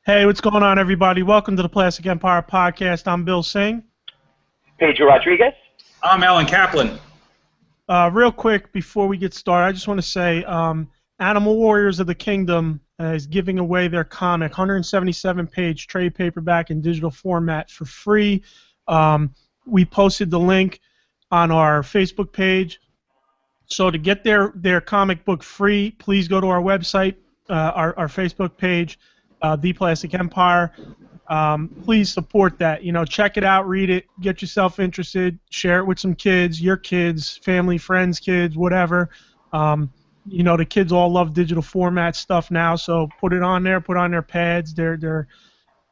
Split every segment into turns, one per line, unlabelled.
Hey, what's going on, everybody? Welcome to the Plastic Empire Podcast. I'm Bill Singh.
Pedro Rodriguez.
I'm Alan Kaplan.
Real quick, before we get started, I just want to say Animal Warriors of the Kingdom is giving away their comic, 177-page trade paperback in digital format for free. We posted the link on our Facebook page. So to get their comic book free, please go to our website, our Facebook page, The Plastic Empire. Please support that. Check it out, read it, get yourself interested, share it with some kids, your kids, family, friends, kids, whatever. The kids all love digital format stuff now, so put it on there, put on their pads, their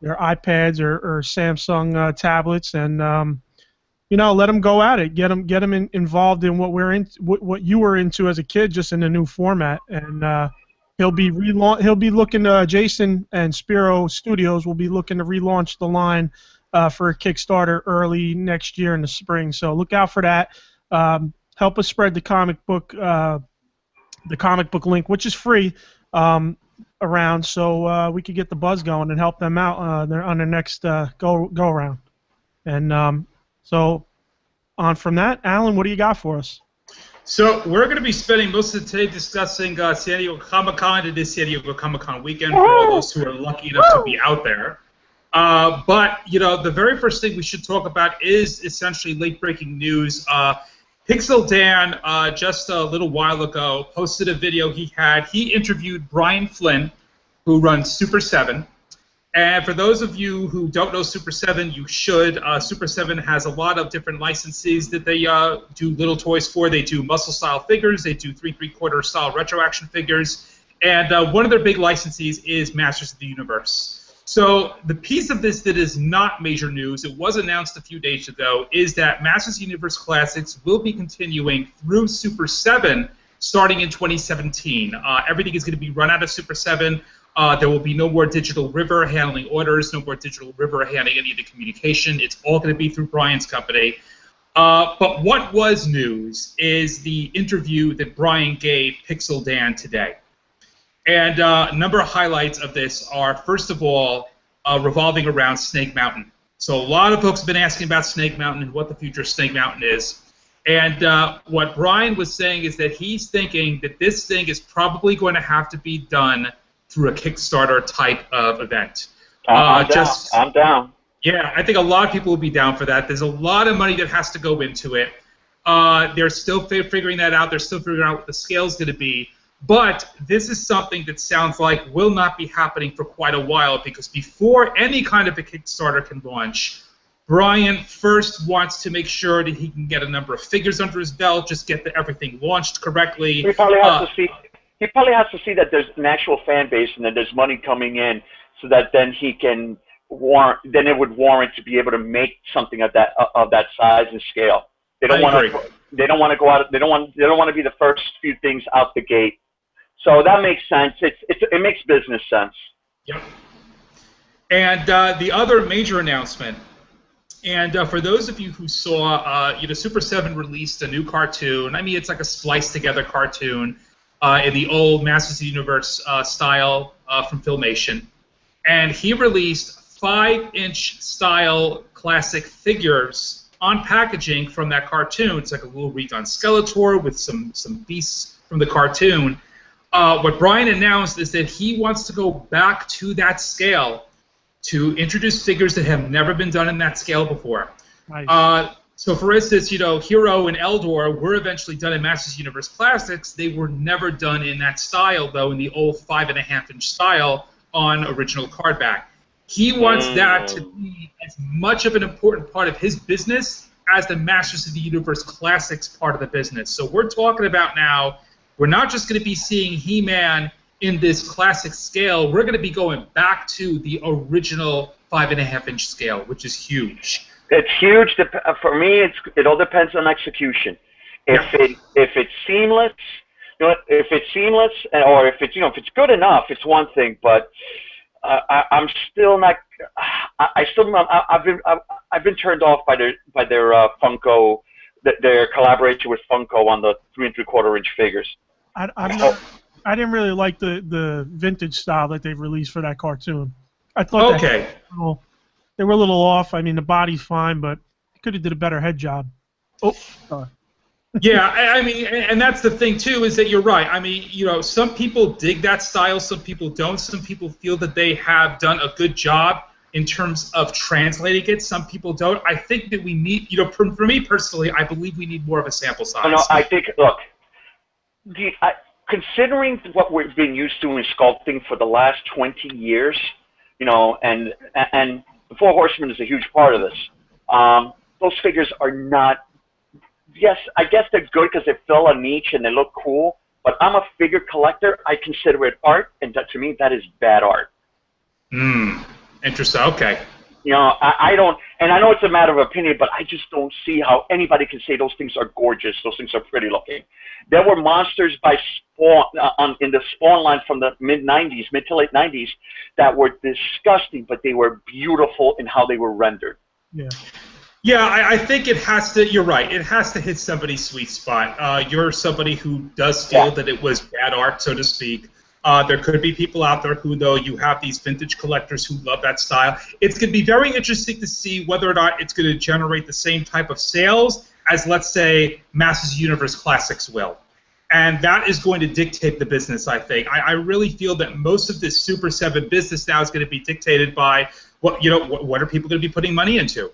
iPads or Samsung tablets, and let them go at it. Get them involved in what you were into as a kid, just in a new format. And he'll be looking to Jason and Spiro Studios will be looking to relaunch the line for a Kickstarter early next year in the spring. So look out for that. Help us spread the comic book link, which is free, around, so we could get the buzz going and help them out on their next go around. And so on from that, Alan, what do you got for us?
So we're going to be spending most of the day discussing San Diego Comic-Con. It is San Diego Comic-Con weekend for all those who are lucky enough to be out there. But the very first thing we should talk about is essentially late-breaking news. Pixel Dan, just a little while ago, posted a video he interviewed Brian Flynn, who runs Super 7. And for those of you who don't know Super 7, you should. Super 7 has a lot of different licenses that they do little toys for. They do muscle-style figures. They do 3/4 style retro action figures. And one of their big licensees is Masters of the Universe. So the piece of this that is not major news, it was announced a few days ago, is that Masters of the Universe Classics will be continuing through Super 7 starting in 2017. Everything is going to be run out of Super 7. There will be no more Digital River handling orders, no more Digital River handling any of the communication. It's all going to be through Brian's company. But what was news is the interview that Brian gave Pixel Dan today. And a number of highlights of this are, first of all, revolving around Snake Mountain. So a lot of folks have been asking about Snake Mountain and what the future of Snake Mountain is. And what Brian was saying is that he's thinking that this thing is probably going to have to be done through a Kickstarter type of event.
I'm down.
Yeah, I think a lot of people will be down for that. There's a lot of money that has to go into it. They're still figuring that out. They're still figuring out what the scale's going to be. But this is something that sounds like will not be happening for quite a while, because before any kind of a Kickstarter can launch, Brian first wants to make sure that he can get a number of figures under his belt, just get everything launched correctly.
He probably has to see. He probably has to see that there's an actual fan base and that there's money coming in, so that then he can then it would warrant to be able to make something of that size and scale. They don't want to. They don't want to go out. They don't want to be the first few things out the gate. So that makes sense. It makes business sense.
Yep. And the other major announcement, and for those of you who saw, Super 7 released a new cartoon. I mean, it's like a spliced together cartoon. In the old Masters of the Universe style from Filmation. And he released 5-inch style classic figures on packaging from that cartoon. It's like a little redone Skeletor with some beasts from the cartoon. What Brian announced is that he wants to go back to that scale to introduce figures that have never been done in that scale before. Nice. So, for instance, Hero and Eldor were eventually done in Masters of the Universe Classics. They were never done in that style, though, in the old 5.5-inch style on original cardback. He wants that to be as much of an important part of his business as the Masters of the Universe Classics part of the business. So we're talking about now, we're not just going to be seeing He-Man in this classic scale. We're going to be going back to the original 5.5-inch scale, which is huge.
It's huge. For me, it all depends on execution. If it's seamless, or if it's good enough, it's one thing. But I'm still not. I've been turned off by their Funko, their collaboration with Funko on the 3 3/4-inch figures.
I didn't really like the vintage style that they've released for that cartoon. I thought
Okay.
they were a little off. I mean, the body's fine, but could have did a better head job. Oh, sorry.
Yeah, I mean, and that's the thing too, is that you're right. I mean, you know, some people dig that style, some people don't. Some people feel that they have done a good job in terms of translating it. Some people don't. I think that we need, you know, for me personally, I believe we need more of a sample size.
No, I think, look, considering what we've been used to in sculpting for the last 20 years, you know, and the Four Horsemen is a huge part of this. Those figures are not. Yes, I guess they're good because they fill a niche and they look cool. But I'm a figure collector. I consider it art, and to me, that is bad art.
Interesting. Okay.
You know, I don't, and I know it's a matter of opinion, but I just don't see how anybody can say those things are gorgeous. Those things are pretty looking. There were monsters by Spawn in the Spawn line from the mid to late 90s, that were disgusting, but they were beautiful in how they were rendered.
Yeah.
Yeah, I think it has to. You're right. It has to hit somebody's sweet spot. You're somebody who does feel that it was bad art, so to speak. There could be people out there who, though, you have these vintage collectors who love that style. It's going to be very interesting to see whether or not it's going to generate the same type of sales as, let's say, Masters Universe Classics will. And that is going to dictate the business, I think. I really feel that most of this Super 7 business now is going to be dictated by what are people going to be putting money into.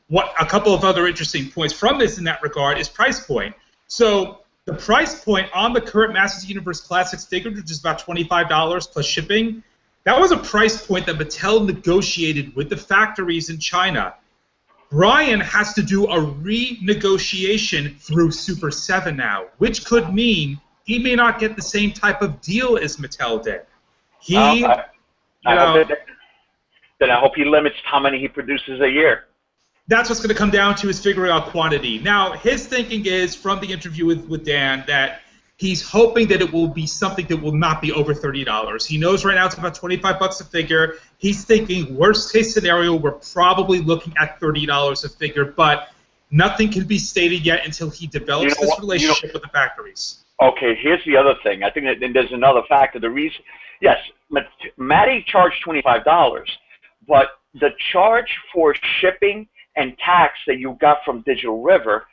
What a couple of other interesting points from this in that regard is price point. So the price point on the current Masters Universe Classics figure, which is about $25 plus shipping, that was a price point that Mattel negotiated with the factories in China. Brian has to do a renegotiation through Super 7 now, which could mean he may not get the same type of deal as Mattel did.
Then I hope he limits how many he produces a year.
That's what's going to come down to, is figuring out quantity. Now, his thinking is, from the interview with Dan, that he's hoping that it will be something that will not be over $30. He knows right now it's about $25 a figure. He's thinking, worst case scenario, we're probably looking at $30 a figure, but nothing can be stated yet until he develops this relationship with the factories.
Okay, here's the other thing. I think that there's another factor. The reason, yes, Matty charged $25. But the charge for shipping and tax that you got from Digital River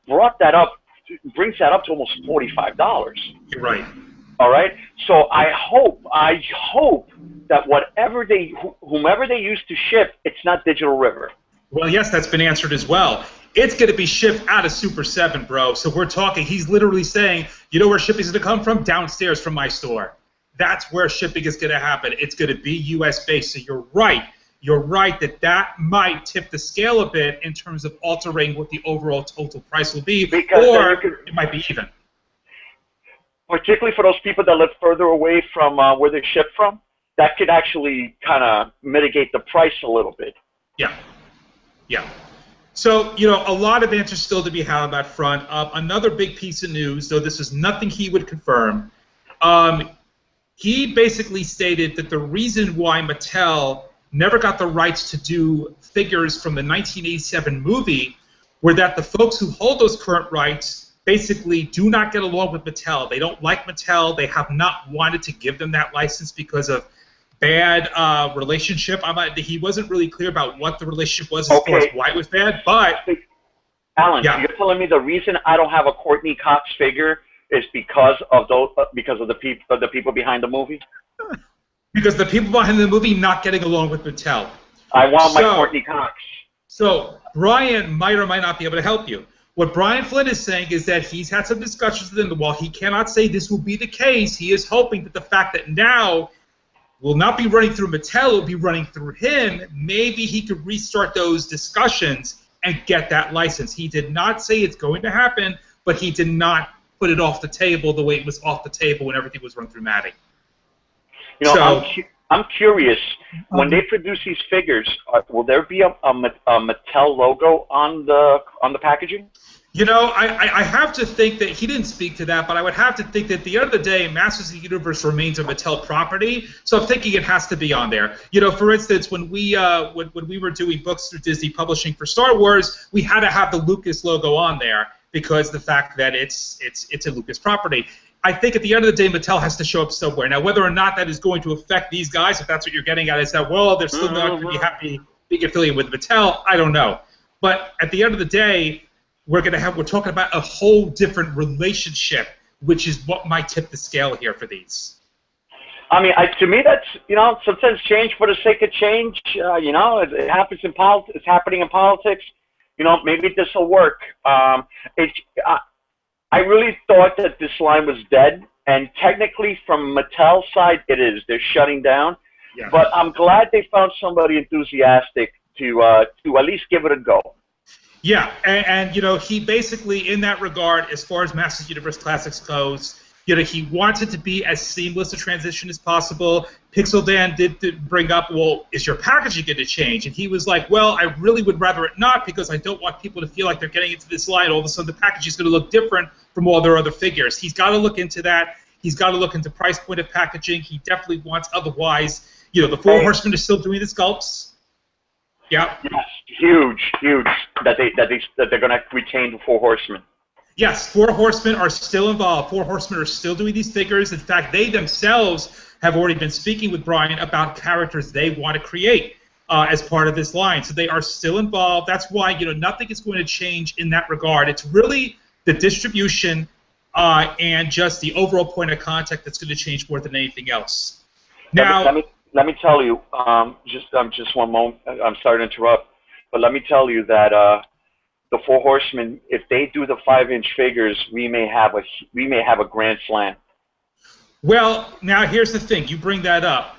brings that up to almost $45.
You're right.
All right. So I hope that whomever they use to ship, it's not Digital River.
Well, yes, that's been answered as well. It's going to be shipped out of Super 7, bro. So we're talking. He's literally saying, you know where shipping is going to come from? Downstairs from my store. That's where shipping is going to happen. It's going to be U.S. based. So you're right. You're right that might tip the scale a bit in terms of altering what the overall total price will be, or it might be even.
Particularly for those people that live further away from where they ship from, that could actually kind of mitigate the price a little bit.
Yeah. Yeah. So, you know, a lot of answers still to be had on that front. Another big piece of news, though this is nothing he would confirm, he basically stated that the reason why Mattel never got the rights to do figures from the 1987 movie were that the folks who hold those current rights basically do not get along with Mattel. They don't like Mattel. They have not wanted to give them that license because of bad relationship. He wasn't really clear about what the relationship was as far as why it was bad, but...
Alan, you're telling me the reason I don't have a Courtney Cox figure is because of the people behind the movie?
Because the people behind the movie not getting along with Mattel.
I want my Courtney Cox.
So Brian might or might not be able to help you. What Brian Flynn is saying is that he's had some discussions with him. While he cannot say this will be the case, he is hoping that the fact that now will not be running through Mattel, it will be running through him, maybe he could restart those discussions and get that license. He did not say it's going to happen, but he did not put it off the table the way it was off the table when everything was run through Matty.
You know, I'm curious, when they produce these figures, will there be a Mattel logo on the packaging?
You know, I have to think that he didn't speak to that, but I would have to think that at the end of the day, Masters of the Universe remains a Mattel property, so I'm thinking it has to be on there. You know, for instance, when we were doing books through Disney Publishing for Star Wars, we had to have the Lucas logo on there because the fact that it's a Lucas property. I think at the end of the day, Mattel has to show up somewhere. Now, whether or not that is going to affect these guys, if that's what you're getting at, is that, well, they're still not going to be happy being affiliated with Mattel. I don't know. But at the end of the day, we're talking about a whole different relationship, which is what might tip the scale here for these.
I mean, to me, that's, sometimes change for the sake of change. It happens in politics. It's happening in politics. Maybe this will work. I really thought that this line was dead, and technically, from Mattel's side, it is. They're shutting down. Yeah. But I'm glad they found somebody enthusiastic to at least give it a go.
Yeah, and he basically, in that regard, as far as Masters Universe Classics goes, he wanted to be as seamless a transition as possible. Pixel Dan did bring up, well, is your packaging going to change? And he was like, well, I really would rather it not, because I don't want people to feel like they're getting into this line. All of a sudden, the packaging is going to look different from all their other figures. He's got to look into that. He's got to look into price point of packaging. He definitely wants, otherwise, the Four Horsemen are still doing the sculpts. Yeah.
Yes, huge that they're going to retain the Four Horsemen.
Yes, Four Horsemen are still involved. Four Horsemen are still doing these figures. In fact, they themselves have already been speaking with Brian about characters they want to create as part of this line. So they are still involved. That's why nothing is going to change in that regard. It's really the distribution and just the overall point of contact that's going to change more than anything else. Now,
let me tell you. Just one moment. I'm sorry to interrupt, but let me tell you that. The Four Horsemen, if they do the 5-inch figures, we may have a grand slam.
Well, now here's the thing. You bring that up.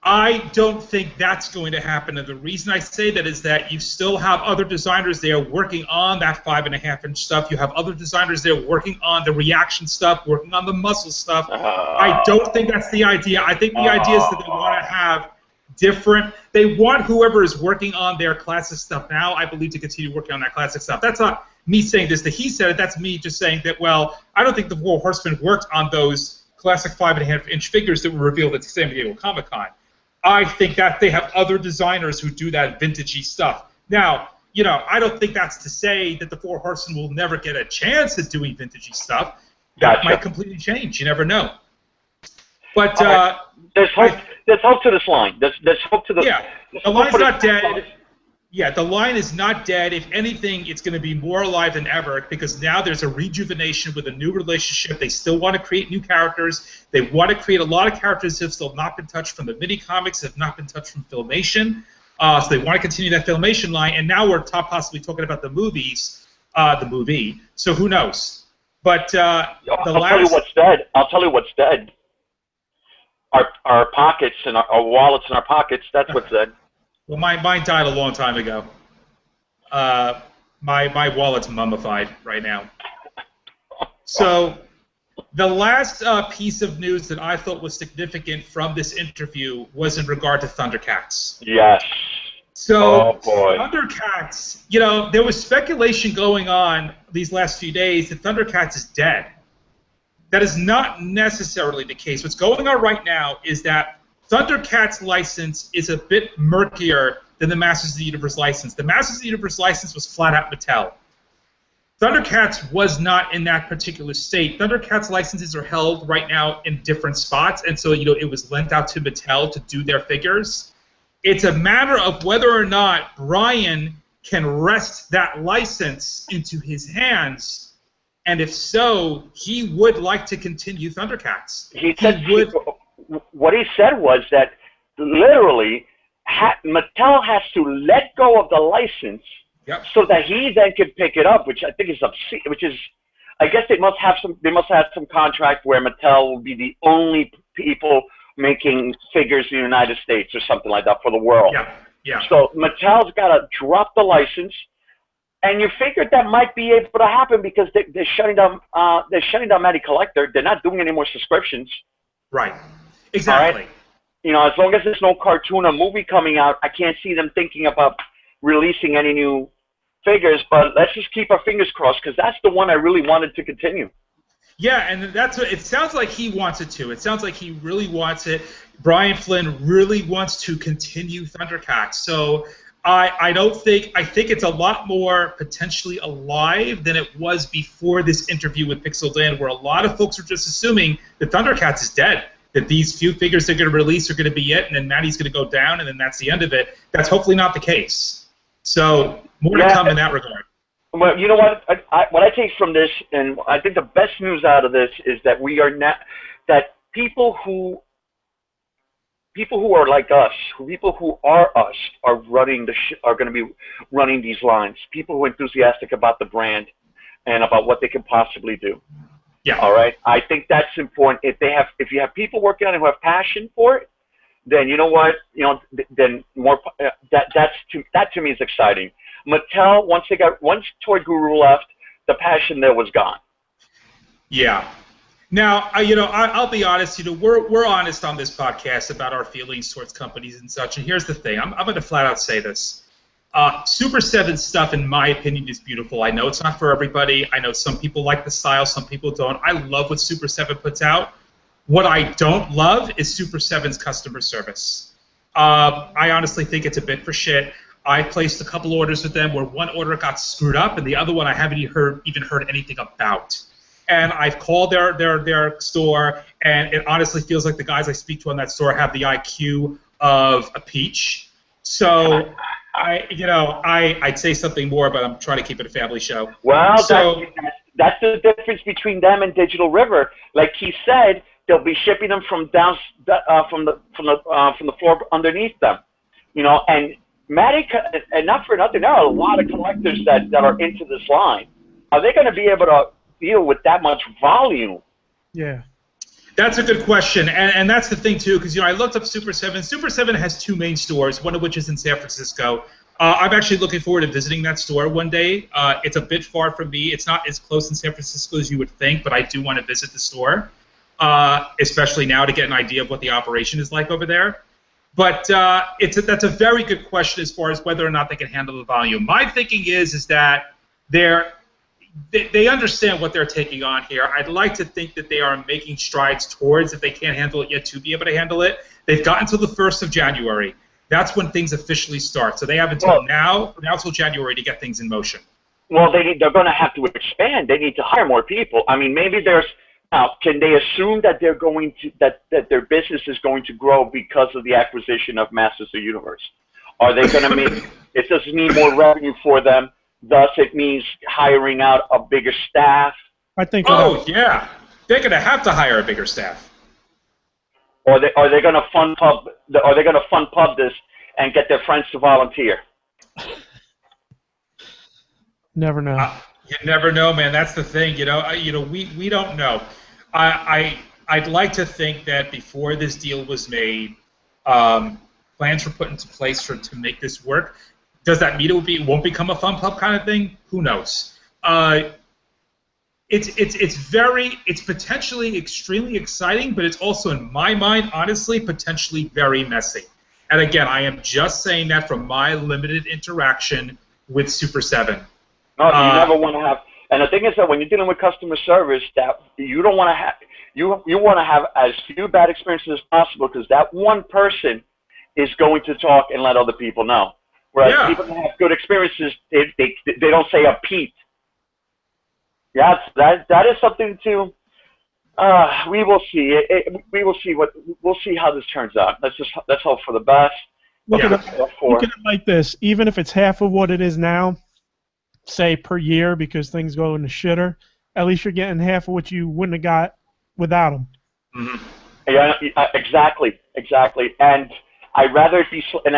I don't think that's going to happen, and the reason I say that is that you still have other designers there working on that 5.5-inch stuff. You have other designers there working on the reaction stuff, working on the muscle stuff. I don't think that's the idea. I think the idea is that they want to have different. They want whoever is working on their classic stuff now, I believe, to continue working on that classic stuff. That's not me saying this, that he said it. That's me just saying that, well, I don't think the Four Horsemen worked on those classic 5.5-inch figures that were revealed at San Diego Comic-Con. I think that they have other designers who do that vintagey stuff. Now, I don't think that's to say that the Four Horsemen will never get a chance at doing vintagey stuff. That might completely change. You never know. But
there's hope. There's hope to this line. There's hope to the.
Yeah, the line's not dead. Yeah, the line is not dead. If anything, it's going to be more alive than ever, because now there's a rejuvenation with a new relationship. They still want to create new characters. They want to create a lot of characters that have still not been touched from the mini comics, have not been touched from Filmation. So they want to continue that Filmation line. And now we're possibly talking about the movies, the movie. So who knows? But
I'll tell you what's dead. I'll tell you what's dead. Our pockets and our wallets in our pockets. That's what's dead.
Well, mine died a long time ago. My wallet's mummified right now. So the last piece of news that I thought was significant from this interview was in regard to Thundercats.
Yes.
So Thundercats, there was speculation going on these last few days that Thundercats is dead. That is not necessarily the case. What's going on right now is that Thundercats license is a bit murkier than the Masters of the Universe license. The Masters of the Universe license was flat out Mattel. Thundercats was not in that particular state. Thundercats licenses are held right now in different spots, and so it was lent out to Mattel to do their figures. It's a matter of whether or not Brian can wrest that license into his hands. And if so, he would like to continue Thundercats.
What he said was that literally Mattel has to let go of the license so that he then can pick it up, which I think is obscene. I guess they must have some contract where Mattel will be the only people making figures in the United States or something like that for the world.
Yeah.
So Mattel's got to drop the license. And you figured that might be able to happen because they're shutting down. They're shutting down Matty Collector. They're not doing any more subscriptions.
Right. Exactly.
Right? As long as there's no cartoon or movie coming out, I can't see them thinking about releasing any new figures. But let's just keep our fingers crossed because that's the one I really wanted to continue.
Yeah, and that's what it sounds like he wants it to. It sounds like he really wants it. Brian Flynn really wants to continue Thundercats. So I don't think, I think it's a lot more potentially alive than it was before this interview with Pixel Dan, where a lot of folks are just assuming that Thundercats is dead, that these few figures they're going to release are going to be it, and then Matty's going to go down, and then that's the end of it. That's hopefully not the case. So more to come in that regard.
Well, you know what? What I take from this, and I think the best news out of this is that we are not, that people who are like us, people who are us, are running are going to be running these lines. People who are enthusiastic about the brand and about what they can possibly do.
Yeah.
All right. I think that's important. If you have people working on it who have passion for it, then you know what? Then more. That to me is exciting. Mattel, once Toy Guru left, the passion there was gone.
Yeah. Now, I'll be honest. We're honest on this podcast about our feelings towards companies and such. And here's the thing: I'm going to flat out say this. Super 7 stuff, in my opinion, is beautiful. I know it's not for everybody. I know some people like the style, some people don't. I love what Super 7 puts out. What I don't love is Super 7's customer service. I honestly think it's a bit for shit. I placed a couple orders with them where one order got screwed up, and the other one I haven't even heard anything about. And I've called their store, and it honestly feels like the guys I speak to on that store have the IQ of a peach. So I'd say something more, but I'm trying to keep it a family show.
Well,
so,
that's the difference between them and Digital River. Like he said, they'll be shipping them from down from the floor underneath them. And Matty, and not for nothing, there are a lot of collectors that are into this line. Are they going to be able to deal with that much volume?
Yeah.
That's a good question, and that's the thing too, because I looked up Super 7. Super 7 has 2 main stores, one of which is in San Francisco. I'm actually looking forward to visiting that store one day. It's a bit far from me. It's not as close in San Francisco as you would think, but I do want to visit the store, especially now to get an idea of what the operation is like over there. But that's a very good question as far as whether or not they can handle the volume. My thinking is that they understand what they're taking on here. I'd like to think that they are making strides towards, if they can't handle it yet, to be able to handle it. They've got until the 1st of January. That's when things officially start. So they have until now till January to get things in motion.
Well, they're going to have to expand. They need to hire more people. I mean, maybe can they assume that they're going to that their business is going to grow because of the acquisition of Masters of the Universe? Are they going to make it? Does mean more revenue for them? Thus, it means hiring out a bigger staff.
I think.
Yeah, they're going to have to hire a bigger staff.
Or are they going to fund pub? Are they going to fund pub this and get their friends to volunteer?
Never know.
You never know, man. That's the thing. We don't know. I'd like to think that before this deal was made, plans were put into place to make this work. Does that mean it won't become a fun pub kind of thing? Who knows? It's potentially extremely exciting, but it's also, in my mind, honestly, potentially very messy. And again, I am just saying that from my limited interaction with Super 7.
No, you never want to have. And the thing is that when you're dealing with customer service, that you don't want to have. You want to have as few bad experiences as possible, because that one person is going to talk and let other people know. Whereas people that have good experiences, they don't say a peep. Yeah, that is something to. We will see. We'll see how this turns out. Let's hope for the best.
Look at it like this. Even if it's half of what it is now, say per year, because things go in the shitter, at least you're getting half of what you wouldn't have got without them.
Mm-hmm. Yeah, exactly. And I'd rather it be, and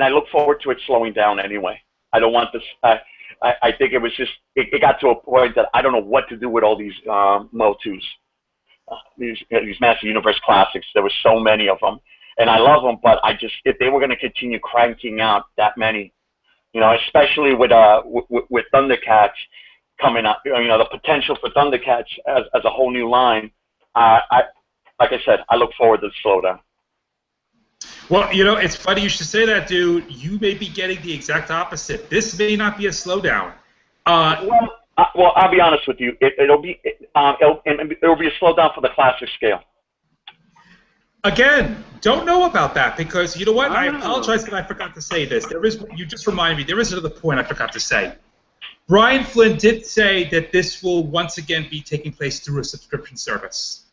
I look forward to it slowing down anyway. I don't want this. I think it was just it got to a point that I don't know what to do with all these MOTUs, these Master Universe classics. There were so many of them, and I love them. But if they were going to continue cranking out that many, especially with Thundercats coming up, the potential for Thundercats as a whole new line. Like I said, I look forward to the slowdown.
Well, it's funny you should say that, dude. You may be getting the exact opposite. This may not be a slowdown.
Well, I'll be honest with you. It'll be a slowdown for the classic scale.
Again, don't know about that because you know what? I apologize that I forgot to say this. You just reminded me. There is another point I forgot to say. Brian Flynn did say that this will once again be taking place through a subscription service.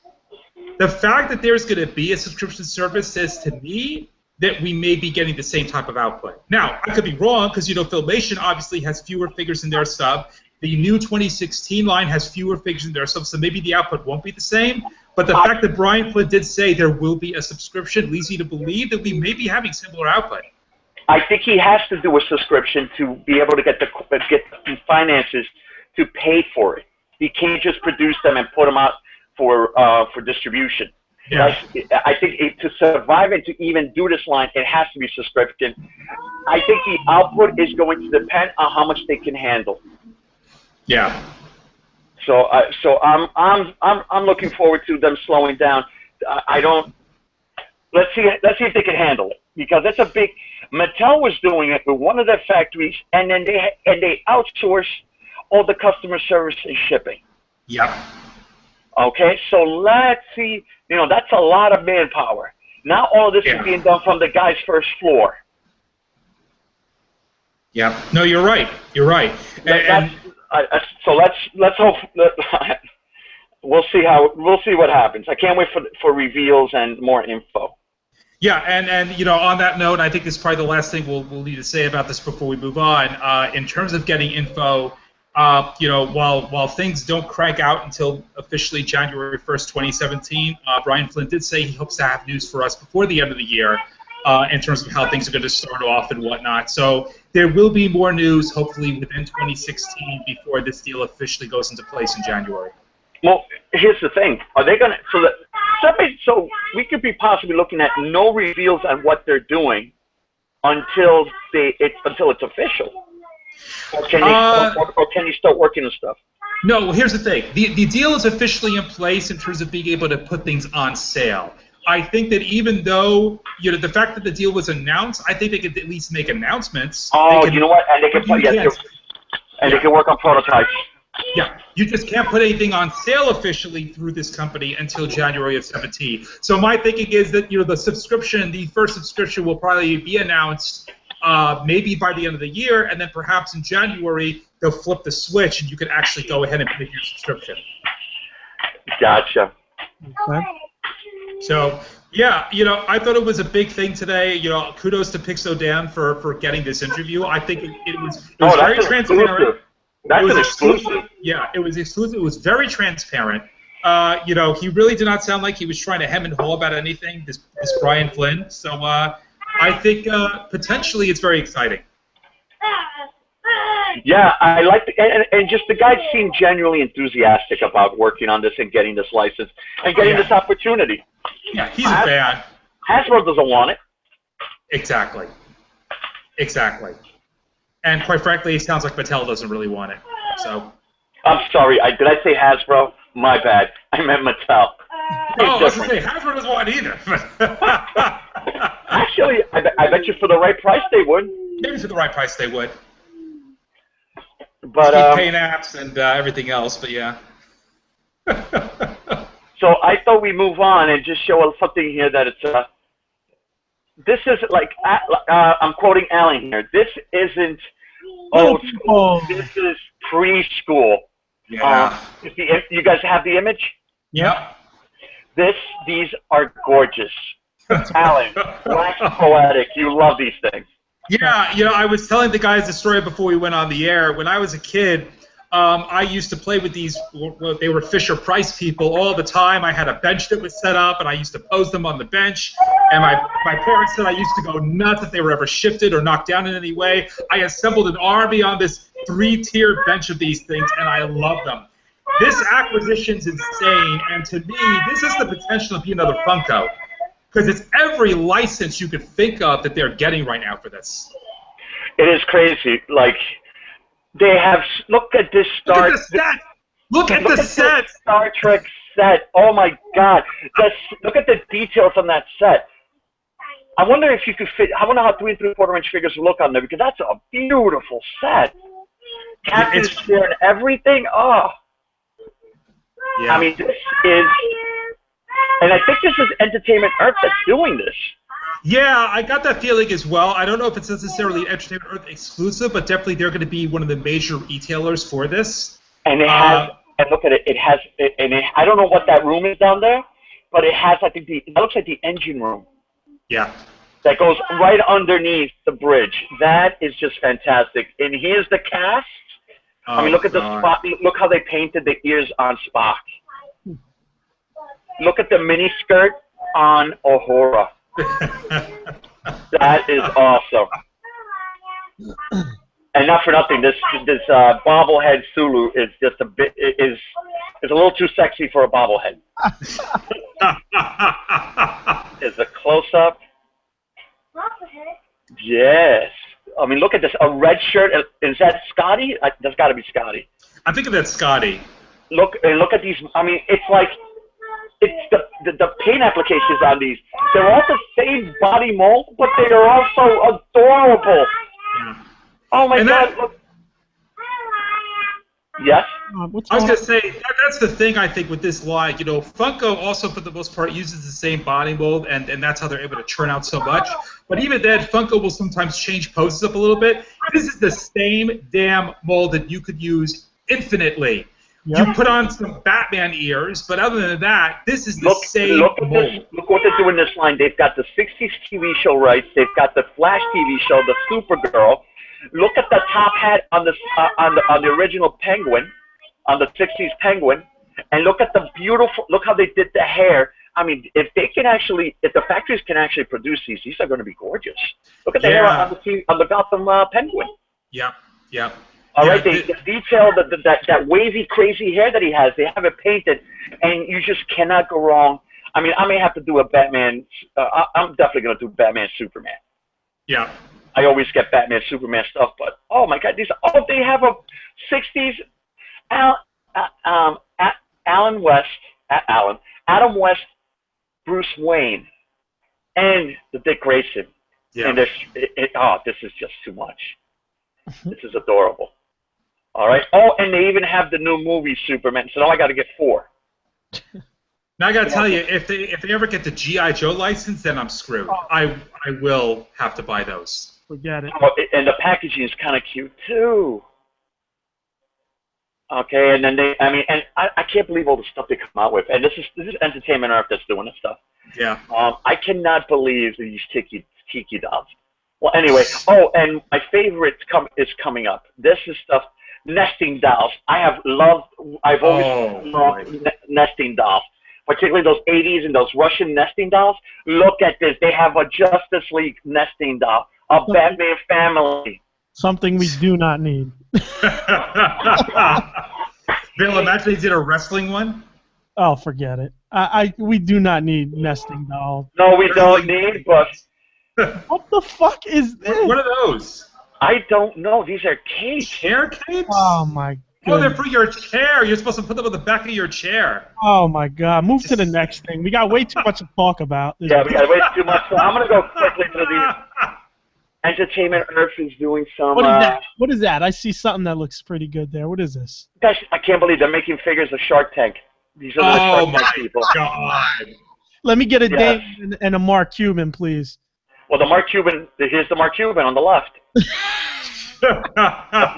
The fact that there's going to be a subscription service says to me that we may be getting the same type of output. Now, I could be wrong because, Filmation obviously has fewer figures in their sub. The new 2016 line has fewer figures in their sub, so maybe the output won't be the same. But the fact that Brian Flynn did say there will be a subscription leads me to believe that we may be having similar output.
I think he has to do a subscription to be able to get the finances to pay for it. He can't just produce them and put them out for distribution.
Yeah.
I think to survive and to even do this line, it has to be subscription. I think the output is going to depend on how much they can handle.
Yeah.
So I'm looking forward to them slowing down. Let's see if they can handle it, because that's a big. Mattel was doing it with one of their factories, and then they outsource all the customer service and shipping.
Yep.
Okay, so let's see. That's a lot of manpower. Now all of this is being done from the guy's first floor.
Yeah. No, you're right. You're right.
So let's hope that we'll see what happens. I can't wait for reveals and more info.
Yeah, and on that note, I think this is probably the last thing we'll need to say about this before we move on. In terms of getting info, while things don't crank out until officially January 1st, 2017, Brian Flynn did say he hopes to have news for us before the end of the year in terms of how things are going to start off and whatnot. So there will be more news, hopefully, within 2016 before this deal officially goes into place in January.
Well, here's the thing. Are they going to so we could be possibly looking at no reveals on what they're doing until it's official? Or can you start working on stuff?
No, well, here's the thing. The deal is officially in place in terms of being able to put things on sale. I think that even though, the fact that the deal was announced, I think they could at least make announcements.
You know what? And they can work on prototypes.
Yeah, you just can't put anything on sale officially through this company until January of 17. So my thinking is that the first subscription will probably be announced maybe by the end of the year, and then perhaps in January they'll flip the switch and you can actually go ahead and pay your subscription.
Gotcha.
Okay.
So yeah, I thought it was a big thing today. Kudos to Pixodan for getting this interview. I think it was very transparent.
That's an exclusive.
Yeah, it was exclusive. It was very transparent. He really did not sound like he was trying to hem and haw about anything, this Brian Flynn. So I think potentially it's very exciting.
Yeah, I like and just the guy seemed genuinely enthusiastic about working on this and getting this license and getting this opportunity.
Yeah, he's a fan.
Hasbro doesn't want it.
Exactly. And quite frankly, it sounds like Mattel doesn't really want it. So.
I'm sorry. Did I say Hasbro? My bad. I meant Mattel.
I was going to say, Hasbro doesn't want it either.
Actually, I bet you for the right price they would.
Maybe for the right price they would.
But
keep paying apps and everything else, but yeah.
So I thought we move on and just show something here that it's this is like I'm quoting Alan here. This isn't old school. This is preschool.
Yeah.
You guys have the image?
Yep.
These are gorgeous. Alan, wax poetic. You love these things.
Yeah, I was telling the guys the story before we went on the air. When I was a kid, I used to play with these. They were Fisher Price people all the time. I had a bench that was set up, and I used to pose them on the bench. And my parents said I used to go nuts if they were ever shifted or knocked down in any way. I assembled an army on this 3-tier bench of these things, and I love them. This acquisition's insane, and to me, this has the potential to be another Funko. Because it's every license you could think of that they're getting right now for this.
It is crazy. Like, they have, look at this
Look at the set! Look at the set!
Star Trek set. Oh my God. Look at the details on that set. I wonder if you could fit, I wonder how 3 3/4-inch figures look on there, because that's a beautiful set. Captain's chair and everything. Oh.
Yeah.
I mean, this is And I think this is Entertainment Earth that's doing this.
Yeah, I got that feeling as well. I don't know if it's necessarily Entertainment Earth exclusive, but definitely they're going to be one of the major retailers for this.
And it has, and look at it, it has, I don't know what that room is down there, but it has, I think, that looks like the engine room.
Yeah.
That goes right underneath the bridge. That is just fantastic. And here's the cast. I mean, look at the Spock. Look how they painted the ears on Spock. Look at the mini skirt on Uhura. That is awesome. And not for nothing, this bobblehead Sulu is just a bit is a little too sexy for a bobblehead. Is a close up. Yes. I mean, look at this. A red shirt. Is that Scotty? That's got to be Scotty.
I'm thinking that's Scotty.
Look at these. I mean, it's like the paint applications on these. They're all the same body mold, but they are also adorable.
Yeah.
Oh my God! Look. Yes.
I was gonna say that's the thing I think with this line. You know, Funko also for the most part uses the same body mold, and that's how they're able to churn out so much. But even then, Funko will sometimes change poses up a little bit. This is the same damn mold that you could use infinitely. Yep. You put on some Batman ears, but other than that, this is the same mold.
Look what they do in this line. They've got the 60s TV show rights. They've got the Flash TV show, the Supergirl. Look at the top hat on the original Penguin, on the 60s Penguin, and look at the beautiful. Look how they did the hair. I mean, if the factories can actually produce these are going to be gorgeous. Look at the hair on the Gotham Penguin.
Yeah, yeah.
All right, they detail that wavy, crazy hair that he has. They have it painted, and you just cannot go wrong. I mean, I may have to do a Batman. I'm definitely going to do Batman Superman.
Yeah.
I always get Batman, Superman stuff, but oh my God, they have a 60s Adam West, Bruce Wayne, and the Dick Grayson. Yeah. And this is just too much. This is adorable. All right. Oh, and they even have the new movie Superman. So now I got to get 4.
Now I got to tell you, if they ever get the G.I. Joe license, then I'm screwed. I will have to buy those.
Forget it.
Oh, and the packaging is kind of cute too. Okay, and then I can't believe all the stuff they come out with. And this is Entertainment Earth that's doing this stuff.
Yeah.
I cannot believe these tiki dolls. Well, anyway. Oh, and my favorite is coming up. This is stuff. Nesting dolls. I've always loved nesting dolls. Particularly those 80s and those Russian nesting dolls. Look at this. They have a Justice League nesting doll. A Batman family.
Something we do not need.
Bill, imagine they did a wrestling one.
Oh, forget it. We do not need nesting dolls.
No, we don't need, but...
What the fuck is this?
What are those?
I don't know. These are capes.
Chair capes?
Oh, my God.
Oh, they're for your chair. You're supposed to put them on the back of your chair.
Oh, my God. Move to the next thing. We got way too much to talk about.
Yeah, we got way too much. So I'm going to go quickly to these. Entertainment Earth is doing some...
What is that? What is that? I see something that looks pretty good there. What is this?
Gosh, I can't believe they're making figures of Shark Tank. These are the Shark Tank people.
God.
Let me get a Dave and a Mark Cuban, please.
Well, here's the Mark Cuban on the left.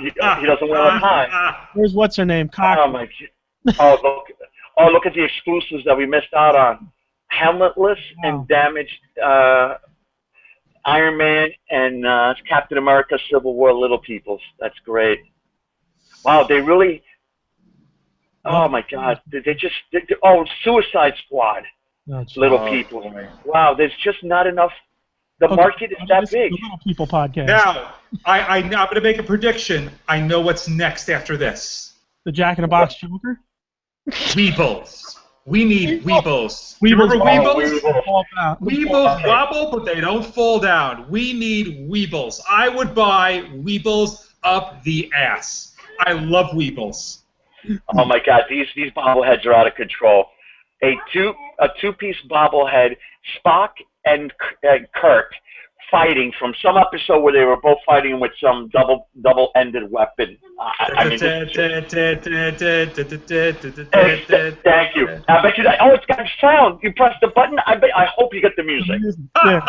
he doesn't wear a tie.
Where's what's her name?
Oh my God! Look at the exclusives that we missed out on. Helmetless and damaged Iron Man and Captain America: Civil War Little Peoples. That's great. Wow, they really. Oh my God! Suicide Squad. Little People. Wow, there's just not enough. The market is that big.
The Little People podcast.
Now, I'm going to make a prediction. I know what's next after this.
The Jack in the Box Joker?
Weebles. We need Weebles.
Remember
Weebles?
Weebles
wobble, but they don't fall down. We need Weebles. I would buy Weebles up the ass. I love Weebles.
Oh my God, these bobbleheads are out of control. A two-piece bobblehead, Spock and Kirk fighting from some episode where they were both fighting with some double-ended weapon. I mean, thank you. I bet you that. Oh, it's got sound. You press the button. I hope you get the music.
Yeah.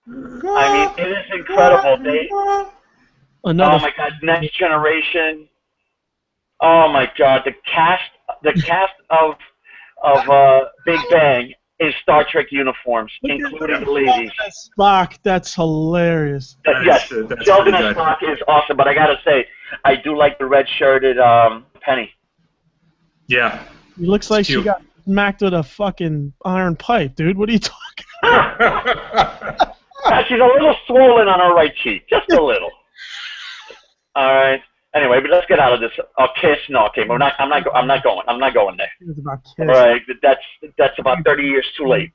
I mean, it is incredible. Oh my God, Next Generation. Oh my God, the cast of Big Bang in Star Trek uniforms, including the ladies.
Spock, that's hilarious.
Yes,
that's
Sheldon
pretty
and
good.
Spock is awesome, but I gotta say, I do like the red-shirted Penny.
Yeah.
He looks like
cute.
she got smacked with a fucking iron pipe, dude. What are you talking about?
She's a little swollen on her right cheek, just a little. All right. Anyway, but let's get out of this. Oh, Kiss, no, okay, but I'm not going there.
It's about
All
kids.
right, that's about 30 years too late.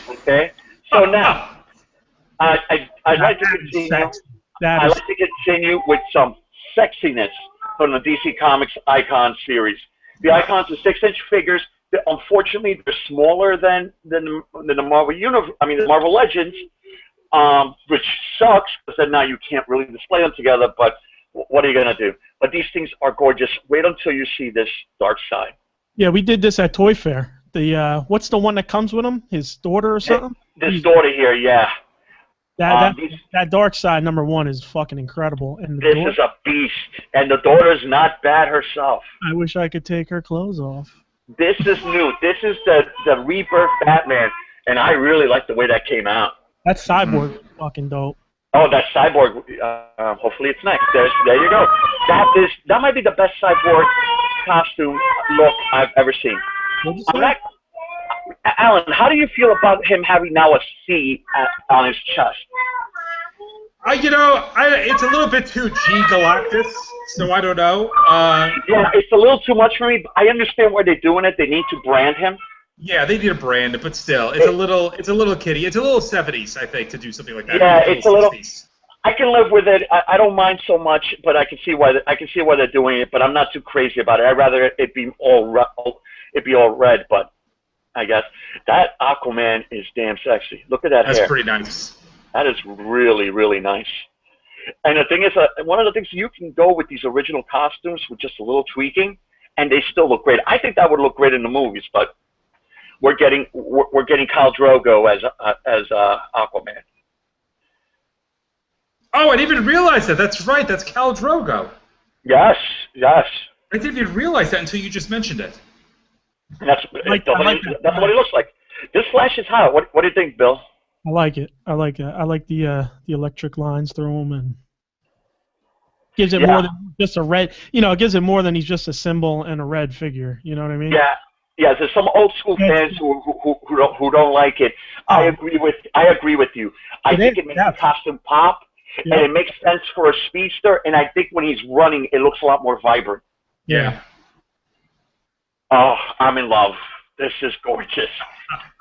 Okay. So now, I'd like to continue. I'd like to continue with some sexiness from the DC Comics Icon series. The Icons are 6-inch figures. Unfortunately, they're smaller than the Marvel universe. I mean, the Marvel Legends, which sucks because then now you can't really display them together. But what are you gonna do? But these things are gorgeous. Wait until you see this Dark Side.
Yeah, we did this at Toy Fair. The what's the one that comes with him? His daughter or something?
This daughter here, yeah.
That Dark Side #1 is fucking incredible. And
This is a beast, and the daughter's not bad herself.
I wish I could take her clothes off.
This is new. This is the Rebirth Batman, and I really like the way that came out.
That Cyborg is fucking dope.
Oh, that Cyborg. Hopefully it's next. There you go. That might be the best Cyborg costume look I've ever seen.
What'd you say?
Alan, how do you feel about him having now a C on his chest?
It's a little bit too Galactus, so I don't know.
Yeah, it's a little too much for me. But I understand why they're doing it. They need to brand him.
Yeah, they need a brand, but still, it's a little kiddie. It's a little 70s, I think, to do something like that.
Yeah, it's a little.
60s.
I can live with it. I don't mind so much, but I can see why they're doing it. But I'm not too crazy about it. I'd rather it be all red. But I guess that Aquaman is damn sexy. Look at that hair.
That's pretty nice.
That is really, really nice. And the thing is, one of the things you can go with these original costumes with just a little tweaking, and they still look great. I think that would look great in the movies, but we're getting Khal Drogo as Aquaman.
Oh, I didn't even realize that. That's right. That's Khal Drogo.
Yes.
I didn't even realize that until you just mentioned it.
And that's what he looks like. This Flash is hot. What do you think, Bill?
I like it. I like it. I like the electric lines through him and gives it more than just a red. It gives it more than he's just a symbol and a red figure. You know what I mean?
Yeah. Yeah, there's some old school fans who don't like it. I agree with you. I think it makes the costume pop, and it makes sense for a speedster. And I think when he's running, it looks a lot more vibrant.
Yeah.
Oh, I'm in love. This is gorgeous.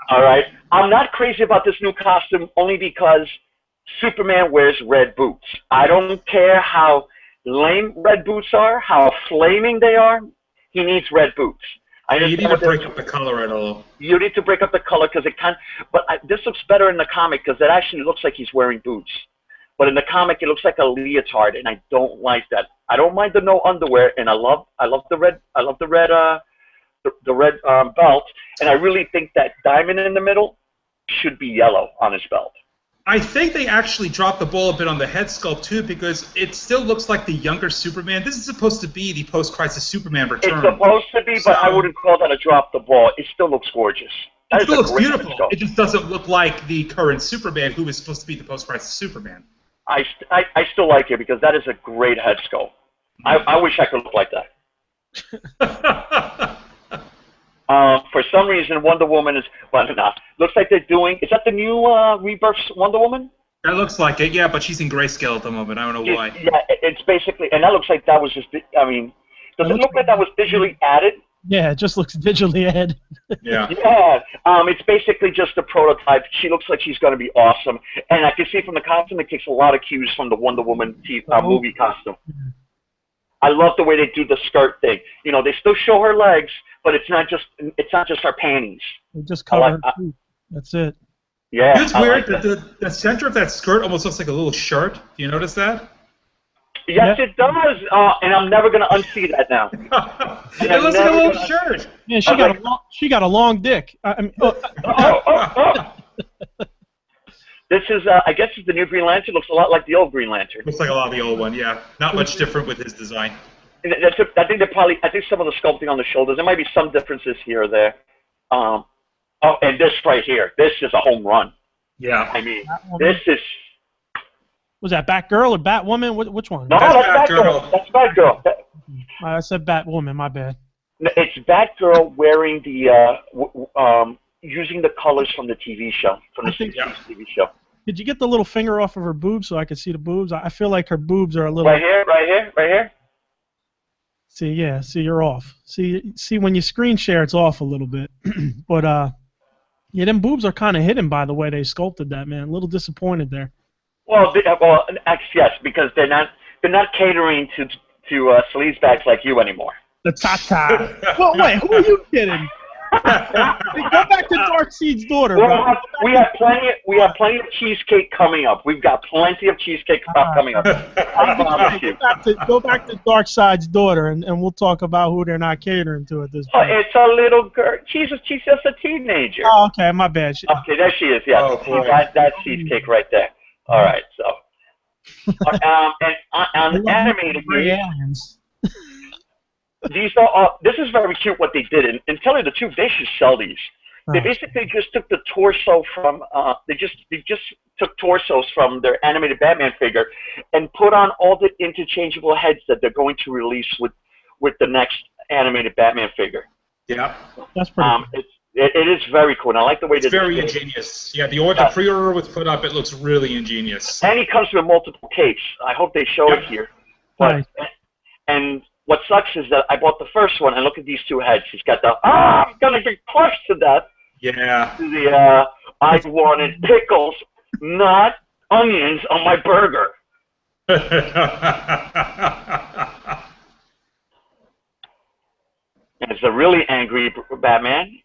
All right. I'm not crazy about this new costume only because Superman wears red boots. I don't care how lame red boots are, how flaming they are. He needs red boots.
You need to break up the color at all.
You need to break up the color because it can. But this looks better in the comic because it actually looks like he's wearing boots. But in the comic, it looks like a leotard, and I don't like that. I don't mind the no underwear, and I love the red. I love the red. The red belt, and I really think that diamond in the middle should be yellow on his belt.
I think they actually dropped the ball a bit on the head sculpt too, because it still looks like the younger Superman. This is supposed to be the post-crisis Superman return.
It's supposed to be, but I wouldn't call that a drop the ball. It still looks gorgeous.
It still looks beautiful. It just doesn't look like the current Superman, who is supposed to be the post-crisis Superman.
I still like it because that is a great head sculpt. I wish I could look like that. For some reason, Wonder Woman is, looks like they're doing, is that the new Rebirth Wonder Woman?
That looks like it, yeah, but she's in grayscale at the moment. I don't know why.
Yeah, it's basically, and that looks like that was just, does it look like that was digitally added?
Yeah, it just looks digitally added.
Yeah.
Yeah, it's basically just a prototype. She looks like she's going to be awesome. And I can see from the costume, it takes a lot of cues from the Wonder Woman movie costume. I love the way they do the skirt thing. They still show her legs, but it's not just her panties.
They just cover her feet. That's it.
Yeah,
It's
I
weird
like
that the center of that skirt almost looks like a little shirt. Do you notice that?
Yes,
Yeah.
it does, and I'm never gonna unsee that now. And
It
I'm
looks like a
never
little
gonna.
shirt.
Yeah,
I was like,
she got a long dick. I mean,
oh. This is, I guess, it's the new Green Lantern. Looks a lot like the old Green Lantern.
Looks like a lot of the old one, yeah. Not much different with his design.
And I think I think some of the sculpting on the shoulders, there might be some differences here or there. Oh, and this right here, this is a home run.
Yeah.
I mean, this is.
was that Batgirl or Batwoman? Which one?
No,
That's
that's
Batgirl.
Batgirl. That's Batgirl.
I said Batwoman. My bad.
It's Batgirl wearing the, using the colors from the TV show, from the 60s TV show.
Did you get the little finger off of her boobs so I could see the boobs? I feel like her boobs are a little.
Right here.
See, yeah. See, you're off. See, when you screen share, it's off a little bit. But yeah, them boobs are kind of hidden by the way they sculpted that, man. A little disappointed there.
Well, yes, because they're not catering to sleazebags like you anymore.
The Tata. Well, wait, who are you kidding? Hey, go back to Darkseid's daughter, bro.
We have plenty of cheesecake coming up. We've got plenty of cheesecake coming up. I promise you.
Go back to Darkseid's daughter, and we'll talk about who they're not catering to at this point.
It's a little girl. She's just a teenager.
Oh, okay, my bad.
Okay, there she is. Yeah, that's cheesecake right there. All right, so and on animated
aliens.
These are this is very cute what they did, and tell you the truth, they should sell these. They basically just took the torso from they just took torsos from their animated Batman figure and put on all the interchangeable heads that they're going to release with the next animated Batman figure.
Yeah,
that's pretty cool.
It is very cool, and I like the way
it's very ingenious. Yeah, the pre-order was put up. It looks really ingenious.
And he comes with multiple capes. I hope they show it here. But, and what sucks is that I bought the first one, and look at these two heads. He's got the I'm gonna get crushed to death.
Yeah.
The I wanted pickles, not onions on my burger. And it's a really angry Batman.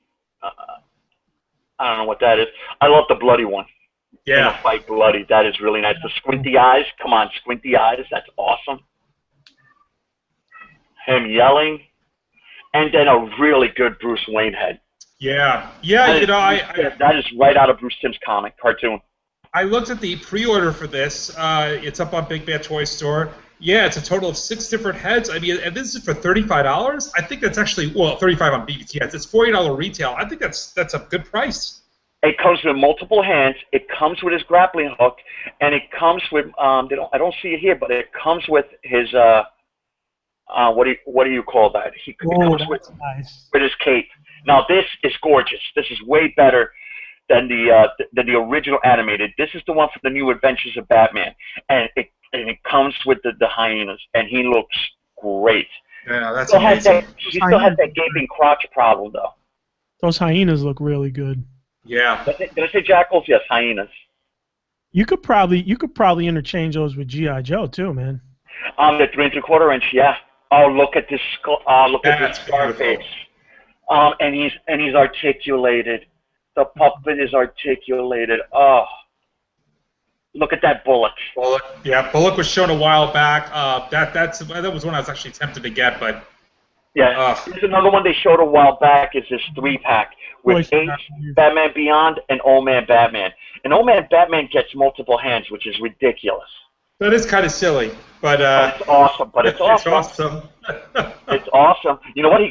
I don't know what that is. I love the bloody one.
Yeah.
In a fight bloody. That is really nice. The squinty eyes. Come on, squinty eyes. That's awesome. Him yelling. And then a really good Bruce Wayne head.
Yeah. Yeah,
that is right out of Bruce Timm's comic, cartoon.
I looked at the pre-order for this. It's up on Big Bad Toy Store. Yeah, it's a total of 6 different heads. I mean, and this is for $35. I think that's actually, well, $35 on BBTS. It's $40 retail. I think that's a good price.
It comes with multiple hands. It comes with his grappling hook, and it comes with I don't see it here, but it comes with his what do you call that? It comes with his cape. Now this is gorgeous. This is way better than the original animated. This is the one for the New Adventures of Batman, and it comes with the hyenas, and he looks great.
Yeah, that's amazing.
He still has that gaping crotch problem, though.
Those hyenas look really good.
Yeah.
Did I say jackals? Yes, hyenas.
You could probably interchange those with G.I. Joe too, man.
The 3 3/4 inch, yeah. Oh, look at this look at this Scarface. And he's articulated. The puppet is articulated. Oh. Look at that Bullock.
Bullock was shown a while back. That was one I was actually tempted to get, but
Here's another one they showed a while back. Is this 3-pack with Ace, Batman Beyond, and Old Man Batman. And Old Man Batman gets multiple hands, which is ridiculous.
That is kind of silly, but
it's awesome. It's awesome. It's awesome. You know what? He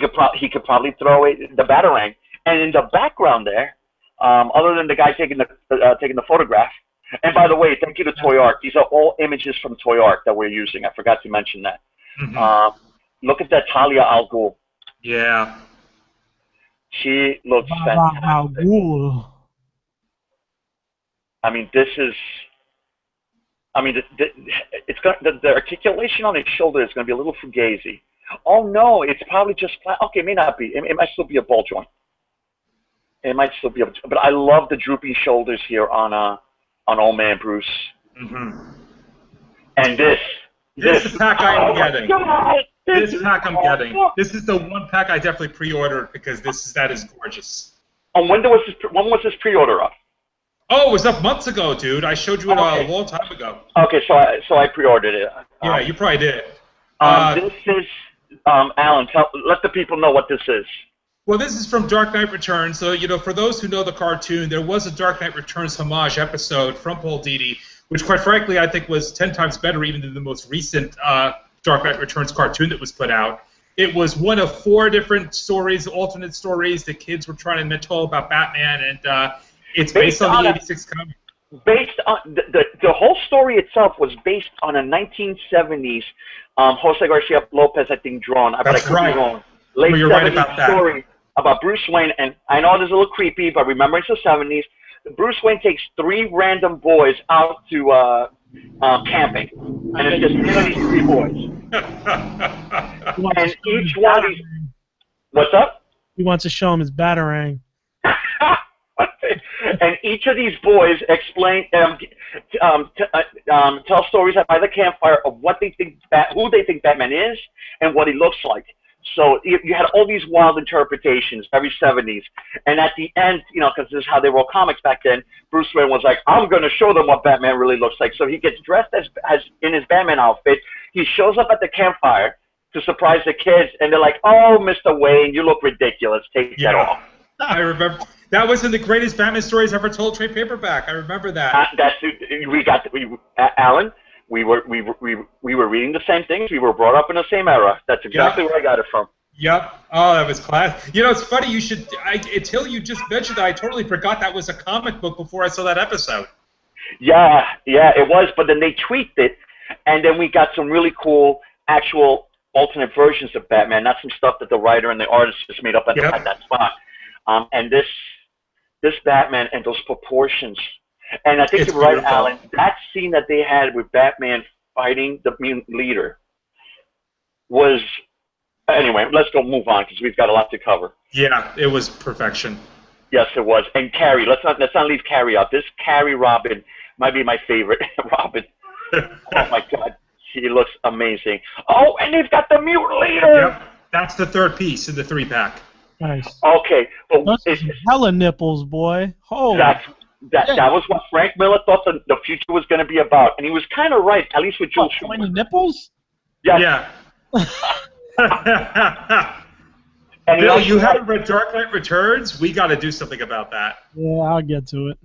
could probably throw the Batarang, and in the background there, other than the guy taking the photograph. And by the way, thank you to Toy Ark. These are all images from Toy Ark that we're using. I forgot to mention that. Mm-hmm. Look at that Talia al Ghul.
Yeah.
She looks fantastic.
Al Ghul.
I mean, this is. I mean, it's got the articulation on its shoulder is going to be a little fugazi. Oh no, it's probably just flat. Okay, it may not be. It might still be a ball joint. It might still be, but I love the droopy shoulders here on Old Man Bruce.
Mm-hmm.
And this
is the pack I am getting. This pack I'm getting. This is the one pack I definitely pre-ordered because that is gorgeous.
When was this pre-order up?
Oh, it was up months ago, dude. I showed you it a long time ago.
Okay, so I pre-ordered it.
Yeah, you probably did.
This is Alan. Let the people know what this is.
Well, this is from Dark Knight Returns. So, for those who know the cartoon, there was a Dark Knight Returns homage episode from Paul Dini, which, quite frankly, I think was 10 times better even than the most recent Dark Knight Returns cartoon that was put out. It was one of 4 different stories, alternate stories that kids were trying to tell about Batman, and it's based on the 86 comic.
Based on the whole story itself was based on a 1970s Jose Garcia Lopez, I think, drawn.
That's right.
Late
you're
70s
right about that.
Story about Bruce Wayne, and I know this is a little creepy, but remember it's the 70s. Bruce Wayne takes 3 random boys out to camping, and it's just him and these 3 boys. And each one of these... What's up?
He wants to show him his Batarang.
And each of these boys explain, tell stories by the campfire of what they think, who they think Batman is, and what he looks like. So you had all these wild interpretations, very 70s. And at the end, because this is how they wrote comics back then, Bruce Wayne was like, I'm going to show them what Batman really looks like. So he gets dressed as in his Batman outfit. He shows up at the campfire to surprise the kids, and they're like, oh, Mr. Wayne, you look ridiculous. Take that off.
I remember. That was in the greatest Batman stories ever told trade paperback. I remember that.
Alan, we were reading the same things. We were brought up in the same era. That's exactly where I got it from.
Yep. Oh, that was class. It's funny. Until you just mentioned that, I totally forgot that was a comic book before I saw that episode.
Yeah, it was. But then they tweaked it, and then we got some really cool actual alternate versions of Batman. Not some stuff that the writer and the artist just made up at that spot. And this Batman and those proportions. And I think you're right, beautiful. Alan. That scene that they had with Batman fighting the mutant leader was... Anyway, let's move on because we've got a lot to cover.
Yeah, it was perfection.
Yes, it was. And Carrie, let's not leave Carrie out. This Carrie Robin might be my favorite Robin. Oh, my God. She looks amazing. Oh, and they've got the mutant leader.
Yep, that's the 3rd piece in the 3-pack.
Nice.
Okay, but
it's hella nipples, boy. Oh,
that was what Frank Miller thought the future was going to be about, and he was kind of right, at least with Joel Schumacher.
20 nipples?
Yes.
Yeah. And Bill, you haven't read Dark Knight Returns? We got to do something about that.
Yeah, I'll get to it.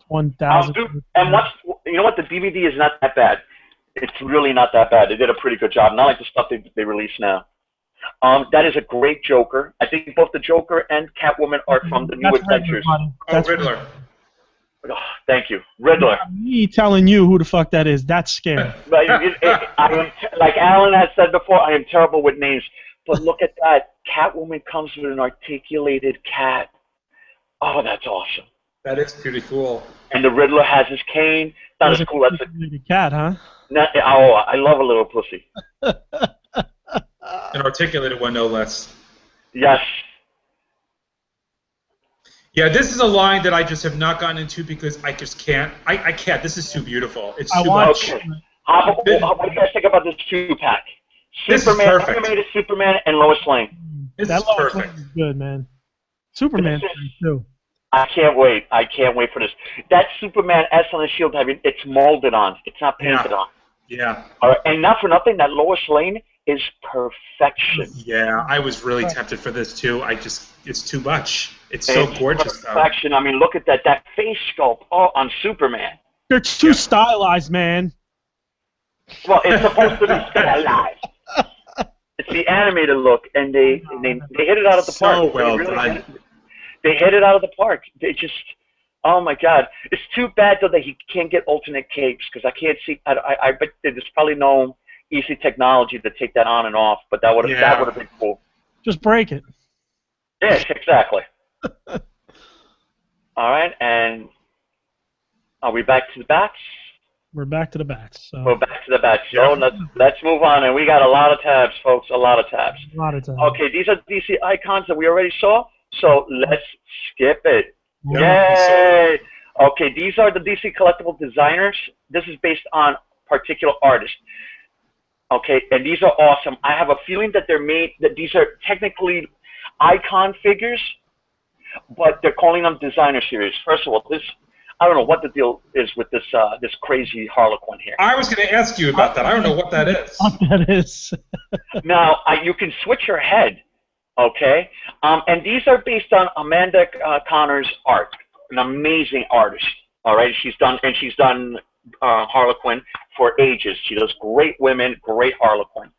1,000.
And you know what? The DVD is not that bad. It's really not that bad. They did a pretty good job. Not like the stuff they release now. That is a great Joker. I think both the Joker and Catwoman are from the New Adventures.
That's Riddler.
Oh, thank you, Riddler.
Me telling you who the fuck that is. That's scary.
Like Alan has said before, I am terrible with names. But look at that. Catwoman comes with an articulated cat. Oh, that's awesome.
That is pretty cool.
And the Riddler has his cane. That's cool. That's
a cat, huh?
I love a little pussy.
An articulated one, no less.
Yes.
Yeah, this is a line that I just have not gotten into because I just can't. I can't. This is too beautiful. It's too much.
Okay. What do you guys think about this 2-pack?
This is perfect.
Animated Superman and Lois Lane.
This is perfect.
Is good, man. Superman too.
I can't wait. I can't wait for this. That Superman S on the shield, it's molded on. It's not painted on.
Yeah.
All right, and not for nothing, that Lois Lane is perfection.
Yeah, I was really tempted for this too. It's too much. It's so gorgeous.
Perfection. I mean, look at that face sculpt on Superman.
They're too stylized, man.
Well, it's supposed to be stylized. It's the animated look, and they hit it out of the park.
So well done.
They hit it out of the park. They just, oh my God! It's too bad though that he can't get alternate capes because I can't see. I bet there's probably no easy technology to take that on and off, but that would have been cool.
Just break it.
Yes, exactly. All right, and are we back to the bats?
We're back to the bats. So.
We're back to the bats. So let's move on, and we got a lot of tabs, folks. A lot of tabs.
A lot of tabs.
Okay, these are DC icons that we already saw. So let's skip it.
Yeah.
Yay! Okay, these are the DC Collectible designers. This is based on particular artists. Okay, and these are awesome. I have a feeling that these are technically icon figures, but they're calling them designer series. First of all, this I don't know what the deal is with this this crazy Harlequin here.
I was going to ask you about that. I don't know what that is.
What that is.
Now you can switch her head, okay? And these are based on Amanda Connor's art, an amazing artist. All right, she's done Harlequin for ages. She does great women, great Harlequin.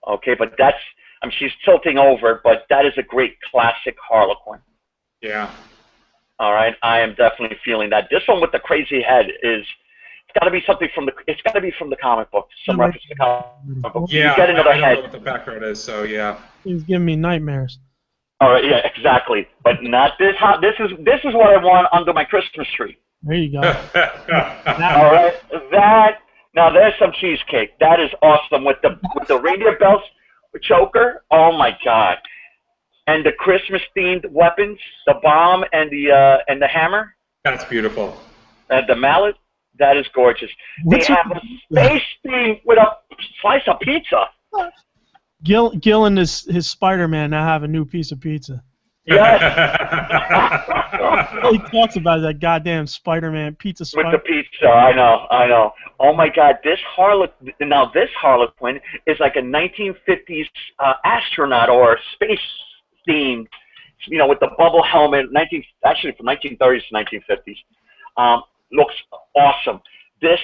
Okay, but that's she's tilting over, but that is a great classic Harlequin.
Yeah.
All right, I am definitely feeling that. This one with the crazy head it's got to be something from the comic book. Some reference to the comic book.
Yeah,
you get another
I don't
head.
know what the background is, so yeah.
He's giving me nightmares.
All right, yeah, exactly. But not this. This is what I want under my Christmas tree.
There you go.
All right, now there's some cheesecake. That is awesome with the reindeer bells choker. Oh my God. And the Christmas themed weapons, the bomb and the hammer.
That's beautiful.
And the mallet. That is gorgeous. They have a space theme with a slice of pizza.
Gil and his Spider-Man now have a new piece of pizza.
Yes.
He talks about that goddamn Spider-Man pizza.
With the pizza, I know. Oh my God, this Harlequin is like a 1950s astronaut or space themed, with the bubble helmet. Actually from 1930s to 1950s. Looks awesome. This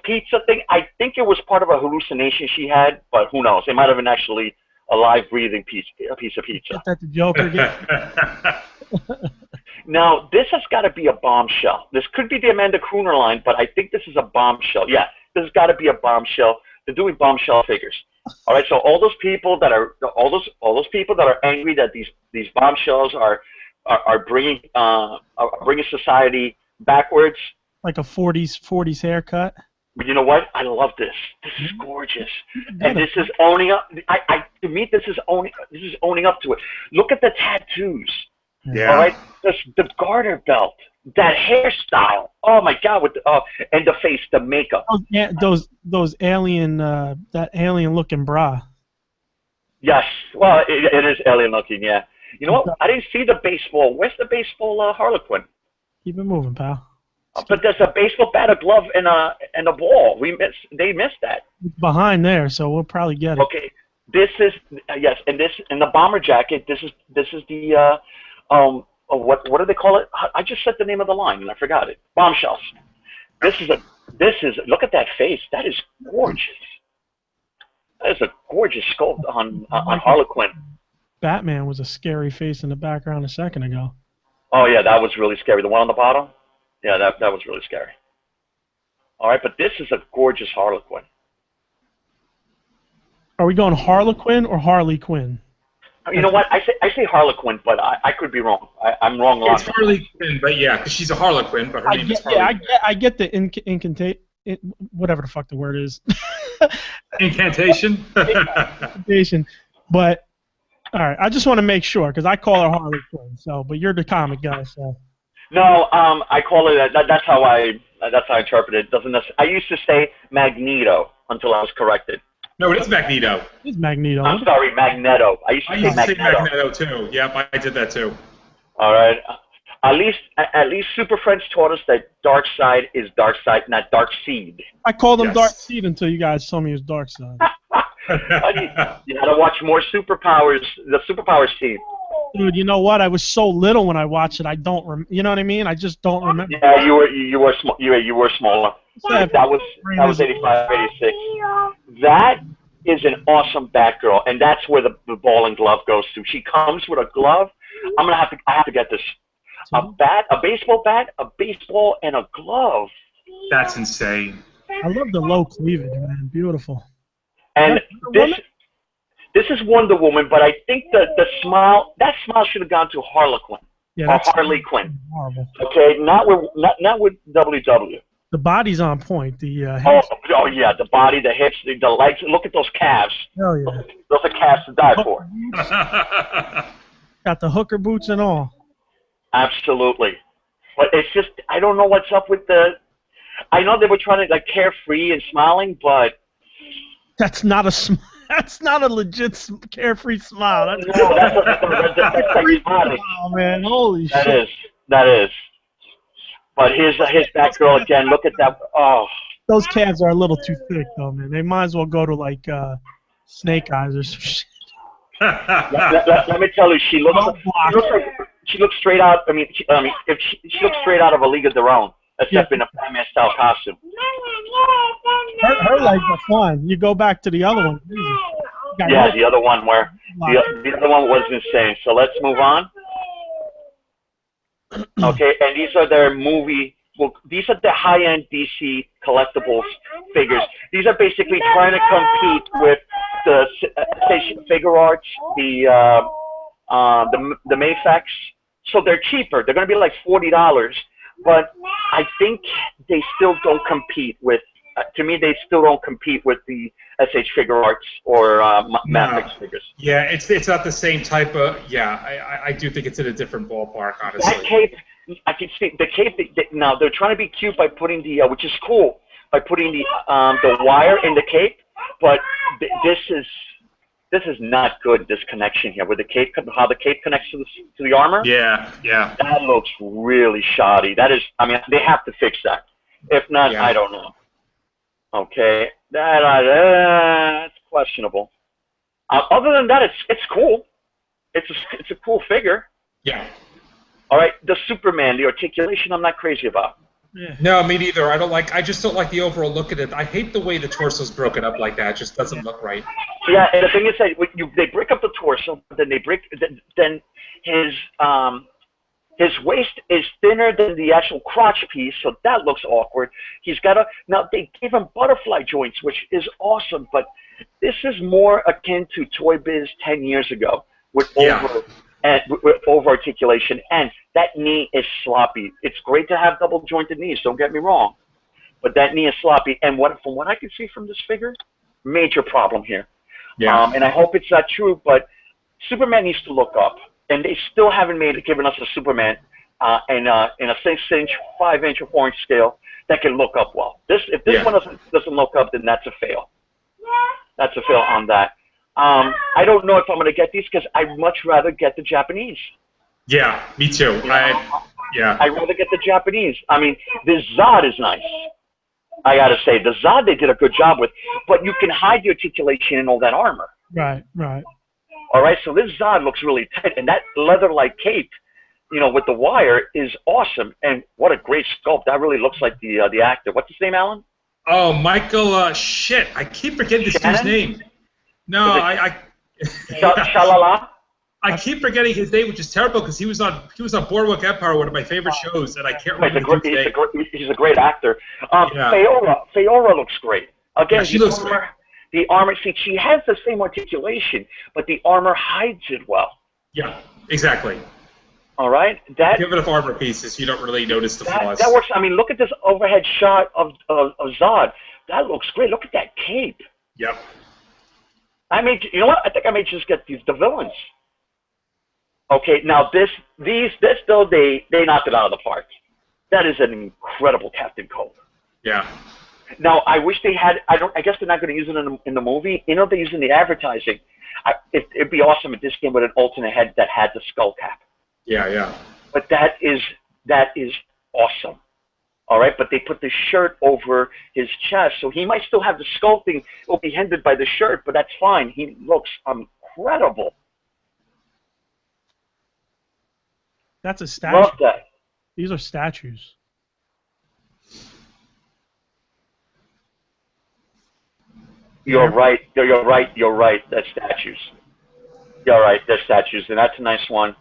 pizza thing, I think it was part of a hallucination she had, but who knows? It might have been actually a live, breathing piece of pizza.
Is that the Joker again?
Now, this has got to be a bombshell. This could be the Amanda Crooner line, but I think this is a bombshell. Yeah, this has got to be a bombshell. They're doing bombshell figures. All right, so all those people that are angry that these bombshells are bringing society backwards.
Like a 40s haircut.
But you know what? I love this. This is gorgeous, and this is owning up. To me, this is owning up to it. Look at the tattoos.
Yeah.
All right, the garter belt, that hairstyle. Oh my God! With and the face, the makeup.
Those alien that alien looking bra.
Yes. Well, it is alien looking. Yeah. You know what? I didn't see the baseball. Where's the baseball Harlequin?
Keep it moving, pal.
But there's a baseball bat, a glove, and a ball. They missed that.
It's behind there, so we'll probably get it.
Okay, this is yes, and the bomber jacket. This is the what do they call it? I just said the name of the line and I forgot it. Bombshells. This is look at that face. That is gorgeous. That is a gorgeous sculpt on Harlequin.
Batman was a scary face in the background a second ago.
Oh yeah, that was really scary. The one on the bottom. Yeah, that was really scary. All right, but this is a gorgeous Harlequin.
Are we going Harlequin or Harley Quinn?
You know what? I say Harlequin, but I could be wrong. I'm wrong a lot.
It's Harley Quinn, but yeah, because she's a Harlequin, but her name is Harley.
Yeah, I get the whatever the fuck the word is.
Incantation?
Incantation. But, all right, I just want to make sure, because I call her Harley Quinn, but you're the comic guy, so.
No, I call it that's how I interpret it. I used to say Magneto until I was corrected.
No, it is Magneto.
It's Magneto.
I'm sorry, Magneto. I used to say
Magneto too. Yep, I did that too.
All right. At least Super Friends taught us that Dark Side is Dark Side, not Dark Seed.
I called him Dark Seed until you guys told me it was Dark Side.
You gotta watch more Superpowers. The Superpowers team.
Dude, you know what? I was so little when I watched it. I don't you know what I mean? I just don't remember.
Yeah, you were small. You were smaller. That was 85, 86. That is an awesome Batgirl, and that's where the ball and glove goes to. She comes with a glove. I have to get this. A baseball bat, a baseball, and a glove.
That's insane.
I love the low cleavage, man. Beautiful.
And this is Wonder Woman, but I think that that smile should have gone to Harlequin or Harley Quinn.
Horrible.
Okay, not with WW.
The body's on point. The
oh yeah, the body, the hips, the legs. Look at those calves.
Hell yeah.
Those are calves to die for.
Got the hooker boots and all.
Absolutely. But it's just, I don't know what's up with I know they were trying to, carefree and smiling, but...
That's not a smile. That's not a legit carefree smile. That's
No, that's like smiling.
oh man, holy shit.
That is. But his Batgirl again. Look at that. Oh.
Those calves are a little too thick though, man. They might as well go to like Snake Eyes or some shit.
Let me tell you, she looks straight out. I mean, she looks straight out of a League of Their Own, except in a Batman style costume.
Her legs are fine. You go back to the other one.
Yeah, the other one where the other one was insane. So let's move on. Okay, and these are their movie. Well, these are the high-end DC collectibles figures. These are basically trying to compete with the Figure Arts, the Mayfex. So they're cheaper. They're going to be like $40, but I think they still don't compete with. To me, they still don't compete with the SH Figure Arts or Mayfex figures.
Yeah, it's not the same type of. Yeah, I do think it's in a different ballpark, honestly.
That cape. I can see the cape. Now they're trying to be cute by putting the, which is cool, by putting the wire in the cape. But this is not good. This connection here with the cape, how the cape connects to the armor.
Yeah.
That looks really shoddy. That is. I mean, they have to fix that. If not, I don't know. Okay, that's questionable. Other than that, it's cool. It's a cool figure.
Yeah.
All right, the Superman, the articulation, I'm not crazy about.
Yeah. No, me neither. I just don't like the overall look at it. I hate the way the torso's broken up like that. It just doesn't look right.
Yeah, and the thing is that they break up the torso, but then then his waist is thinner than the actual crotch piece, so that looks awkward. Now they gave him butterfly joints, which is awesome, but this is more akin to Toy Biz 10 years ago with over articulation, and that knee is sloppy. It's great to have double jointed knees, don't get me wrong, but that knee is sloppy. And from what I can see from this figure, major problem here. Yeah. And I hope it's not true, but Superman needs to look up, and they still haven't given us a Superman in a 6-inch, 5-inch, or 4-inch scale that can look up well. If this one doesn't look up, then that's a fail. That's a fail on that. I don't know if I'm going to get these because I'd much rather get the Japanese.
Yeah, me too. I'd
rather get the Japanese. I mean, this Zod is nice. I got to say, the Zod they did a good job with, but you can hide the articulation in all that armor.
Right.
All right, so this Zod looks really tight, and that leather-like cape, with the wire is awesome. And what a great sculpt. That really looks like the actor. What's his name, Alan?
Oh, Michael. Shit, I keep forgetting this dude's name. No,
Shalala?
I keep forgetting his name, which is terrible because he was on Boardwalk Empire, one of my favorite shows, and I can't remember his name.
He's a great actor. Feora looks great. Again,
she looks great.
The armor, see, she has the same articulation, but the armor hides it well.
Yeah, exactly.
All right,
give it enough armor pieces, you don't really notice the flaws.
That works. I mean, look at this overhead shot of Zod. That looks great. Look at that cape.
Yep.
You know what? I think I may just get the villains. Okay, now this though they knocked it out of the park. That is an incredible Captain Cold.
Yeah.
Now I wish they had. I guess they're not going to use it in the movie. They use it in the advertising. It'd be awesome if this came with an alternate head that had the skull cap.
Yeah.
But that is awesome. All right, but they put the shirt over his chest, so he might still have the sculpting. It'll be hindered by the shirt, but that's fine. He looks incredible.
That's a statue.
Love that.
These are statues.
You're right. That's statues. You're right. They're statues, and that's a nice one.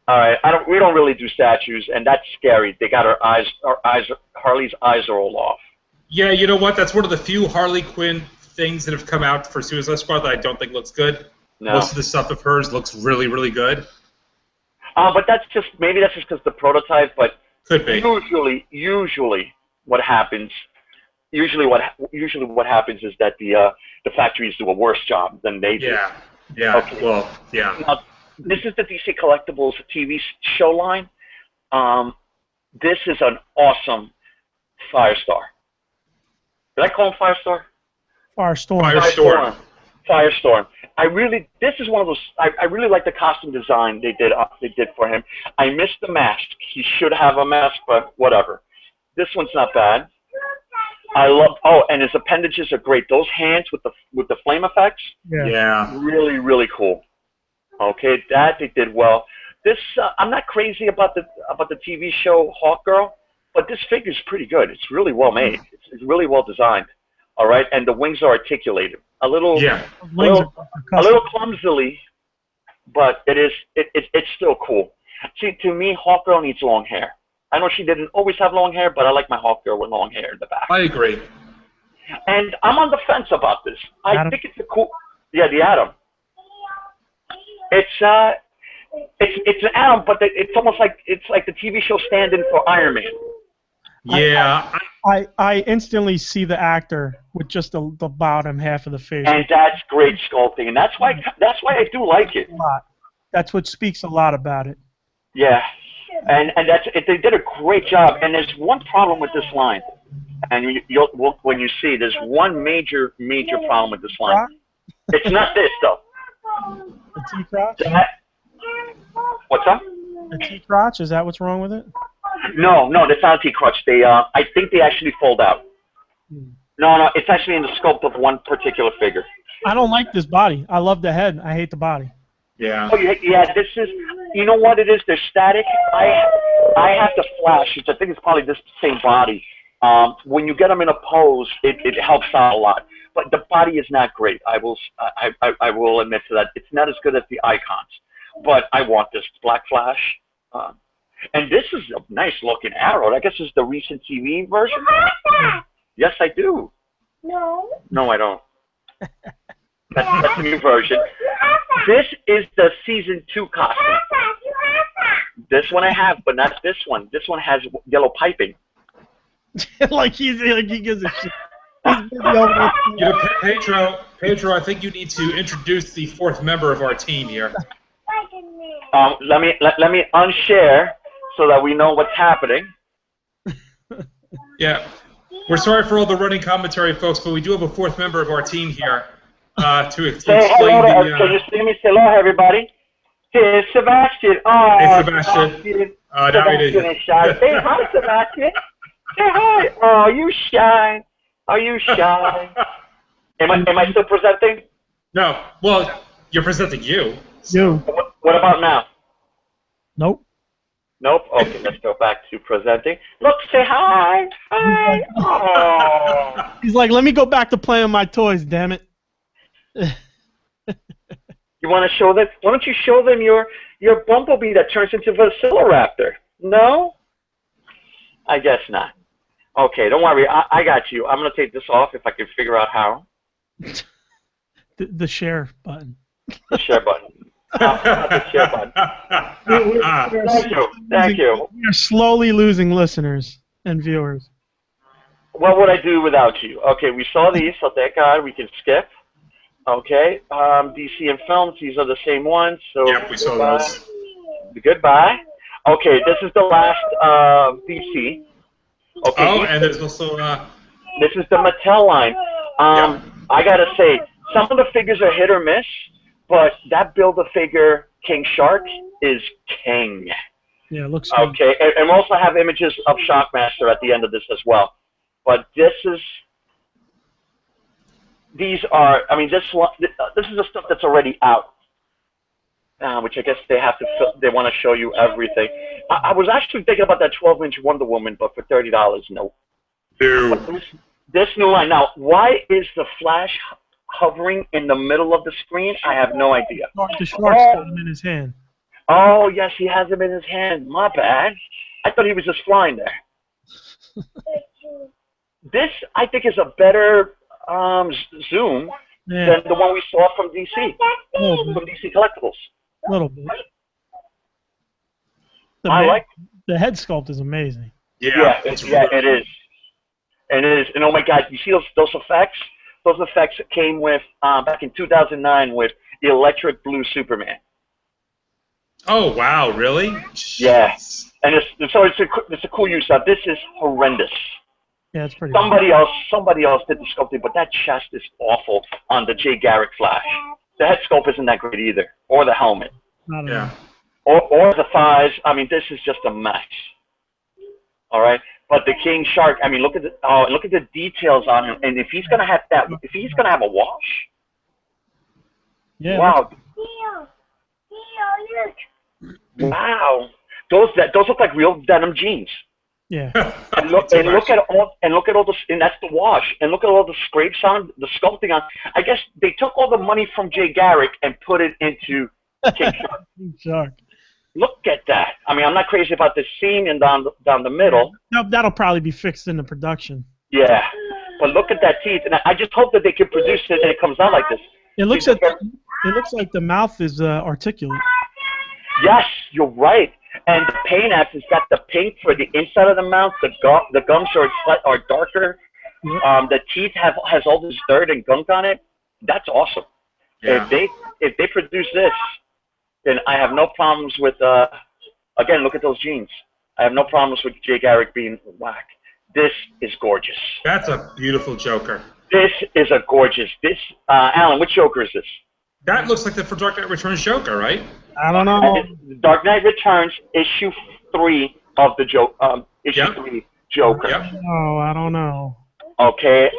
All right. We don't really do statues, and that's scary. They got Harley's eyes are all off.
Yeah, you know what? That's one of the few Harley Quinn things that have come out for Suicide Squad that I don't think looks good. No. Most of the stuff of hers looks really, really good.
But that's just because the prototype. But
could be.
Usually what happens is that the factories do a worse job than they do.
Yeah. Okay. Well, yeah.
Now, this is the DC Collectibles TV show line. This is an awesome Firestar. Did I call him Firestar?
Firestorm.
Firestorm.
Firestorm. This is one of those. I really like the costume design they did for him. I missed the mask. He should have a mask, but whatever. This one's not bad. I love. Oh, and his appendages are great. Those hands with the flame effects.
Yeah.
Really, really cool. Okay, that they did well. This I'm not crazy about the TV show Hawk Girl, but this figure's pretty good. It's really well made. It's really well designed. All right, and the wings are articulated. A little clumsily, but it's still cool. See, to me, Hawk Girl needs long hair. I know she didn't always have long hair, but I like my Hawk Girl with long hair in the back.
I agree.
And I'm on the fence about this. I think it's a cool. Yeah, the Atom. It's an Atom, but it's almost like the TV show stand-in for Iron Man.
Yeah.
I instantly see the actor with just the bottom half of the face.
And that's great sculpting, and that's why I do like it.
That's what speaks a lot about it.
Yeah, and they did a great job. And there's one problem with this line, and when you see, there's one major problem with this line. It's not this though.
The T-crotch?
What's up?
The T-crotch? Is that what's wrong with it?
No, that's not a T-crotch. I think they actually fold out. No, it's actually in the sculpt of one particular figure.
I don't like this body. I love the head. I hate the body.
Yeah.
Oh, yeah, this is, you know what it is? They're static. I have to flash, which I think is probably this same body. When you get them in a pose, it helps out a lot. But the body is not great. I will admit to that. It's not as good as the icons. But I want this Black Flash. And this is a nice looking Arrow. I guess this is the recent TV version. Yes, I do. No, I don't. That's the new version. This is the season 2 costume. This one I have, but not this one. This one has yellow piping.
like he gives a shit.
Pedro, I think you need to introduce the 4th member of our team here.
Let me unshare so that we know what's happening.
Yeah. We're sorry for all the running commentary, folks, but we do have a 4th member of our team here to explain the...
Can you see me? Say hello, everybody. Here's Sebastian. Oh,
hey, Sebastian.
Sebastian is shy. Say hi, Sebastian. Say hi. Oh, you shy. Are you shy? Am I still presenting?
No. Well, you're presenting you.
You.
What about now?
Nope.
Nope. Okay, let's go back to presenting. Look, say hi. Hi. Oh.
He's like, let me go back to playing with my toys, damn it.
You want to show them? Why don't you show them your Bumblebee that turns into Velociraptor? No? I guess not. Okay, don't worry. I got you. I'm going to take this off if I can figure out how.
The share button.
The share button. The share button. Thank you.
We are slowly losing listeners and viewers.
What would I do without you? Okay, we saw these, so thank God we can skip. Okay, DC and Films, these are the same ones. So
yep, we saw those.
Goodbye. Okay, this is the last DC. Okay.
Oh, and there's also...
This is the Mattel line. I gotta say, some of the figures are hit or miss, but that Build-A-Figure King Shark is king.
Yeah, it looks good.
Okay, and we also have images of Shockmaster at the end of this as well. But this is... These are... I mean, this is the stuff that's already out. Which I guess they want to show you everything. I was actually thinking about that 12-inch Wonder Woman, but for $30, no. This new line. Now, why is the Flash hovering in the middle of the screen? I have no idea.
The Shark's got him in his hand.
Oh, yes, he has him in his hand. My bad. I thought he was just flying there. This, I think, is a better zoom than the one we saw from DC, from DC Collectibles.
A little bit. The head sculpt is amazing.
Yeah, it is. And it is. And oh my God, you see those effects? Those effects came with back in 2009 with the Electric Blue Superman.
Oh wow, really?
Yes. And it's a cool use of. This is horrendous.
Yeah, it's pretty.
Somebody else did the sculpting, but that chest is awful on the Jay Garrick Flash. The head sculpt isn't that great either, or the helmet,
Not
Yeah.
or the thighs. I mean, this is just a mess. All right, but the King Shark. I mean, look at the details on him, and if he's gonna have a wash,
Yeah.
wow, wow, those look like real denim jeans.
Yeah.
And look at all the, and that's the wash. And look at all the scrapes on the sculpting on. I guess they took all the money from Jay Garrick and put it into King Shark.
Shark.
Look at that. I mean, I'm not crazy about the seam and down the middle.
No, that'll probably be fixed in the production.
Yeah, but look at that teeth, and I just hope that they can produce it and it comes out like this.
It looks like the mouth is articulate.
Yes, you're right. And the paint apps has got the pink for the inside of the mouth. The gums are darker.
Yep.
The teeth has all this dirt and gunk on it. That's awesome.
Yeah.
If they produce this, then I have no problems with. Again, look at those jeans. I have no problems with Jay Garrick being whack. This is gorgeous.
That's a beautiful Joker.
This is a gorgeous. Alan, which Joker is this?
That looks like the Dark Knight Returns Joker, right?
I don't know.
Dark Knight Returns, issue 3 of the issue 3 Joker.
Yep.
Oh, I don't know.
Okay,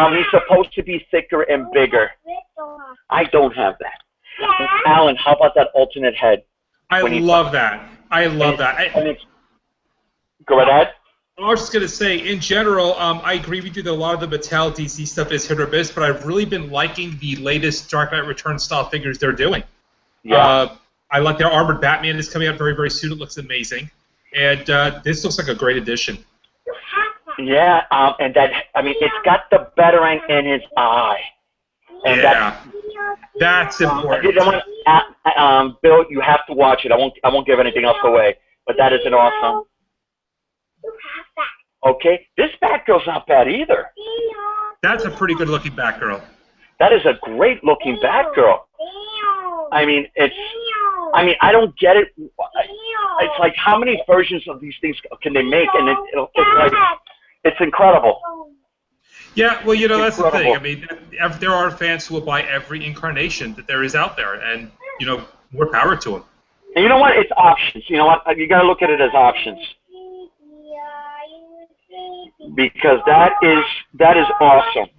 he's supposed to be thicker and bigger. I don't have that. Alan, how about that alternate head?
I love that. I love that.
Go ahead.
I was just going to say, in general, I agree with you that a lot of the Mattel DC stuff is hit or miss, but I've really been liking the latest Dark Knight Returns style figures they're doing.
Yeah.
I like their Armored Batman is coming out very, very soon. It looks amazing. And this looks like a great addition.
Yeah, and it's got the Batarang in his eye. And
that's important.
Bill, you have to watch it. I won't give anything else away, but that is an awesome. Okay, this Batgirl's not bad either.
That's a pretty good looking Batgirl.
That is a great looking Batgirl. I mean, I don't get it. It's like, how many versions of these things can they make? And it's incredible.
Yeah, well, you know, that's the thing. I mean, there are fans who will buy every incarnation that there is out there, and, you know, more power to them.
And you know what? It's options. You know what? You got to look at it as options. Because that is awesome.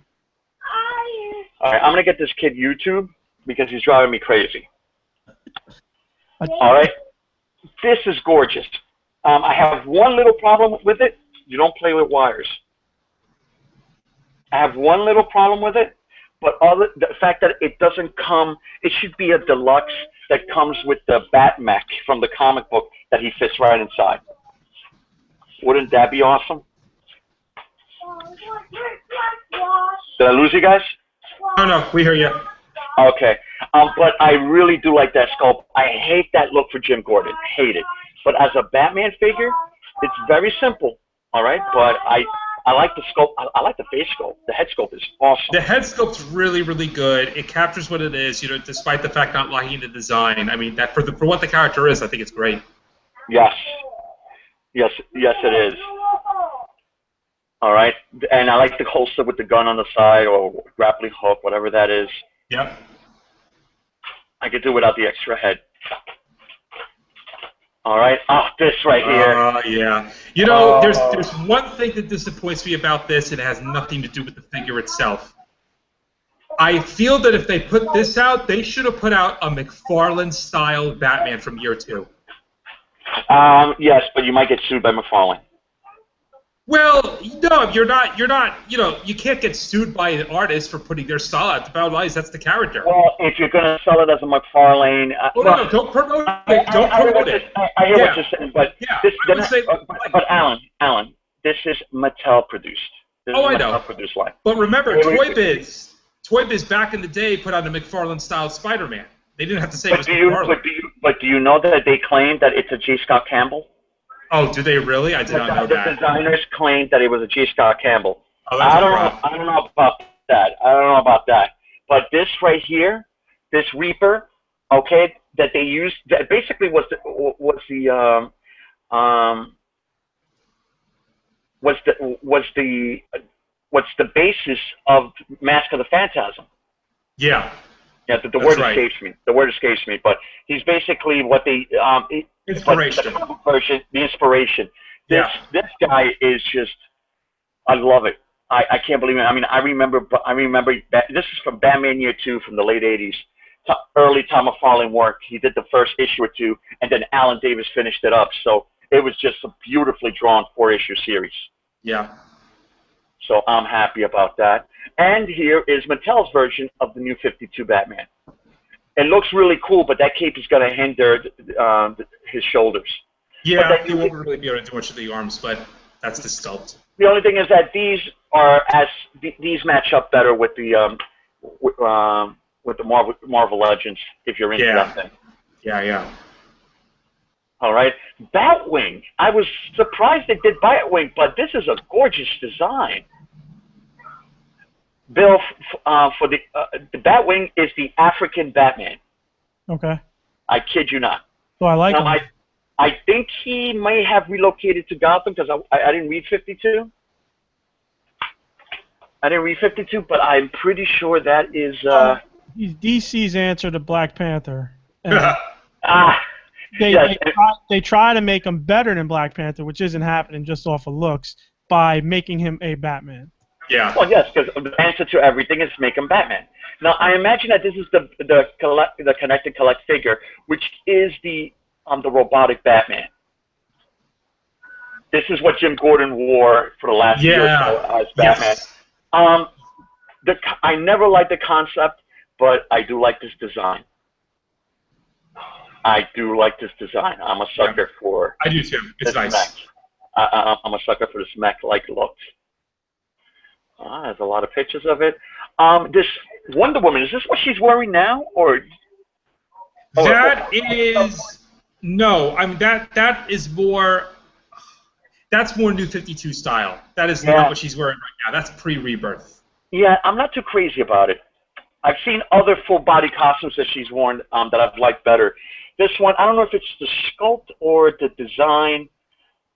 All right, I'm going to get this kid YouTube because he's driving me crazy. All right, this is gorgeous. I have one little problem with it. You don't play with wires. I have one little problem with it, but the fact that it doesn't come, it should be a deluxe that comes with the Batmech from the comic book that he fits right inside. Wouldn't that be awesome? Did I lose you guys?
Oh, no, we hear you.
Okay. But I really do like that sculpt. I hate that look for Jim Gordon. Hate it. But as a Batman figure, it's very simple. All right? But I like the sculpt. I like the face sculpt. The head sculpt is awesome.
The head sculpt's really, really good. It captures what it is, you know, despite the fact not liking the design. I mean, that for what the character is, I think it's great.
Yes. Yes, it is. All right, and I like the holster with the gun on the side or grappling hook, whatever that is.
Yep.
I could do without the extra head. All right. Oh, this right here.
Yeah. You know, there's one thing that disappoints me about this, and it has nothing to do with the figure itself. I feel that if they put this out, they should have put out a McFarlane-style Batman from year 2.
Yes, but you might get sued by McFarlane.
Well, no, you're not, you know, you can't get sued by an artist for putting their style out. The bottom line is that's the character.
Well, if you're going to sell it as a McFarlane...
no, don't promote it. Don't promote it.
I hear what you're saying, but...
Yeah,
but Alan, this is Mattel produced. This is
I
Mattel
know.
Produced line.
But remember, Toy Biz back in the day put out a McFarlane-style Spider-Man. They didn't have to say it was McFarlane.
But do you know that they claim that it's a J. Scott Campbell?
Oh, do they really? I did not know that.
The designers claimed that it was a J. Scott Campbell.
Oh, that's
I don't know about that. But this right here, this Reaper, okay, that they used, that basically was the what's the basis of Mask of the Phantasm.
Yeah.
Yeah, the word escapes me. The word escapes me, but he's basically what they
inspiration.
The inspiration. This guy is just, I love it. I can't believe it. I mean, I remember. This is from Batman Year 2 from the late '80s, early Tom McFarlane work. He did the first issue or two, and then Alan Davis finished it up. So it was just a beautifully drawn 4-issue series.
Yeah.
So I'm happy about that. And here is Mattel's version of the New 52 Batman. It looks really cool, but that cape is going to hinder his shoulders.
Yeah, he won't really be able to do much of the arms, but that's the sculpt.
The only thing is that these match up better with the Marvel Legends, if you're into that thing.
Yeah.
All right, Batwing. I was surprised they did Batwing, but this is a gorgeous design. Bill, for the Batwing is the African Batman.
Okay.
I kid you not.
So I like him.
I think he may have relocated to Gotham because I didn't read 52. I didn't read 52, but I'm pretty sure that is.
He's DC's answer to Black Panther. They try to make him better than Black Panther, which isn't happening just off of looks, by making him a Batman.
Yeah. Well, yes, because the answer to everything is make him Batman. Now, I imagine that this is the Connect and Collect figure, which is the robotic Batman. This is what Jim Gordon wore for the last year or so as Batman. Yes. I never liked the concept, but I do like this design. I'm a sucker for.
I do too. It's nice.
Mech. I'm a sucker for this mech-like look. There's a lot of pictures of it. This Wonder Woman, is this what she's wearing now, or?
That is no. I mean that is more. That's more New 52 style. That is not what she's wearing right now. That's pre-Rebirth.
Yeah, I'm not too crazy about it. I've seen other full-body costumes that she's worn that I've liked better. This one, I don't know if it's the sculpt or the design.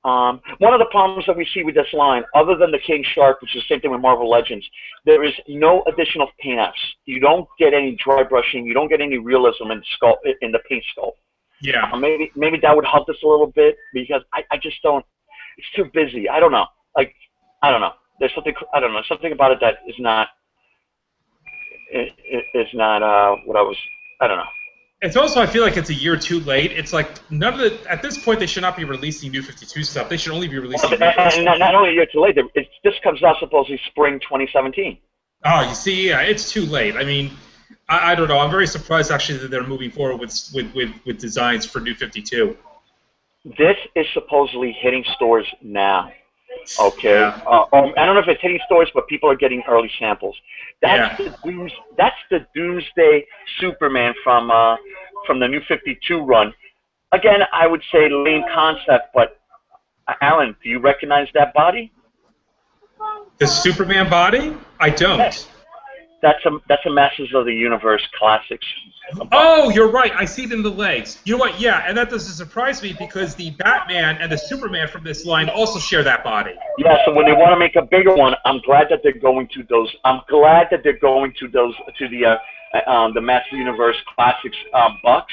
One of the problems that we see with this line, other than the King Shark, which is the same thing with Marvel Legends, there is no additional paint-apps. You don't get any dry brushing. You don't get any realism in the paint sculpt.
Yeah.
Maybe that would help this a little bit because I just don't. It's too busy. I don't know. I don't know. There's something. I don't know. Something about it that is not. It's not what I was. I don't know.
It's also, I feel like it's a year too late. It's like none of the, at this point, they should not be releasing New 52 stuff. They should only be releasing.
And not only a year too late, this comes out supposedly spring 2017.
Oh, you see, it's too late. I mean, I don't know. I'm very surprised actually that they're moving forward with designs for New 52.
This is supposedly hitting stores now. Okay. Yeah. I don't know if it's hitting stores, but people are getting early samples. That's the Doomsday Superman from the New 52 run. Again, I would say lame concept, but Alan, do you recognize that body?
The Superman body? I don't.
Yes. That's a Masters of the Universe Classics.
Oh, you're right. I see it in the legs. You know what? Yeah, and that doesn't surprise me because the Batman and the Superman from this line also share that body.
Yeah, so when they want to make a bigger one, I'm glad that they're going to those. I'm glad that they're going to those the Masters of the Universe Classics bucks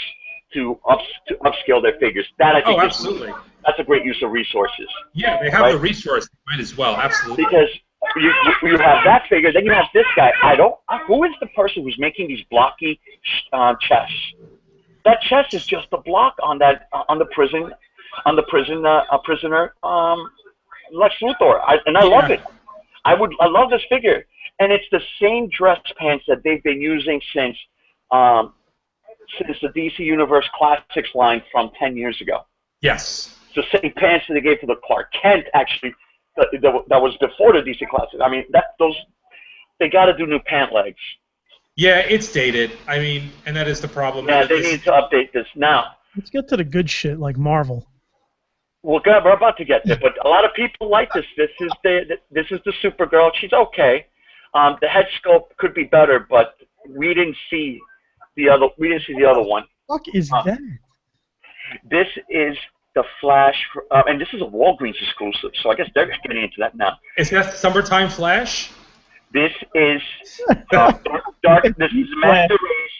to upscale their figures. That I think
absolutely.
That's a great use of resources.
Yeah, they have the resources might as well. Absolutely.
Because you have that figure, then you have this guy. Who is the person who's making these blocky chests? That chest is just a block on the prisoner Lex Luthor, I love it. I love this figure, and it's the same dress pants that they've been using since the DC Universe Classics line from 10 years ago.
Yes.
It's the same pants that they gave to the Clark Kent, actually. That was before the DC Classics. I mean, they got to do new pant legs.
Yeah, it's dated. I mean, and that is the problem.
Yeah, they need to update this now.
Let's get to the good shit like Marvel.
Well, God, we're about to get there, but a lot of people like this. This is the Supergirl. She's okay. The head sculpt could be better, but we didn't see the other. We didn't see the other one.
What the fuck is that?
This is the Flash, and this is a Walgreens exclusive, so I guess they're getting into that now.
Is that Summertime Flash?
This is Dark. This is Master Race.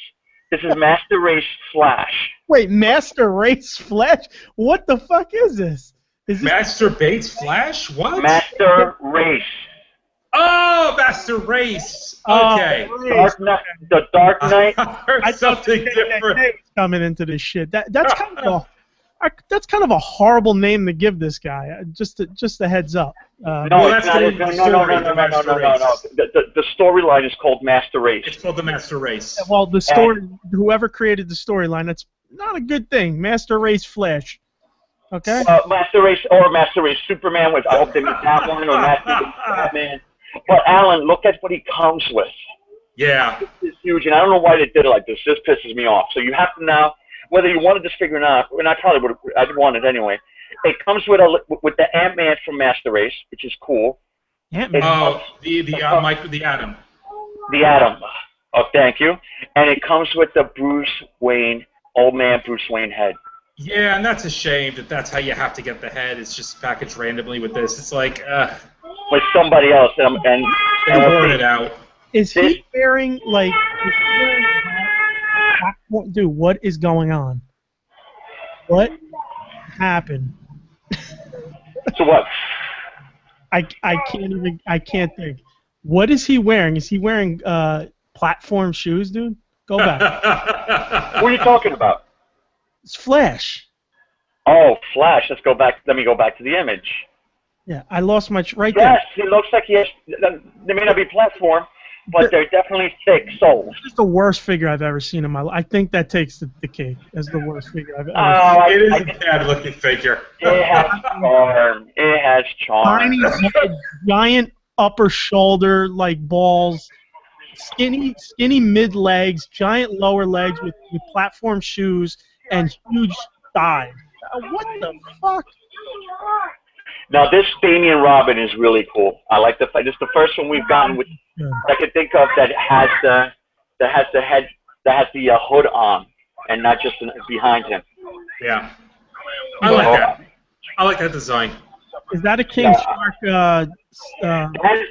This is Master Race Flash.
Wait, Master Race Flash? What the fuck is this? Is this
Master Bates Flash? What?
Master Race.
Oh, Master Race. Okay.
The Dark Knight.
I heard something different.
Coming into this shit. That's kind of a horrible name to give this guy. Just a heads up.
No. The storyline is called Master Race.
It's called the Master Race.
Well, the story, whoever created the storyline, that's not a good thing. Master Race Flash. Okay.
Master Race or Master Race Superman. I hope they make that one or Master Race Batman. But Alan, look at what he comes with.
Yeah.
This is huge, and I don't know why they did it like this. This pisses me off. So you have to now, whether you wanted this figure or not, and I probably would. I'd want it anyway. It comes with the Ant-Man from Master Race, which is cool.
Ant-Man.
The Atom.
The Atom. Oh, thank you. And it comes with the old man Bruce Wayne head.
Yeah, and that's a shame that's how you have to get the head. It's just packaged randomly with this. It's like,
with somebody else, and
they word it out.
Is he wearing dude, what is going on? What happened?
So what?
I can't think. What is he wearing? Is he wearing platform shoes, dude? Go back.
What are you talking about?
It's Flash.
Oh, Flash. Let me go back to the image.
Yeah, I lost my right
there.
Yes,
he looks like he has. They may not be platform, but they're definitely thick soles.
This is the worst figure I've ever seen in my life. I think that takes the cake as the worst figure I've ever seen.
It is a bad-looking figure.
It has charm. It has charm.
Tiny head, giant upper shoulder like balls, skinny mid legs, giant lower legs with platform shoes and huge thighs. What the fuck?
Now this Damian Robin is really cool. I like this is the first one we've gotten with I can think of that has the hood on and not just behind him.
Yeah, I like that. I like that design.
Is that a King Shark?
That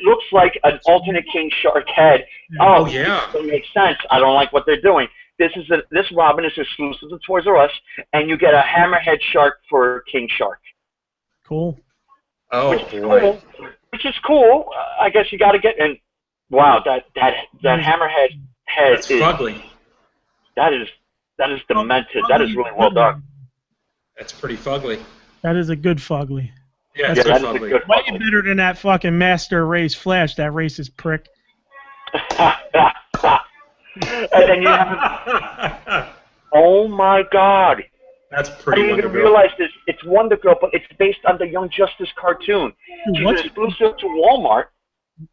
looks like an alternate King Shark head.
Oh yeah,
it makes sense. I don't like what they're doing. This Robin is exclusive to Toys R Us, and you get a hammerhead shark for King Shark.
Cool.
Oh,
which is cool. I guess you got to get and wow, that hammerhead head
is fugly.
That is demented. That is really well done.
That's pretty fugly.
That is a good fugly.
Yeah, that's
that
fugly.
is a good
Way
fugly.
better than that fucking Master Race Flash. That racist prick.
And then you have. Oh my God.
That's pretty.
I didn't even realize this. It's Wonder Girl, but it's based on the Young Justice cartoon. She's exclusive to Walmart.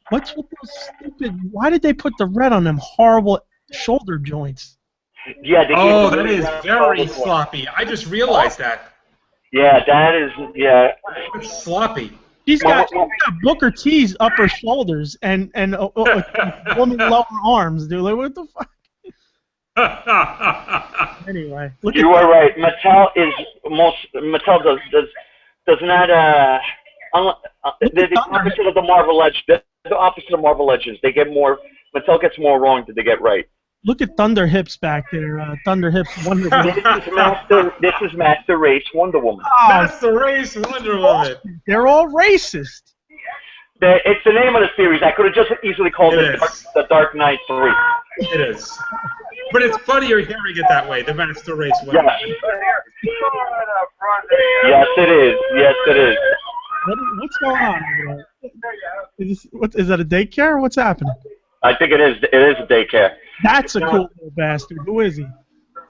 What's with those stupid? Why did they put the red on them horrible shoulder joints?
Yeah.
That is very sloppy. I just realized that.
Yeah, that is. Yeah.
It's sloppy.
She's got Booker T's upper shoulders and woman lower arms, dude. Like, what the fuck? Anyway,
you are right. Mattel does not the opposite of the Marvel Legends. The opposite of Marvel Legends. They get more. Mattel gets more wrong than they get right.
Look at Thunder Hips back there. Thunder Hips Wonder
Woman. This is Master Race Wonder Woman.
Master Race Wonder Woman.
They're all racist.
It's the name of the series. I could have just easily called it the Dark Knight 3.
It is. But it's funnier hearing it that way, the Master Race Wonder Woman.
Yes, it is. Yes, it is.
What's going on over there? Is that a daycare? What's happening?
I think it is. It is a daycare.
That's a cool little bastard. Who is he?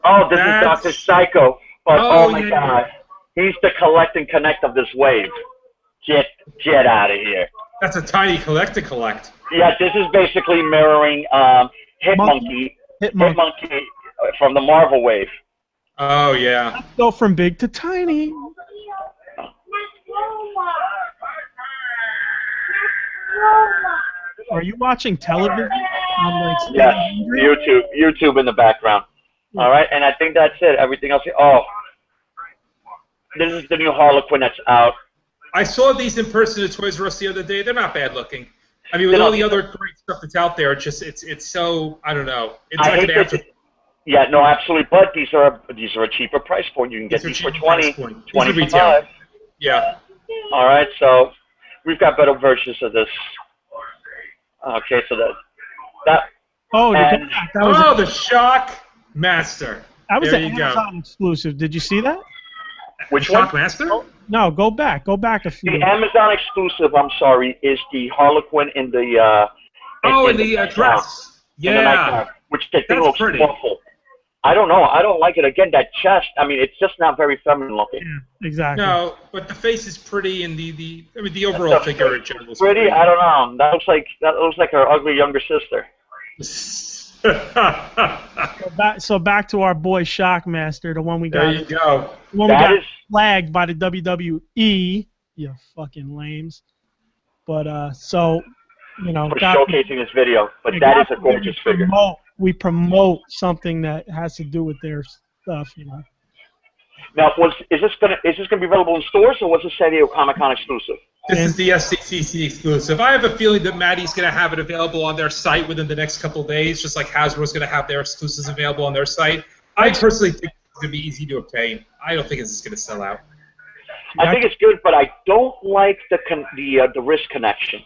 Oh, this is Dr. Psycho. But, oh my God. He's the collect and connect of this wave. Get out of here.
That's a tiny collect.
Yeah, this is basically mirroring Hitmonkey from the Marvel wave.
Oh, yeah.
Let's go from big to tiny. Are you watching television?
Yes, YouTube in the background. Yeah. All right, and I think that's it. Everything else. Oh. This is the new Harlequin that's out.
I saw these in person at Toys R Us the other day. They're not bad looking. I mean, with
They're
all
not-
the other great stuff that's out there, it's so, I don't know. It's
I
like
hate
an
that.
after.
Yeah, no, absolutely. But these are a cheaper price point. You can get
These are
these for
cheaper price
20,
point. These are
25.
retail. Yeah.
All right, so we've got better versions of this. Okay, so that
Oh,
and,
that was
Oh, the Shock Master.
that was
There
an
you go.
Amazon exclusive. Did you see that?
which
Shock
one?
Master?
No, go back a few.
The Amazon exclusive, I'm sorry, is the Harlequin in the
In the dress.
in the
Yeah.
nightgown, which I think
That's
looks
pretty.
awful. I don't know. I don't like it. Again, that chest. I mean, it's just not very feminine looking.
Yeah, exactly.
No, but the face is pretty, and the overall figure in general is
Pretty? I don't know. That looks like her ugly younger sister.
So back to our boy Shockmaster, the one we got.
There you go.
The one we
That
got
is-
flagged by the WWE. You fucking lames. But so, you know,
For
God-
showcasing this video, but
Yeah,
that
God
is a
forbid
gorgeous figure.
We promote something that has to do with their stuff, you know.
Now, is this gonna be available in stores, or was this San Diego Comic-Con exclusive?
This is the SDCC exclusive. I have a feeling that Maddie's going to have it available on their site within the next couple of days, just like Hasbro's going to have their exclusives available on their site. I personally think it's going to be easy to obtain. I don't think this is going to sell out.
I think it's good, but I don't like the wrist connection.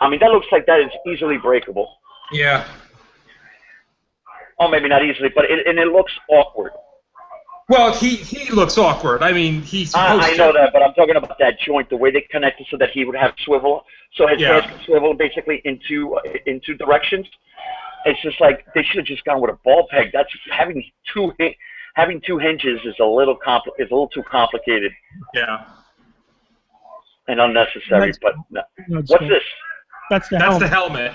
I mean, that looks like that is easily breakable.
Yeah.
Oh, maybe not easily, but it looks awkward.
Well, he looks awkward. I mean, he's supposed
I
to.
know that, but I'm talking about that joint, the way they connected so that he would have swivel, so his
Yeah.
hands could swivel basically in two directions. It's just like they should have just gone with a ball peg. That's having two hinges is a little too complicated
Yeah.
and unnecessary.
That's-
But no.
That's
What's this?
That's the
That's
helmet.
the helmet.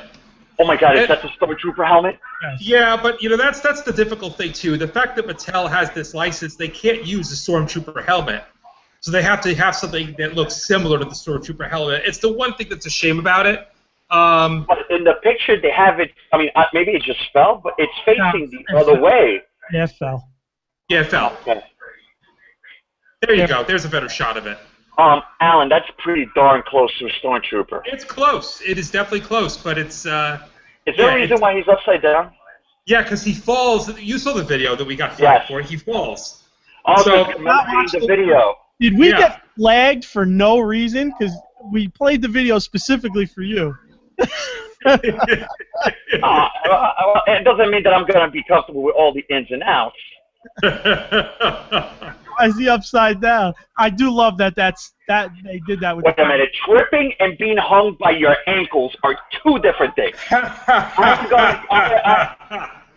Oh my God! Is that the Stormtrooper helmet?
Yes.
Yeah, but that's the difficult thing too. The fact that Mattel has this license, they can't use the Stormtrooper helmet, so they have to have something that looks similar to the Stormtrooper helmet. It's the one thing that's a shame about it.
But in the picture, they have it. I mean, maybe it just fell, but it's facing the
No,
other way.
Yeah, it fell.
Yeah, it fell.
Okay.
There you go. There's a better shot of it.
Alan, that's pretty darn close to a Stormtrooper.
It's close. It is definitely close, but it's.
Is there
yeah,
a reason why he's upside down?
Yeah, because he falls. You saw the video that we got flagged
Yes.
for. He falls.
Oh,
So-
so, remember the video.
Did we
Yeah.
get flagged for no reason? Because we played the video specifically for you.
It doesn't mean that I'm going to be comfortable with all the ins and outs.
Why is he upside down? I do love that. They did that with.
Wait a minute. Tripping and being hung by your ankles are two different things.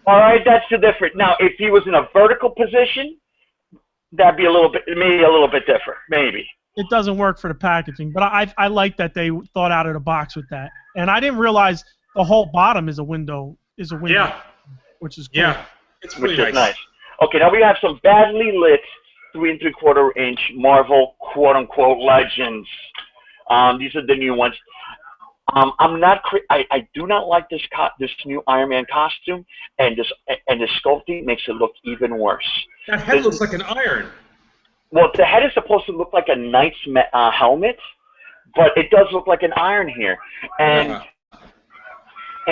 All right, that's two different. Now, if he was in a vertical position, that'd be maybe a little bit different, maybe.
It doesn't work for the packaging, but I like that they thought out of the box with that. And I didn't realize the whole bottom is a window.
Yeah.
Which is cool.
Yeah. It's
Which
really
is nice. Okay, now we have some badly lit 3 3/4 inch Marvel quote-unquote legends. These are the new ones. I do not like this new Iron Man costume, and the sculpting makes it look even worse.
That head looks like an iron.
Well, the head is supposed to look like a knight's helmet, but it does look like an iron here, and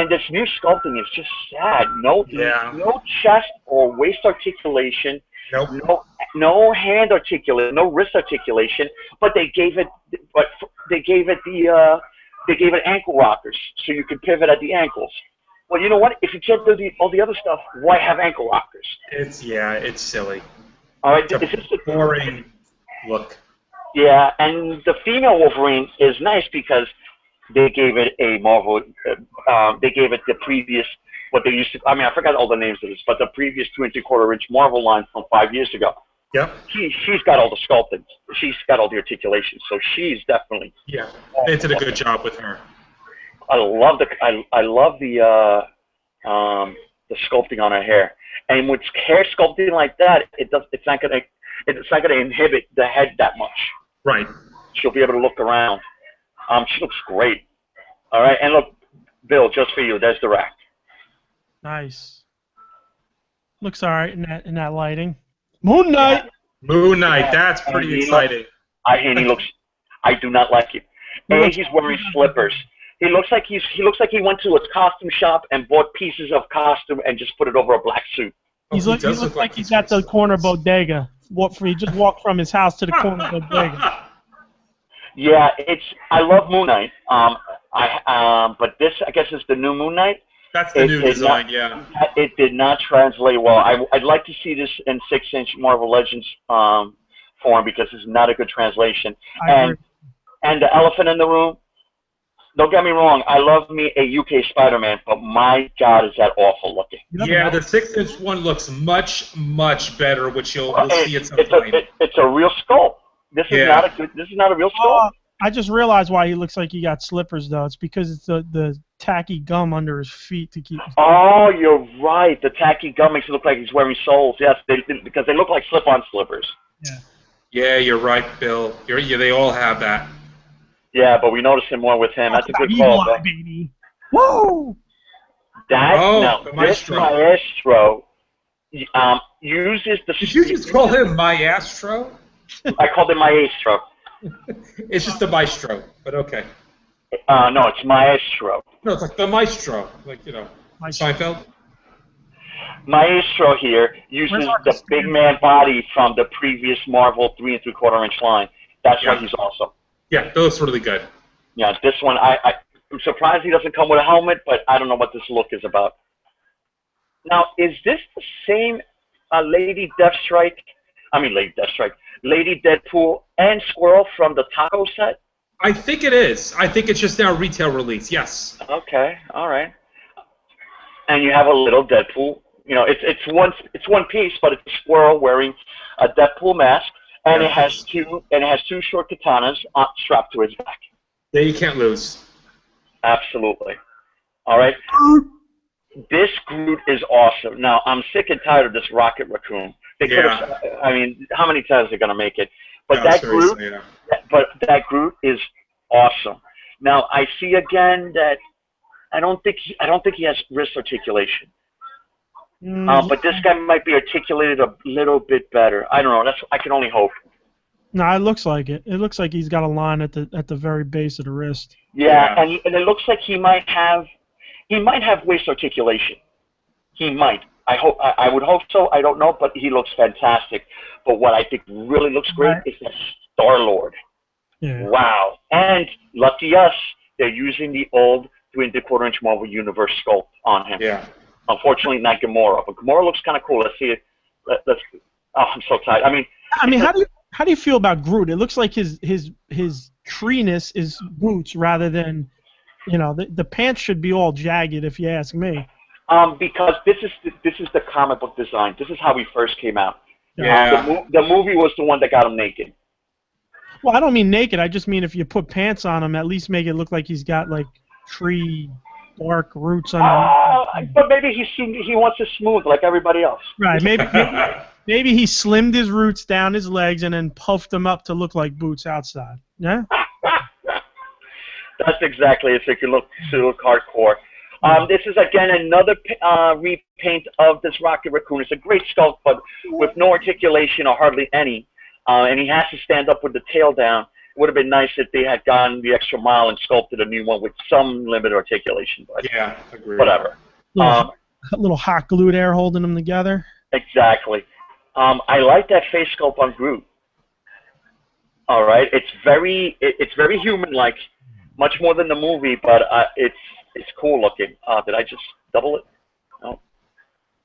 this new sculpting is just sad. No chest or waist articulation.
Nope.
No hand articulation, no wrist articulation, but they gave it ankle rockers so you can pivot at the ankles. Well, you know what? If you can't do all the other stuff, why have ankle rockers?
It's silly.
All right,
It's a boring look.
Yeah, and the female Wolverine is nice because they gave it a Marvel. They gave it the previous what they used to. I mean, I forgot all the names of this, but the previous 2 3/4 inch Marvel line from 5 years ago.
Yep.
She's got all the sculpting. She's got all the articulation. So she's definitely.
Yeah. They did a good job with her.
I love the sculpting on her hair, and with hair sculpting like that, it's not gonna inhibit the head that much.
Right.
She'll be able to look around. She looks great. All right, and look, Bill, just for you, there's the rack.
Nice. Looks all right in that lighting. Moon Knight.
Moon Knight, that's
And
pretty exciting.
I do not like it. He's wearing slippers. He looks like he went to a costume shop and bought pieces of costume and just put it over a black suit.
He looks like he's at the corner bodega. He just walked from his house to the corner bodega.
Yeah, I love Moon Knight. But this, I guess, is the new Moon Knight.
That's the new design, yeah.
It did not translate well. I'd like to see this in 6-inch Marvel Legends form because it's not a good translation. And the elephant in the room, don't get me wrong, I love me a UK Spider-Man, but my God, is that awful looking.
Yeah, the 6-inch one looks much, much better, which you'll see at some point.
It's a real sculpt. This is not a real sculpt.
I just realized why he looks like he got slippers, though. It's because it's the tacky gum under his feet to keep.
Oh, you're right. The tacky gum makes it look like he's wearing soles. Yes, because they look like slip-on slippers.
Yeah.
Yeah, you're right, Bill. They all have that.
Yeah, but we notice it more with him. That's a good call, Bill.
Baby. Woo!
The Maestro.
This Maestro uses the.
Did you just call him Maestro?
I called him Maestro.
It's just the Maestro, but okay.
No, it's Maestro.
No, it's like the Maestro, like Seinfeld.
Maestro here uses the big man body from the previous Marvel 3 3/4-inch line. That's why he's awesome.
Yeah, that looks really good.
Yeah, this one I'm surprised he doesn't come with a helmet, but I don't know what this look is about. Now, is this the same Lady Deadpool and Squirrel from the Taco set?
I think it is. I think it's just now retail release. Yes.
Okay. All right. And you have a little Deadpool. You know, it's one piece, but it's a squirrel wearing a Deadpool mask, and it has two short katanas strapped to his back.
Yeah, you can't lose.
Absolutely. All right. This Groot is awesome. Now, I'm sick and tired of this Rocket Raccoon. They could have. I mean, how many times are they gonna make it? But that Groot is awesome. Now, I see again that I don't think he has wrist articulation. But this guy might be articulated a little bit better. I don't know. I can only hope.
No, it looks like it. It looks like he's got a line at the very base of the wrist.
Yeah. And it looks like he might have waist articulation. He might. I would hope so. I don't know, but he looks fantastic. But what I think really looks great is that Star-Lord.
Yeah.
Wow. And lucky us, they're using the old 3 3/4-inch Marvel Universe sculpt on him.
Yeah.
Unfortunately, not Gamora, but Gamora looks kind of cool. Let's see it. I'm so tired. I mean,
how do you feel about Groot? It looks like his treeness is boots rather than, the pants should be all jagged if you ask me.
Because this is the comic book design. This is how he first came out.
Yeah.
The movie was the one that got him naked.
Well, I don't mean naked. I just mean if you put pants on him, at least make it look like he's got like tree bark roots on him.
But maybe he wants it smooth like everybody else.
Right. Maybe he slimmed his roots down his legs and then puffed them up to look like boots outside. Yeah.
That's exactly it. So you can look hardcore. This is again another repaint of this Rocket Raccoon. It's a great sculpt, but with no articulation or hardly any. And he has to stand up with the tail down. It would have been nice if they had gone the extra mile and sculpted a new one with some limited articulation. But
agreed.
Whatever.
A little hot glue there holding them together.
Exactly. I like that face sculpt on Groot. All right, it's very human-like, much more than the movie, but it's cool looking. Did I just double it? No.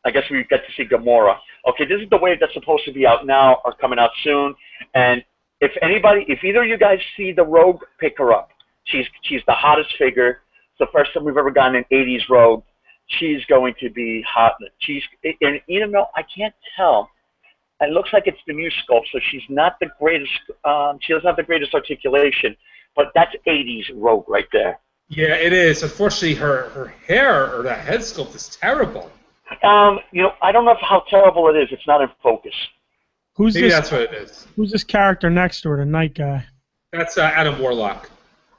I guess we get to see Gamora. Okay, this is the wave that's supposed to be out now or coming out soon. And if either of you guys see the Rogue, pick her up. She's the hottest figure. It's the first time we've ever gotten an 80s Rogue. She's going to be hot. And even though I can't tell, it looks like it's the new sculpt, so she's not the greatest. She doesn't have the greatest articulation, but that's 80s Rogue right there.
Yeah, it is. Unfortunately, her hair or that head sculpt is terrible.
I don't know how terrible it is. It's not in focus.
Maybe that's what it is.
Who's this character next to her, the Night Guy?
That's Adam Warlock.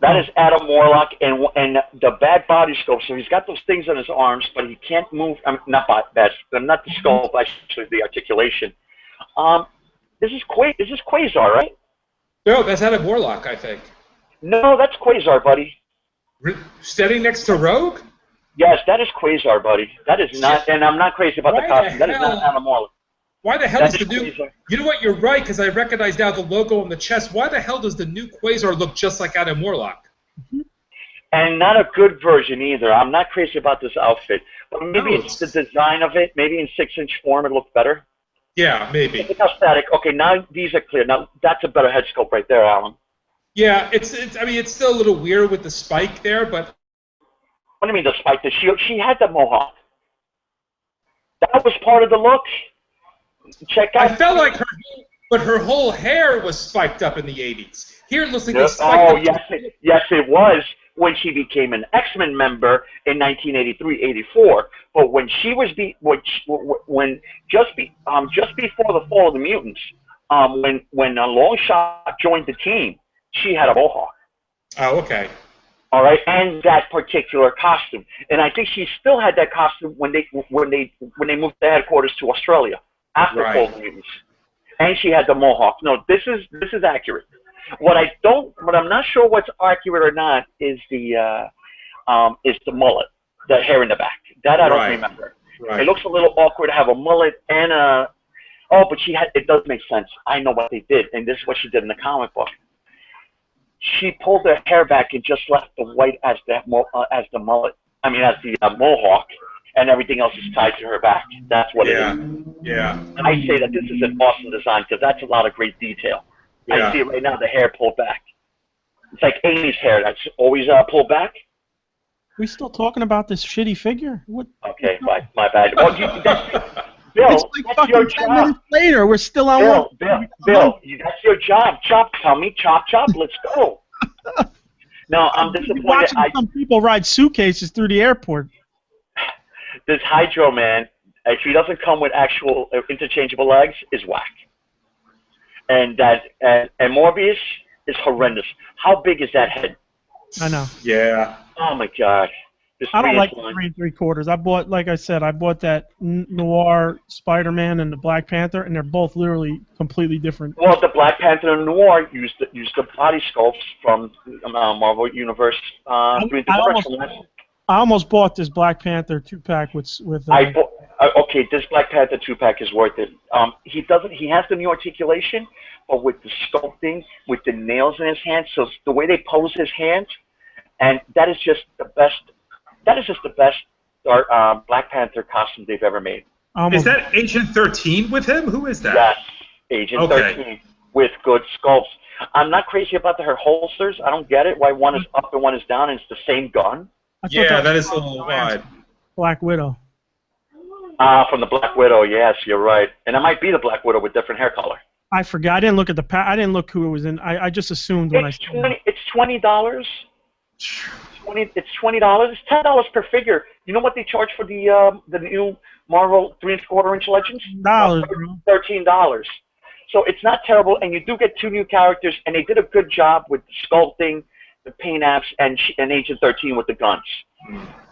That is Adam Warlock, and the bad body sculpt. So he's got those things on his arms, but he can't move. Not the sculpt, actually the articulation. This is Quasar, right?
No, that's Adam Warlock, I think.
No, that's Quasar, buddy.
Standing next to Rogue?
Yes, that is Quasar, buddy. That is not, and I'm not crazy about the costume. That is not Adam Warlock.
Why the hell
That
is the
is
new...
Quasar.
You know what, you're right, because I recognize now the logo on the chest. Why the hell does the new Quasar look just like Adam Warlock?
And not a good version either. I'm not crazy about this outfit. But maybe it's the design of it. Maybe in 6-inch form it looks better.
Yeah, maybe.
Look how static. Okay, now these are clear. Now that's a better head sculpt right there, Alan.
Yeah, I mean, it's still a little weird with the spike there, but...
What do you mean the spike? She had the mohawk. That was part of the look. Check out.
I felt like her whole hair was spiked up in the 80s. Here it looks like they spiked up.
Yes, it was when she became an X-Men member in 1983-84. But when she was just before the fall of the mutants, when a long shot joined the team, she had a mohawk.
Oh, okay.
All right, and that particular costume, and I think she still had that costume when they moved the headquarters to Australia after Fall of the Mutants, and she had the mohawk. No, this is accurate. What I'm not sure what's accurate or not is the mullet, the hair in the back. That I don't remember. Right. It looks a little awkward to have a mullet and a. Oh, but it does make sense. I know what they did, and this is what she did in the comic book. She pulled her hair back and just left the white as the mullet. I mean, as the mohawk, and everything else is tied to her back. That's what it is.
Yeah.
I say that this is an awesome design because that's a lot of great detail. Yeah. I see it right now. The hair pulled back. It's like Amy's hair. That's always pulled back.
We still talking about this shitty figure? What?
Okay, my bad. Well, Bill,
it's like fucking 10 minutes later. We're still on.
Bill, that's your job. Chop, tell me, chop. Let's go. No, I'm disappointed.
Watching some people ride suitcases through the airport.
This Hydro man, if he doesn't come with actual interchangeable legs, is whack. And Morbius is horrendous. How big is that head?
I know.
Yeah.
Oh my God.
I don't like the 3 3/4. I bought, like I said, that Noir Spider-Man and the Black Panther, and they're both literally completely different.
Well, the Black Panther and Noir used the body sculpts from Marvel Universe.
I almost bought this Black Panther 2-pack with.
Okay, this Black Panther 2-pack is worth it. He has the new articulation, but with the sculpting, with the nails in his hands, so the way they pose his hands, and that is just the best. That is just the best Black Panther costume they've ever made.
Is that Agent 13 with him? Who is that?
Yes, Agent 13 with good sculpts. I'm not crazy about her holsters. I don't get it. Why one is up and one is down and it's the same gun.
Yeah, that is a little wide.
Black Widow.
From the Black Widow, yes, you're right. And it might be the Black Widow with different hair color.
I forgot. I didn't look at I didn't look who it was in. I just assumed when
it's $20. It's $20. It's $20. It's $10 per figure. You know what they charge for the new Marvel 3 1/4-inch Legends? $13. So it's not terrible, and you do get 2 new characters, and they did a good job with sculpting, the paint apps, and Agent 13 with the guns.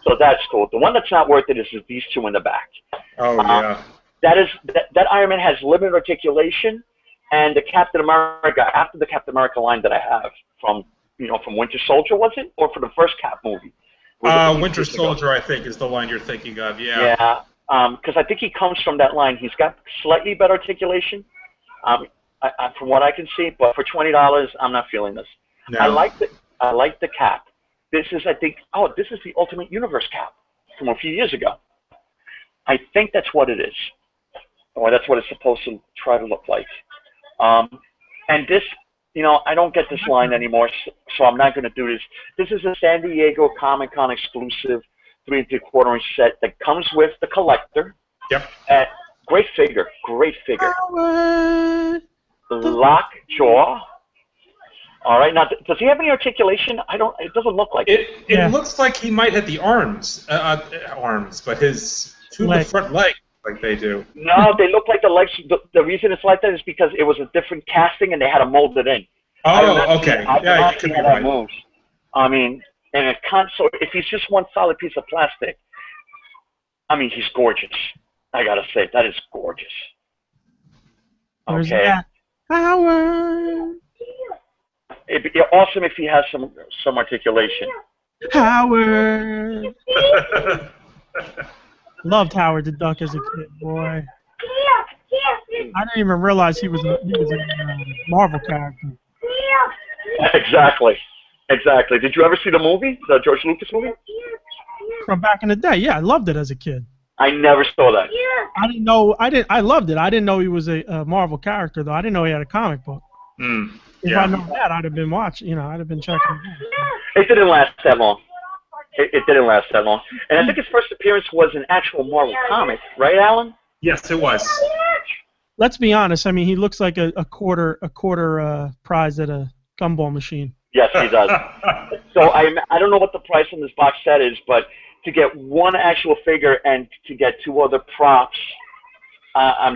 So that's cool. The one that's not worth it is these 2 in the back.
Oh yeah.
That Iron Man has limited articulation, and the Captain America, after the Captain America line that I have from Winter Soldier, was it? Or for the first Cap movie?
Winter Soldier, I think, is the line you're thinking of, yeah.
Yeah, because I think he comes from that line. He's got slightly better articulation, from what I can see, but for $20, I'm not feeling this. No. I like the Cap. This is, I think, this is the Ultimate Universe Cap from a few years ago. I think that's what it is. Or that's what it's supposed to try to look like. And this, I don't get this line anymore, so I'm not going to do this. This is a San Diego Comic-Con exclusive 3 3/4-inch set that comes with the collector.
Yep.
Great figure. Lockjaw. All right. Now, does he have any articulation? It doesn't look like it.
It looks like he might have the arms, but his 2 of the front legs, like they do.
No, they look like the legs. The reason it's like that is because it was a different casting and they had to mold it in.
Oh, okay. Yeah, you could be right.
Moves. I mean, and it can't. So if he's just one solid piece of plastic, I mean, he's gorgeous. I gotta say, that is gorgeous.
Okay. Howard.
It'd be awesome if he has some articulation.
Howard. Loved Howard the Duck as a kid, boy. I didn't even realize he was a Marvel character.
Exactly. Exactly. Did you ever see the movie, the George Lucas movie?
From back in the day, yeah, I loved it as a kid.
I never saw that.
I didn't know. I loved it. I didn't know he was a Marvel character, though. I didn't know he had a comic book. If I know that, I'd have been watching. You know, I'd have been checking it out.
It didn't last that long. It didn't last that long. And I think his first appearance was an actual Marvel comic, right, Alan?
Yes, it was.
Let's be honest. I mean, he looks like a quarter prize at a gumball machine.
Yes, he does. So I don't know what the price on this box set is, but to get one actual figure and to get two other props, oh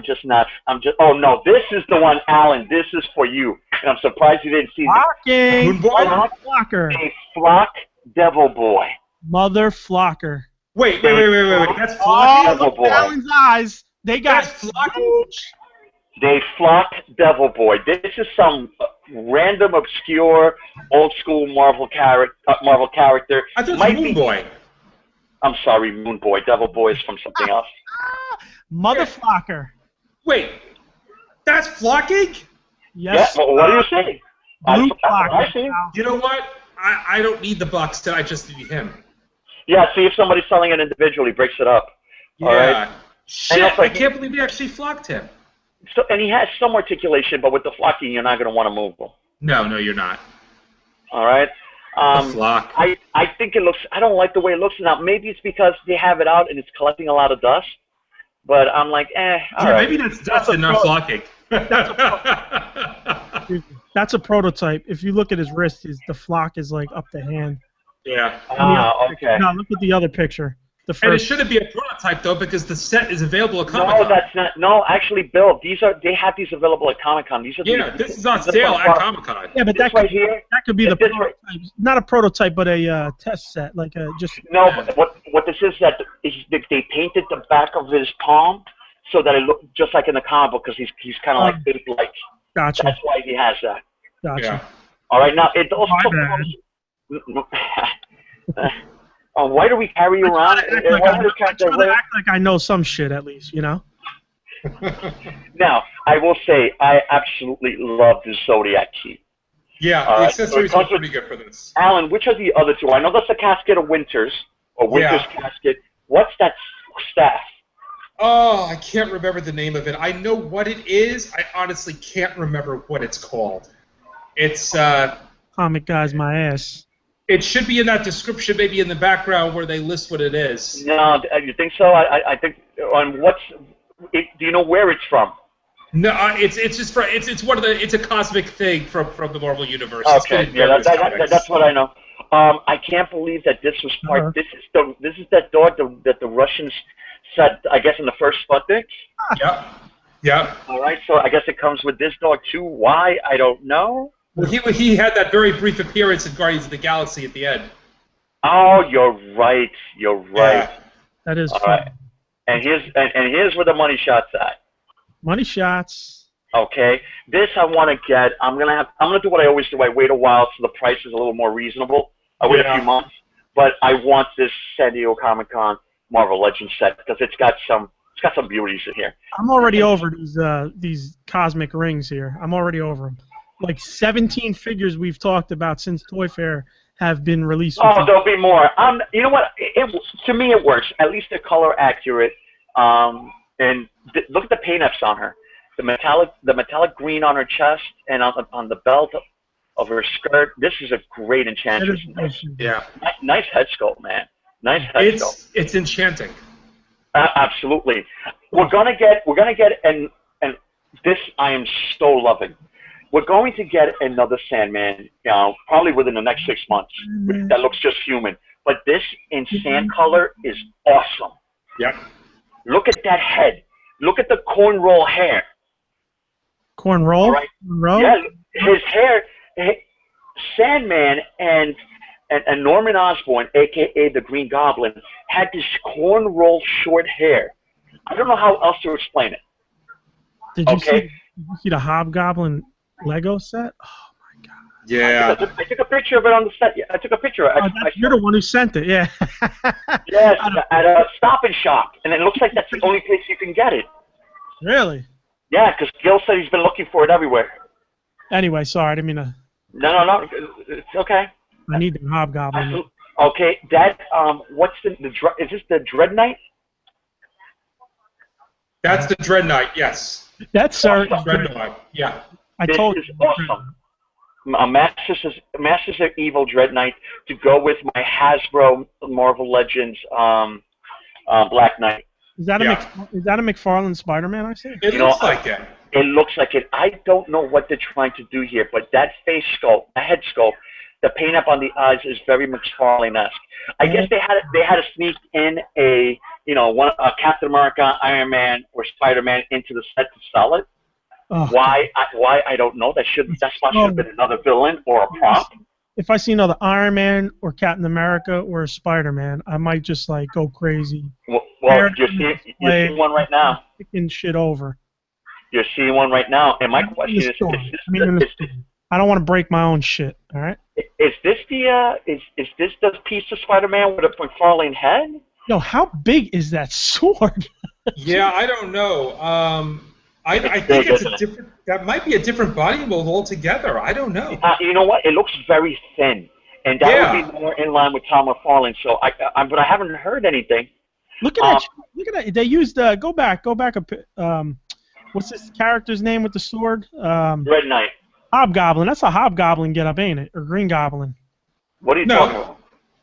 no, this is the one, Alan. This is for you, and I'm surprised you didn't see
Flocking. Flocker.
A Flock Devil Boy.
Mother Flocker.
Wait. That's Flocky?
Look at Alan's eyes. They got
Flocky.
They Flock Devil Boy. This is some random, obscure, old school Marvel character.
I thought it was Moon Boy.
I'm sorry, Moon Boy. Devil Boy is from something else.
Mother Flocker.
Wait, that's Flocking?
Yes.
Yeah, well, what do you say?
Blue Flocker.
You know what? I don't need the box set. I just need him.
Yeah, see if somebody's selling it individually, breaks it up.
Yeah.
All right?
Shit, I can't believe they actually flocked him.
So, and he has some articulation, but with the flocking, you're not going to want to move him.
No, you're not.
All right?
The flock.
I think it looks, I don't like the way it looks now. Maybe it's because they have it out and it's collecting a lot of dust. But I'm like, all right.
Maybe that's dust and not flocking.
That's a prototype. If you look at his wrist, the flock is like up the hand.
Yeah.
Okay.
No, look at the other picture.
And it shouldn't be a prototype though, because the set is available at Comic-Con.
No, that's not. No, actually, Bill, they have these available at Comic-Con. These are
this is on sale at Comic-Con.
Yeah, but that could be the prototype. Not a prototype, but a test set, like just.
No, but what this is that they painted the back of his palm so that it looked just like in the comic book because he's kind of like ape-like.
Gotcha.
That's why he has that.
Gotcha.
Yeah.
All right, now it also. Why do we carry you around?
I try to act like I know some shit at least, you know?
Now, I will say, I absolutely love the Zodiac key.
Yeah, the accessories are pretty good for this.
Alan, which are the other two? I know that's the casket of Winters, or Winters casket. What's that staff?
Oh, I can't remember the name of it. I know what it is. I honestly can't remember what it's called. It's,
Comic Guy's my ass.
It should be in that description, maybe in the background where they list what it is.
No, you think so? I think on do you know where it's from?
No, it's just it's a cosmic thing from the Marvel universe.
Okay, yeah, that's what I know. I can't believe that this was part. This is that dog that the Russians said, I guess, in the first Sputnik.
Yep.
All right, so I guess it comes with this dog too. Why? I don't know.
Well, he had that very brief appearance in Guardians of the Galaxy at the end.
Oh, you're right. You're right.
Yeah. That is
all
fun.
right. And here's where the money shot's at.
Money shots.
Okay. This I want to get. I'm gonna do what I always do. I wait a while so the price is a little more reasonable. I wait a few months, but I want this San Diego Comic-Con Marvel Legends set because it's got some beauties in here.
I'm already over these cosmic rings here. I'm already over them. Like 17 figures we've talked about since Toy Fair have been released.
Oh, there'll be more. You know what? To me, it works. At least they're color accurate. And look at the paint F's on her. The metallic green on her chest and on the belt of her skirt. This is a great Enchantress.
Yeah.
Nice head sculpt, man. Nice head sculpt.
It's enchanting.
Absolutely. We're gonna get and this I am so loving. We're going to get another Sandman, probably within the next 6 months. That looks just human. But this in sand color is awesome.
Yep.
Look at that head. Look at the cornroll hair.
Cornroll?
Right.
Cornroll?
Yeah, his hair. Sandman and Norman Osborn, a.k.a. the Green Goblin, had this cornroll short hair. I don't know how else to explain it.
Did you see You see the Hobgoblin Lego set? Oh my God.
Yeah.
I took a picture of it on the set. Yeah, I took a picture of it.
You're the one who sent it, yeah.
Yes, at a Stop and Shop, and it looks like that's the only place you can get it.
Really?
Yeah, because Gil said he's been looking for it everywhere.
Anyway, sorry, I didn't mean to.
No, it's okay.
I need the Hobgoblin.
Okay, that what's is this the Dread Knight?
That's the Dread Knight, yes.
That's
Dread Knight, yeah.
I told
you. This is awesome. Masters of Evil Dread Knight to go with my Hasbro Marvel Legends Black Knight.
Is that a McFarlane Spider-Man? I see.
It looks like it.
It looks like it. I don't know what they're trying to do here, but that face sculpt, the head sculpt, the paint up on the eyes is very McFarlane-esque. I guess they had to sneak in a Captain America, Iron Man, or Spider-Man into the set to sell it.
Oh,
why I don't know. That spot should have been another villain or a prop.
If I see another Iron Man or Captain America or a Spider-Man, I might just like go crazy.
Well you're seeing one right now.
Picking shit over.
You're seeing one right now, and my question is
I don't want to break my own shit. All right.
Is this the piece of Spider-Man with a McFarlane head?
Yo, how big is that sword?
Yeah, I don't know. I think it's a different. That might be a different body mold altogether. I don't know.
You know what? It looks very thin, and that would be more in line with Tom McFarlane. So but I haven't heard anything.
Look at that! Look at that! They used go back what's this character's name with the sword?
Red Knight.
Hobgoblin. That's a Hobgoblin get-up, ain't it? Or Green Goblin.
What are you talking about?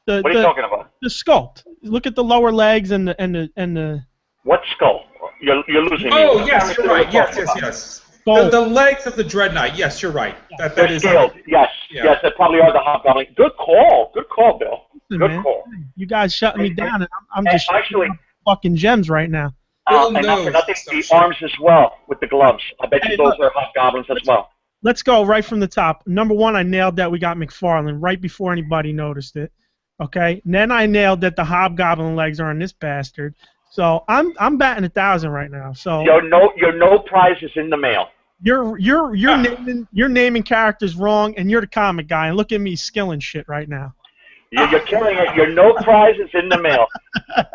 What are you talking about?
The sculpt. Look at the lower legs and the.
What skull? You're losing me.
Oh yes, you're right. Yes. The legs of the Dread Knight. Yes, you're right. That is
scaled. Yes, they probably are the Hobgoblin. Good call, Bill. Good call.
You guys shutting me down, and I'm just actually fucking gems right now.
And not for nothing, the arms as well with the gloves. I bet you those are Hobgoblins as well.
Let's go right from the top. Number one, I nailed that we got McFarlane right before anybody noticed it. Okay, and then I nailed that the Hobgoblin legs are on this bastard. So I'm batting 1,000 right now. So
your no prize is in the mail.
You're naming characters wrong, and you're the comic guy. And look at me skilling shit right now.
You're killing it. Your no prize is in the mail.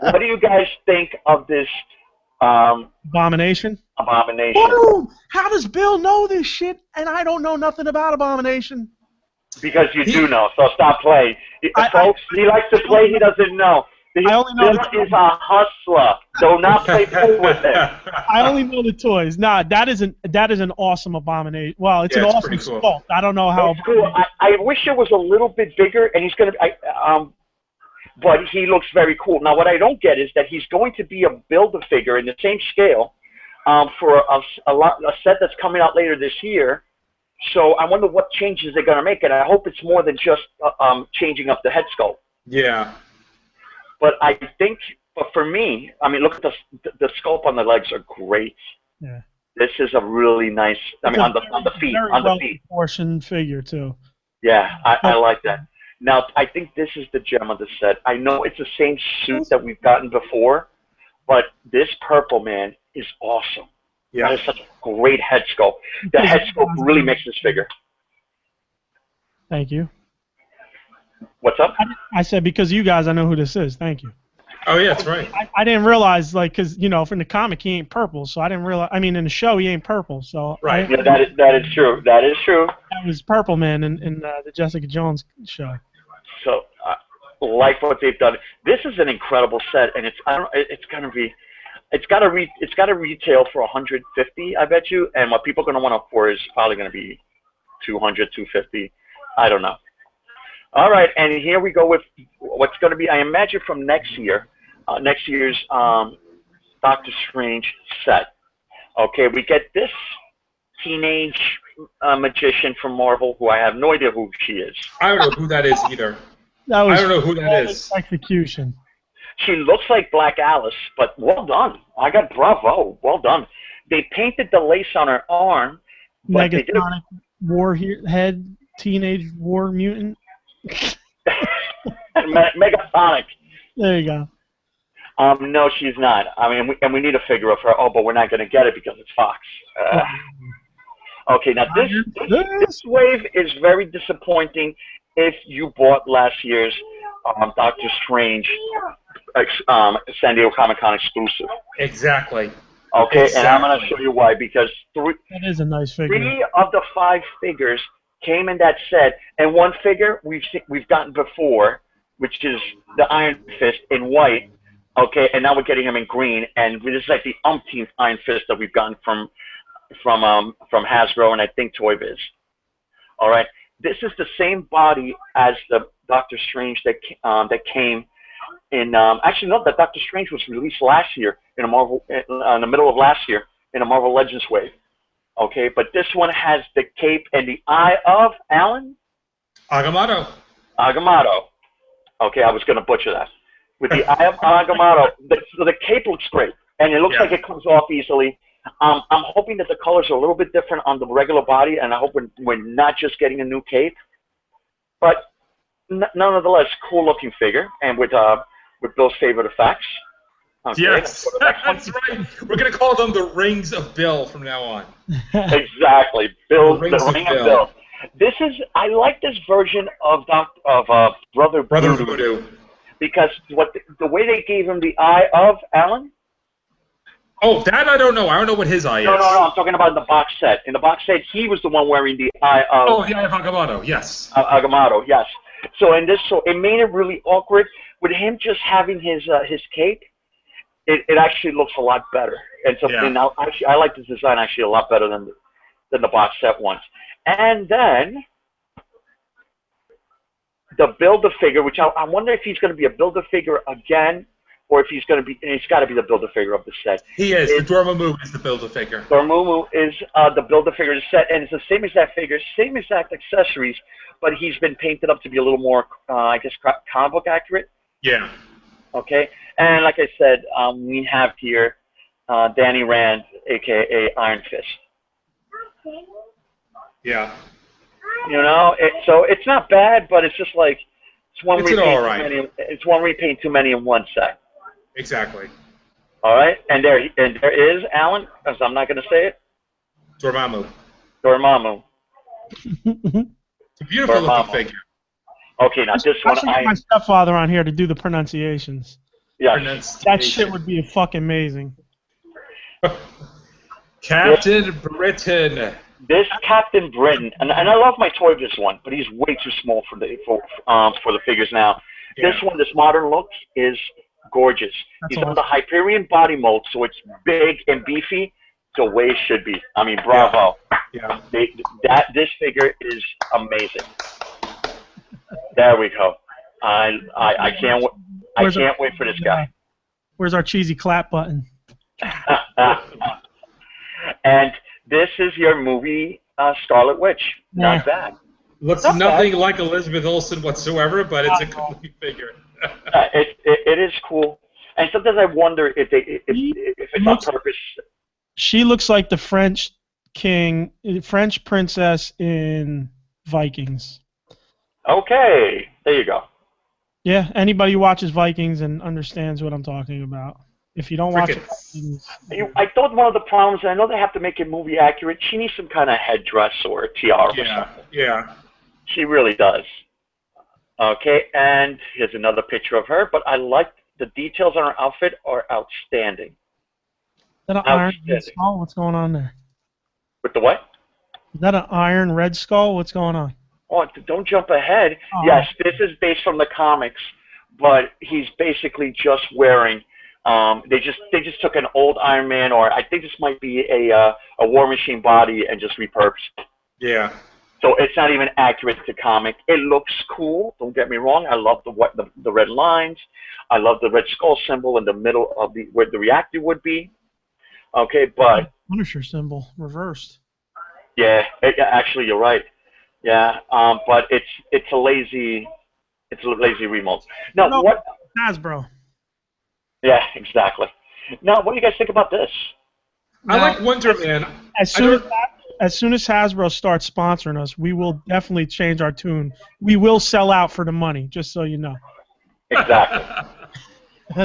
What do you guys think of this?
Abomination. Woo! How does Bill know this shit, and I don't know nothing about Abomination?
Because you do know. So stop playing, folks. He likes to play. He doesn't know. Bill is a hustler. Do not play pool with him.
I only know the toys. Nah, that is an awesome Abomination. Well, it's an awesome sculpt. Cool. I don't know how.
It's cool. I wish it was a little bit bigger, and he's gonna. But he looks very cool. Now, what I don't get is that he's going to be a Build-A-Figure in the same scale for a set that's coming out later this year. So I wonder what changes they're going to make, and I hope it's more than just changing up the head sculpt.
Yeah.
But I think, for me, I mean, look at the sculpt on the legs are great.
Yeah.
This is a really nice. I mean, on the feet,
proportioned figure too.
Yeah, I like that. Now, I think this is the gem of the set. I know it's the same suit that we've gotten before, but this purple man is awesome. Yeah. That is such a great head sculpt. The head sculpt really makes this figure.
Thank you.
What's up?
I said because you guys, I know who this is. Thank you.
Oh, yeah, that's right.
I didn't realize, like, because, from the comic, he ain't purple, so I didn't realize. I mean, in the show, he ain't purple, so.
Right.
Yeah, that is true. That is true.
That was Purple Man in the Jessica Jones show.
So, like what they've done, this is an incredible set, and it's got to retail for $150, I bet you, and what people are going to want it for is probably going to be $200, $250. I don't know. All right, and here we go with what's going to be, I imagine, from next year's Doctor Strange set. Okay, we get this teenage magician from Marvel, who I have no idea who she is.
I don't know who that is either. I don't know who that is.
Execution.
She looks like Black Alice, but well done. I got bravo. Well done. They painted the lace on her arm.
Megasonic warhead, teenage war mutant.
Megasonic.
There you go.
No, she's not. I mean, we need a figure of her. Oh, but we're not going to get it because it's Fox. Okay, now this wave is very disappointing if you bought last year's Doctor Strange San Diego Comic-Con exclusive.
Exactly.
Okay,
exactly.
And I'm going to show you why, because
that is a nice figure.
3 of the 5 figures came in that set, and one figure we've gotten before, which is the Iron Fist in white. Okay, and now we're getting him in green, and this is like the umpteenth Iron Fist that we've gotten from Hasbro and I think Toy Biz. All right, this is the same body as the Doctor Strange that came in. Actually, no, that Doctor Strange was released last year in the middle of last year in a Marvel Legends wave. Okay, but this one has the cape and the eye of Alan
Agamotto.
Agamotto. Okay, I was going to butcher that. With the eye of Agamotto, the cape looks great, and it looks like it comes off easily. I'm hoping that the colors are a little bit different on the regular body, and I hope we're not just getting a new cape. But nonetheless, cool-looking figure, and with Bill's favorite effects. Okay,
yes, that's right. We're going to call them the Rings of Bill from now on.
Exactly, the Ring of Bill. I like this version of Brother Voodoo. Because the way they gave him the eye of Alan.
Oh, that I don't know. I don't know what his eye is.
No. I'm talking about in the box set. In the box set, he was the one wearing the eye of.
Oh, the eye of Agamotto. Yes.
Agamotto, yes. So it made it really awkward with him just having his cape. It actually looks a lot better, and so now actually I like this design actually a lot better than the box set ones. And then the Build-A-Figure, which I wonder if he's going to be a Build-A-Figure again, or if he's going to be. He's got to be the Build-A-Figure of the set.
He is. The Dormammu is the Build-A-Figure.
Dormammu is the Build-A-Figure of the set, and it's the same exact figure, same exact accessories, but he's been painted up to be a little more, I guess, comic book accurate.
Yeah.
Okay, and like I said, we have here Danny Rand, a.k.a. Iron Fist.
Yeah.
You know, so it's not bad, but it's just like it's one repaint too many in one set.
Exactly.
All right, and there is Alan, because I'm not going to say it.
Dormammu.
It's
a beautiful looking figure.
Okay, now this one.
I should get my stepfather on here to do the pronunciations.
Yeah.
That shit would be fucking amazing.
Captain Britain.
This Captain Britain, and I love my Toy Biz one, but he's way too small for the figures now. Yeah. This one, this modern look, is gorgeous. He's on the Hyperion body mold, so it's big and beefy, the way it should be. I mean, bravo.
Yeah.
This figure is amazing. There we go. I can't wait for this guy.
Where's our cheesy clap button?
And this is your movie Scarlet Witch. Not bad.
Looks nothing like Elizabeth Olsen whatsoever, but it's a complete figure.
It is cool. And sometimes I wonder if it's on purpose.
She looks like the French princess in Vikings.
Okay, there you go.
Yeah, anybody who watches Vikings and understands what I'm talking about. If you don't watch it,
I thought one of the problems, I know they have to make it movie accurate, she needs some kind of headdress or a tiara or something.
Yeah.
She really does. Okay, and here's another picture of her, but I like the details on her outfit are outstanding.
Is that an iron red skull? What's going on there?
With the what?
Is that an iron red skull? What's going on?
Oh, don't jump ahead. Oh. Yes, this is based from the comics, but he's basically just wearing. They just took an old Iron Man, or I think this might be a War Machine body, and just repurposed it.
Yeah.
So it's not even accurate to comic. It looks cool. Don't get me wrong. I love the red lines. I love the red skull symbol in the middle of where the reactor would be. Okay, but
Punisher symbol reversed.
Yeah, actually you're right. Yeah, but it's a lazy remote. Now what?
Hasbro.
Yeah, exactly. Now, what do you guys think about this?
I like Wonder Man.
As soon as Hasbro starts sponsoring us, we will definitely change our tune. We will sell out for the money, just so you know.
Exactly.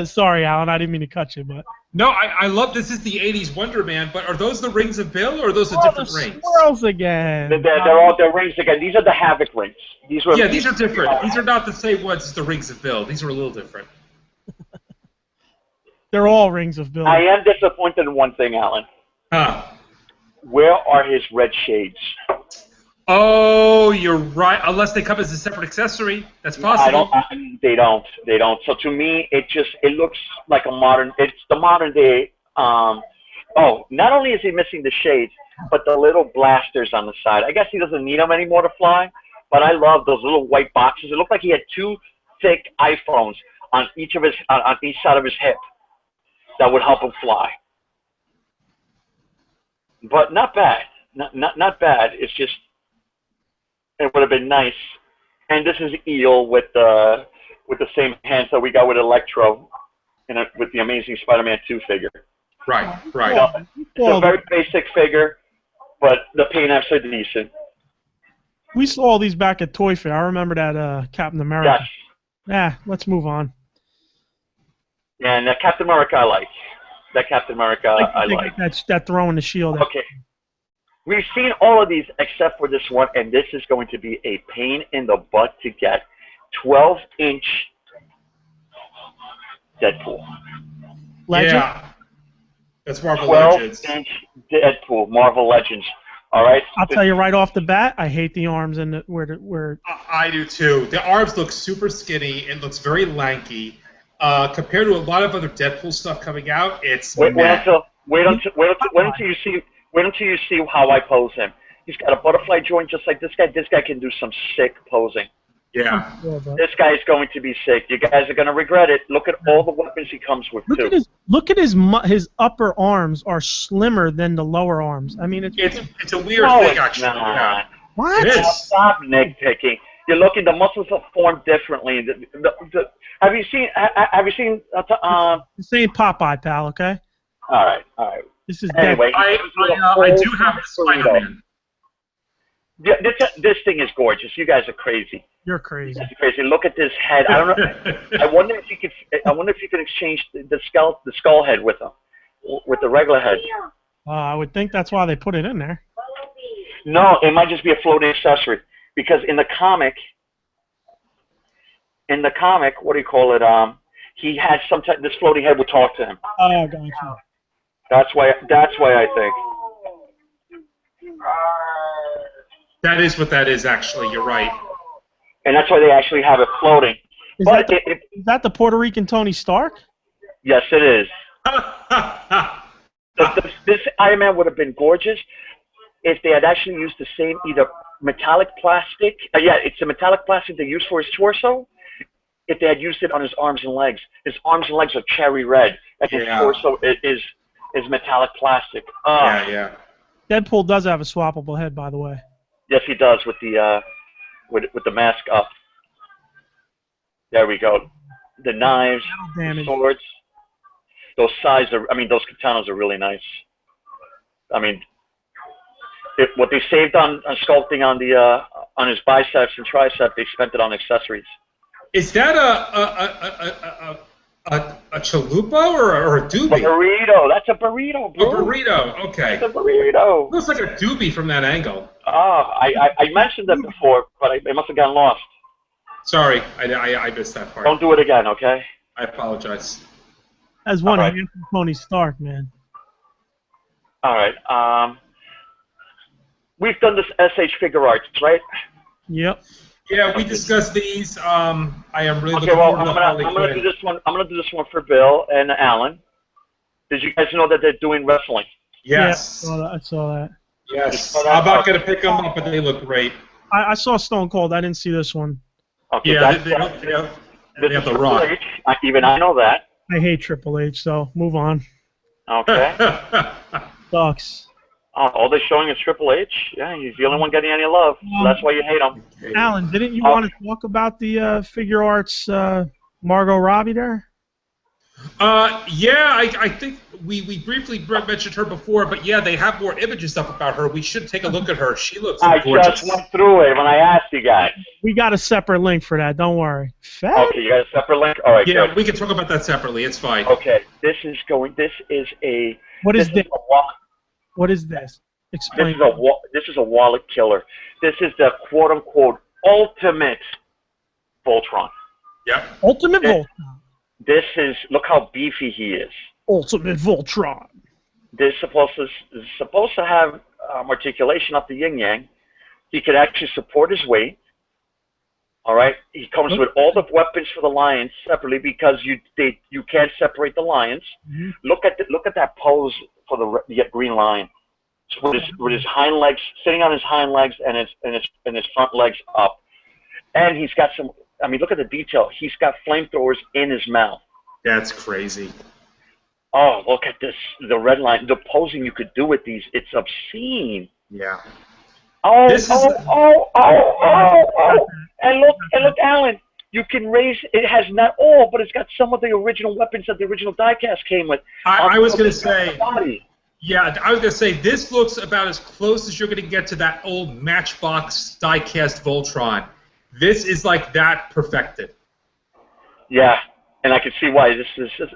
Sorry, Alan, I didn't mean to cut you, but.
No, I love this is the '80s Wonder Man, but are those the rings of Bill or are those the
Oh,
different
the
rings?
swirls again.
They're rings again. These are the Havoc rings. These were.
Yeah, these are different. These are not the same ones as the rings of Bill. These are a little different.
They're all rings of Bill.
I am disappointed in one thing, Alan.
Huh.
Where are his red shades?
Oh, you're right. Unless they come as a separate accessory, that's possible.
They don't. They don't. So to me, it looks like a modern. It's the modern day. Not only is he missing the shades, but the little blasters on the side. I guess he doesn't need them anymore to fly. But I love those little white boxes. It looked like he had two thick iPhones on each side of his hip that would help him fly. But not bad. Not bad. It's just it would have been nice. And this is Eel with the same hands that we got with Electro, with the Amazing Spider-Man 2 figure.
Right, right.
It's a very basic figure, but the paint-apps are decent.
We saw all these back at Toy Fair. I remember that Captain America.
Yes.
Yeah, let's move on.
And Captain America I like. That Captain America I like.
That throwing the shield.
Okay. We've seen all of these except for this one, and this is going to be a pain in the butt to get. 12-inch Deadpool.
Legend?
Yeah. That's Marvel Legends.
12-inch Deadpool, Marvel Legends. All right.
I'll tell you right off the bat, I hate the arms and where.
I do too. The arms look super skinny. It looks very lanky. Compared to a lot of other Deadpool stuff coming out, it's
wait until you see how I pose him. He's got a butterfly joint just like this guy. This guy can do some sick posing.
Yeah.
This guy is going to be sick. You guys are going to regret it. Look at all the weapons he comes with, too.
Look at his upper arms are slimmer than the lower arms. I mean,
it's a weird thing, actually. Yeah.
What?
It is.
Stop nitpicking. You're looking. The muscles are formed differently. Have you seen?
This ain't Popeye, pal. Okay.
All right.
This is
anyway. I do have the Spider-Man.
Yeah, this thing is gorgeous. You guys are crazy.
You're crazy.
Crazy. Look at this head. I don't know. I wonder if you could exchange the skull head with the regular head.
I would think that's why they put it in there.
No, it might just be a floating accessory because in the comic, what do you call it? He had this floating head would talk to him.
Oh, gotcha.
That's why I think.
That
is what that is, actually. You're right.
And that's why they actually have it floating.
Is that the Puerto Rican Tony Stark?
Yes, it is. This Iron Man would have been gorgeous if they had actually used the same either metallic plastic. It's a metallic plastic they use for his torso. If they had used it on his arms and legs. His arms and legs are cherry red, and his torso is metallic plastic.
Yeah.
Deadpool does have a swappable head, by the way.
Yes, he does with the mask up. There we go. The knives, the swords, those katanas are really nice. I mean, what they saved on sculpting on his biceps and triceps, they spent it on accessories.
Is that a chalupa or a doobie?
A burrito. That's a burrito, bro.
A burrito. Okay.
It's a burrito.
Looks like a doobie from that angle.
I mentioned that before, but I must have gotten lost.
Sorry, I missed that part.
Don't do it again, okay?
I apologize.
As one hand from Tony Stark, man.
All right. We've done this SH figure arts, right?
Yep.
Yeah, we discussed these. I am really looking
forward
to
I'm gonna do this one. I'm gonna do this one for Bill and Alan. Did you guys know that they're doing wrestling?
Yes.
Yeah, I saw that.
Yes. I'm about gonna pick them up, but they look great.
I saw Stone Cold. I didn't see this one.
Okay,
yeah, they have the Rock.
Even I know that.
I hate Triple H, so move on.
Okay.
Sucks.
All they're showing is Triple H. Yeah, he's the only one getting any love. So that's why you hate him.
Alan, didn't you want to talk about the figure arts Margot Robbie there?
Yeah, I think we briefly mentioned her before, but yeah, they have more images up about her. We should take a look at her. She looks
I
gorgeous.
just went through it when I asked you guys.
We got a separate link for that. Don't worry.
Okay, you got a separate link? All right,
Yeah,
good.
we can talk about that separately. It's fine.
Okay, this is a...
What is this?
a
What is this? Explain.
This is a wallet killer. This is the quote-unquote ultimate Voltron.
Yep.
Ultimate Voltron.
This is... Look how beefy he is.
Ultimate Voltron.
This is supposed to have articulation up the yin-yang. He can actually support his weight. All right. He comes with all the weapons for the lions separately because you can't separate the lions.
Mm-hmm.
Look at that pose for the green lion, with his hind legs sitting on his hind legs and his front legs up, and he's got some. I mean, look at the detail. He's got flamethrowers in his mouth.
That's crazy.
Oh, look at this! The red line, the posing you could do with these, it's obscene.
Yeah.
Oh, and look, Alan, you can raise, it has not all, but it's got some of the original weapons that the original diecast came with.
I was going to say, yeah, I was going to say, this looks about as close as you're going to get to that old Matchbox diecast Voltron. This is like that perfected.
Yeah, and I can see why.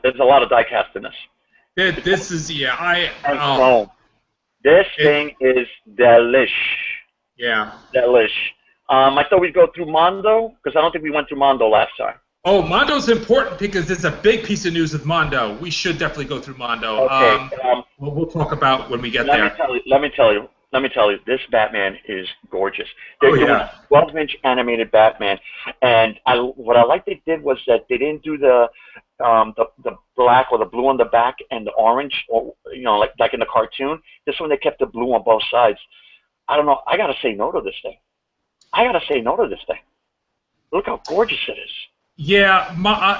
There's a lot of diecast in this.
This is, yeah,
This thing is delish.
Yeah.
Delish. I thought we'd go through Mondo, because I don't think we went through Mondo last time.
Oh, Mondo's important because it's a big piece of news with Mondo. We should definitely go through Mondo.
Okay.
We'll talk about when we get there.
Let me tell you, this Batman is gorgeous. They're doing a 12-inch animated Batman, and what I like they did was that they didn't do the black or the blue on the back and the orange, or like in the cartoon. This one they kept the blue on both sides. I don't know. I gotta say no to this thing. Look how gorgeous it is.
Yeah,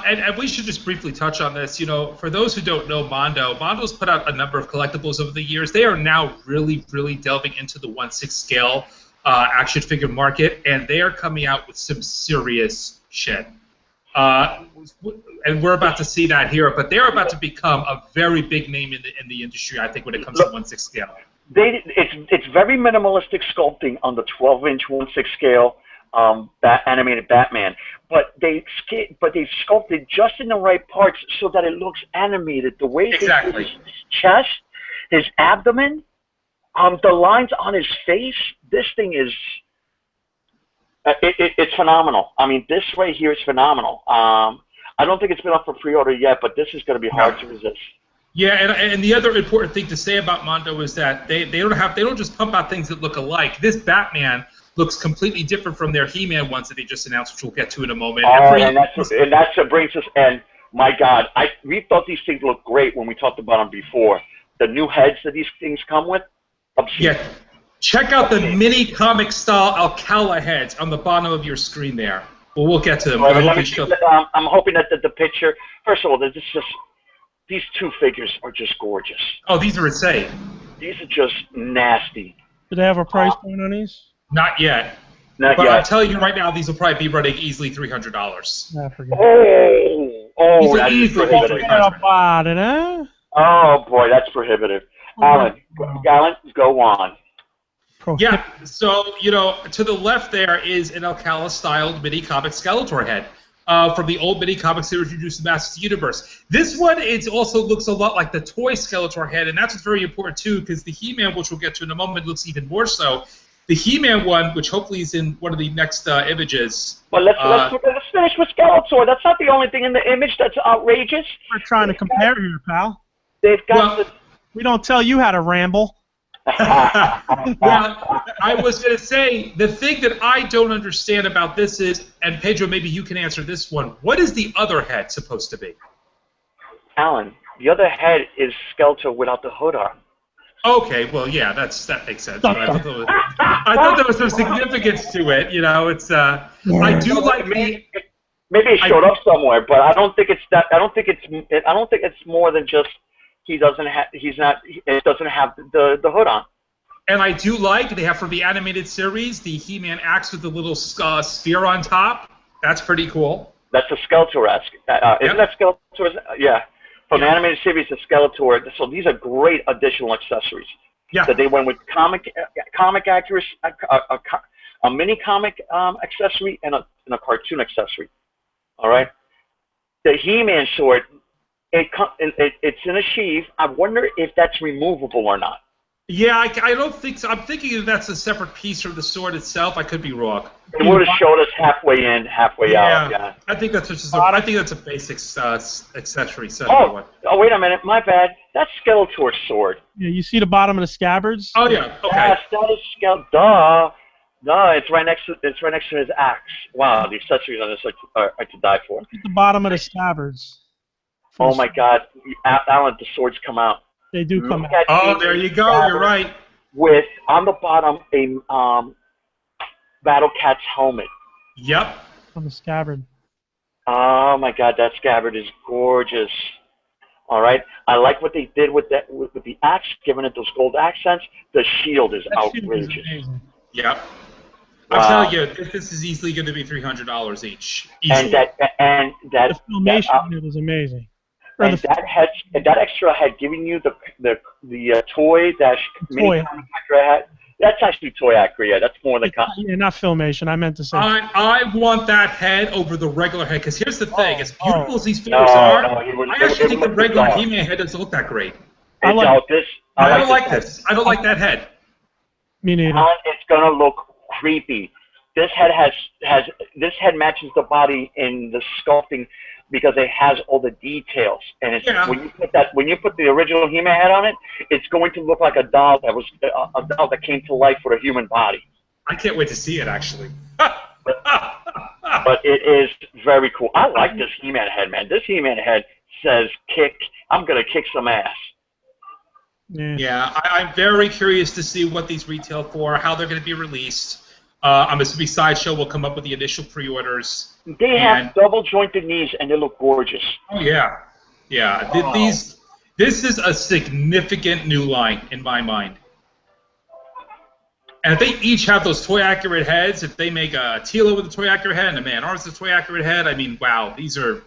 and we should just briefly touch on this. For those who don't know Mondo's put out a number of collectibles over the years. They are now really, really delving into the 1/6 scale action figure market, and they are coming out with some serious shit. And we're about to see that here, but they're about to become a very big name in the industry, I think, when it comes to 1/6 scale.
It's very minimalistic sculpting on the 12-inch 1/6 scale animated Batman, but they sculpted just in the right parts so that it looks animated. The way
exactly
his chest, his abdomen, the lines on his face. This thing is it's phenomenal. I mean, this right here is phenomenal. I don't think it's been up for pre-order yet, but this is going to be hard to resist.
Yeah, and the other important thing to say about Mondo is that they don't just pump out things that look alike. This Batman looks completely different from their He-Man ones that they just announced, which we'll get to in a moment.
And that's what brings us. And my God, we thought these things looked great when we talked about them before. The new heads that these things come with. Obscene.
Yeah, check out the mini comic style Alcala heads on the bottom of your screen there. Well, we'll get to them.
I'm hoping that the picture. First of all, these two figures are just gorgeous.
Oh, these are insane.
These are just nasty.
Do they have a price point on these?
Not yet. But I'm telling you right now, these will probably be running easily $300.
I forget.
Oh,
that's
prohibitive. Oh boy, that's prohibitive. Alan, go on.
Yeah, so, to the left there is an Alcala-styled mini comic Skeletor head from the old mini comics that were introduced to the Masters Universe. This one also looks a lot like the toy Skeletor head, and that's what's very important, too, because the He-Man, which we'll get to in a moment, looks even more so. The He-Man one, which hopefully is in one of the next images.
Well, let's finish with Skeletor. That's not the only thing in the image that's outrageous.
We're trying to compare here, pal.
They've got
we don't tell you how to ramble.
Well, I was going to say, the thing that I don't understand about this is, and Pedro, maybe you can answer this one, what is the other head supposed to be?
Alan, the other head is Skeletor without the hood on.
Okay, well, yeah, that makes sense. But I thought there was some significance to it. I do like
maybe it showed up somewhere, but I don't think it's that. I don't think it's more than just it doesn't have the hood on.
And I do like they have from the animated series the He-Man axe with the little sphere on top. That's pretty cool.
That's a Skeletor-esque. Isn't that Skeletor? Yeah. From the animated series to Skeletor. So these are great additional accessories.
Yeah.
So they went with comic accuracy, a mini comic accessory, and a cartoon accessory. All right. The He-Man sword, it's in a sheath. I wonder if that's removable or not.
Yeah, I don't think so. I'm thinking that's a separate piece from the sword itself. I could be wrong.
It would have showed us halfway in, halfway out. Yeah.
I think that's just I think that's a basic accessory set.
Oh, wait a minute. My bad. That's Skeletor's sword.
Yeah, you see the bottom of the scabbards?
Oh yeah. Okay.
Yes, that is Skeletor. No, it's right next to his axe. Wow, the accessories on this are to die for.
Look at the bottom of the scabbards.
Oh my God, Alan, the swords come out.
They do come out.
Oh, there you go. You're right.
With on the bottom a Battle Cat's helmet.
Yep.
On the scabbard.
Oh my God, that scabbard is gorgeous. All right, I like what they did with that with the axe, giving it those gold accents. The shield is outrageous.
Shield is amazing.
Yep. I'm telling you, this is easily going to be $300 each. Easily.
And that
the filmation is amazing.
And that extra head giving you the toy mini comic accurate head. That's actually toy accurate. Yeah, that's more than
yeah, not filmation. I meant to say.
I want that head over the regular head because here's the thing: as beautiful as these figures are, I actually think the regular He-Man head doesn't look that great.
I don't like
this. I don't like that head.
Me neither.
It's gonna look creepy. This head this head matches the body in the sculpting because it has all the details. And it's, when you put the original He-Man head on it, it's going to look like a doll that came to life with a human body.
I can't wait to see it actually.
But it is very cool. I like this He-Man head, man. This He-Man head says kick. I'm gonna kick some ass.
Yeah, I'm very curious to see what these retail for, how they're going to be released. I'm assuming Sideshow will come up with the initial pre-orders.
They have double jointed knees and they look gorgeous.
Oh yeah, yeah. Wow. This is a significant new line in my mind. And if they each have those toy accurate heads, if they make a Tila with a toy accurate head and a Man Arms with a toy accurate head, I mean, wow, these are.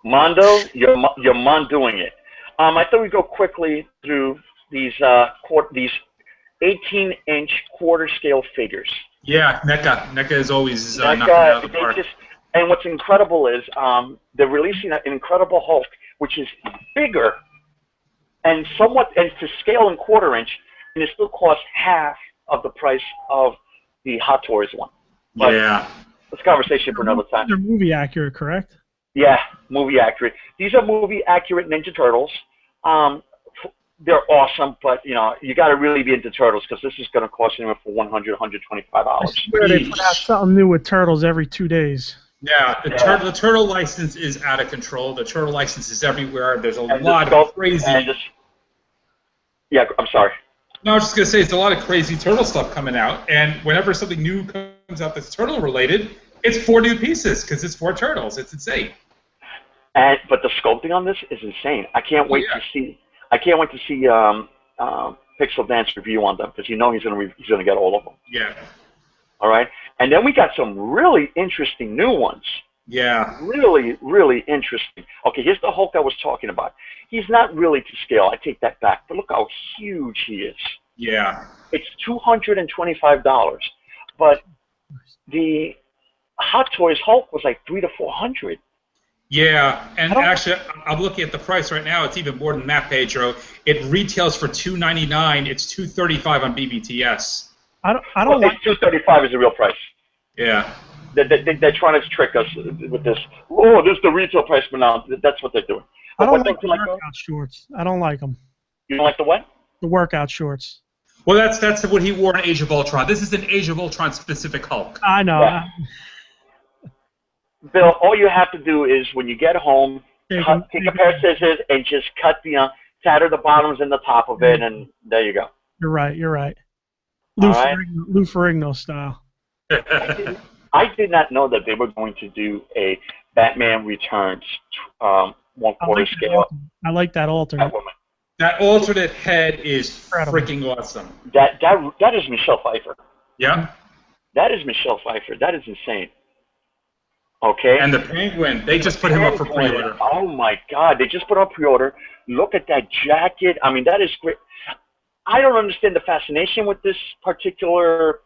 Mondo, you're Mondoing it. I thought we'd go quickly through these 18-inch quarter-scale figures.
Yeah, NECA is always knocking out of the park.
And what's incredible is they're releasing an Incredible Hulk, which is bigger and to scale in quarter-inch, and it still costs half of the price of the Hot Toys one. But
yeah.
That's a conversation for another time.
They're movie accurate, correct?
Yeah, movie accurate. These are movie accurate Ninja Turtles. They're awesome, but you got to really be into Turtles because this is going to cost anywhere from $100, $125.
I swear they put out something new with Turtles every 2 days.
Yeah, the Turtle license is out of control. The Turtle license is everywhere. There's a lot of crazy.
Yeah, I'm sorry.
No, I was just going to say, there's a lot of crazy Turtle stuff coming out, and whenever something new comes out that's Turtle related, it's 4 new pieces because it's 4 Turtles. It's insane.
But the sculpting on this is insane. I can't wait to see. I can't wait to see Pixel Dance review on them because he's gonna get all of them.
Yeah.
All right, and then we got some really interesting new ones.
Yeah.
Really, really interesting. Okay, here's the Hulk I was talking about. He's not really to scale. I take that back. But look how huge he is.
Yeah.
It's $225, but the Hot Toys Hulk was like $300 to $400.
Yeah, and actually, I'm looking at the price right now. It's even more than that, Pedro. It retails for $299. It's $235 on BBTS.
I don't like.
$235 is the real price.
Yeah.
They're trying to trick us with this. Oh, this is the retail price, but now that's what they're doing.
I don't like the workout shorts. I don't like them.
You don't like the what?
The workout shorts.
Well, that's what he wore in Age of Ultron. This is an Age of Ultron specific Hulk.
I know.
Yeah. Bill, all you have to do is when you get home, take a pair of scissors and just cut tatter the bottoms and the top of it, and there you go.
You're right. Lou Ferrigno style.
I did not know that they were going to do a Batman Returns 1/4 scale.
I like that alternate.
That alternate head is freaking awesome.
That is Michelle Pfeiffer.
Yeah.
That is Michelle Pfeiffer. That is insane. Okay.
And the Penguin, they just put him up for pre-order.
Oh my God! They just put up pre-order. Look at that jacket. I mean, that is great. I don't understand the fascination with this particular.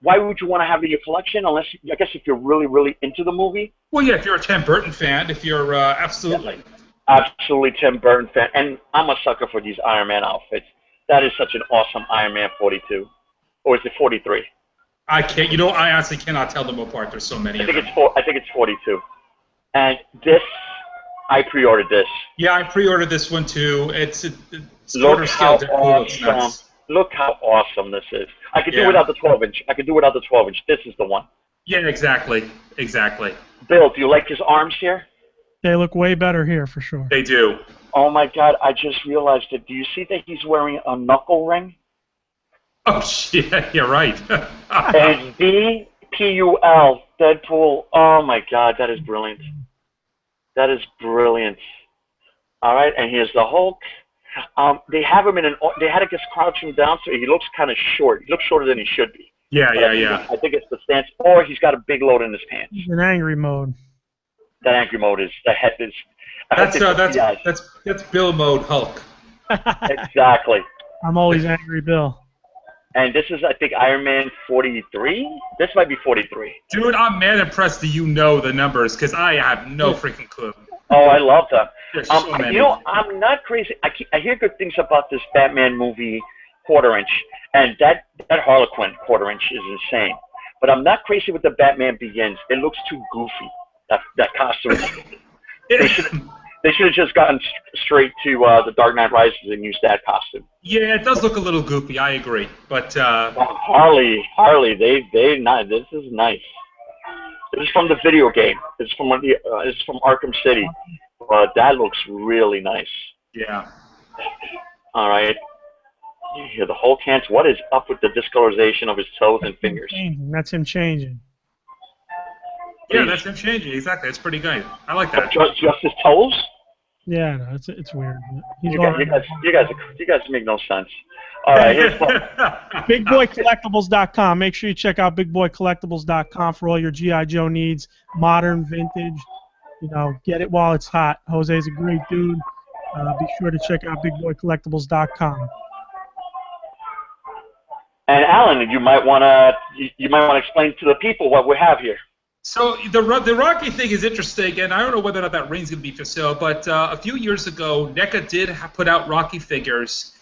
Why would you want to have it in your collection? Unless, I guess, if you're really, really into the movie.
Well, yeah, if you're a Tim Burton fan, if you're absolutely.
Absolutely Tim Burton fan. And I'm a sucker for these Iron Man outfits. That is such an awesome Iron Man 42. Or is it 43?
I can't. You know, I honestly cannot tell them apart. There's so many of them.
I think it's 42. And this, I pre-ordered this.
Yeah, I pre-ordered this one too. It's
Look how
awesome.
Look how awesome this is. I could do without the 12-inch. I could do without the 12-inch. This is the one.
Yeah, exactly. Exactly.
Bill, do you like his arms here?
They look way better here for sure.
They do.
Oh my God! I just realized it. Do you see that he's wearing a knuckle ring?
Oh shit! Yeah, right.
And DPUL, Deadpool. Oh my God, that is brilliant. That is brilliant. All right, and here's the Hulk. They have him in an. They had to just crouch him down, so he looks kind of short. He looks shorter than he should be.
Yeah.
I think it's the stance, or he's got a big load in his pants.
He's in angry mode.
That angry mode is the head is.
That's Bill mode Hulk.
Exactly.
I'm always angry, Bill.
And this is, I think, Iron Man 43? This might be 43.
Dude, I'm mad impressed that you know the numbers, because I have no freaking clue.
Oh, I love them.
There's so many.
You know, I'm not crazy. I hear good things about this Batman movie quarter-inch, and that Harlequin quarter-inch is insane. But I'm not crazy with the Batman Begins. It looks too goofy, that costume. They should have just gotten straight to the Dark Knight Rises and used that costume.
Yeah, it does look a little goofy. I agree, but
Harley, this is nice. This is from the video game. It's from Arkham City. That looks really nice.
Yeah.
All right. You hear the Hulk hands. What is up with the discolorization of his toes and fingers?
That's him changing.
Yeah, that's him changing. Exactly. That's pretty good. I like that.
Just his toes?
Yeah, no, it's weird.
You guys make no sense. All right, here's
BigBoyCollectibles.com. Make sure you check out BigBoyCollectibles.com for all your G.I. Joe needs, modern, vintage. You know, get it while it's hot. Jose's a great dude. Be sure to check out BigBoyCollectibles.com.
And Alan, you might want to explain to the people what we have here.
So the Rocky thing is interesting, and I don't know whether or not that ring's going to be for sale, but a few years ago, NECA did put out Rocky figures.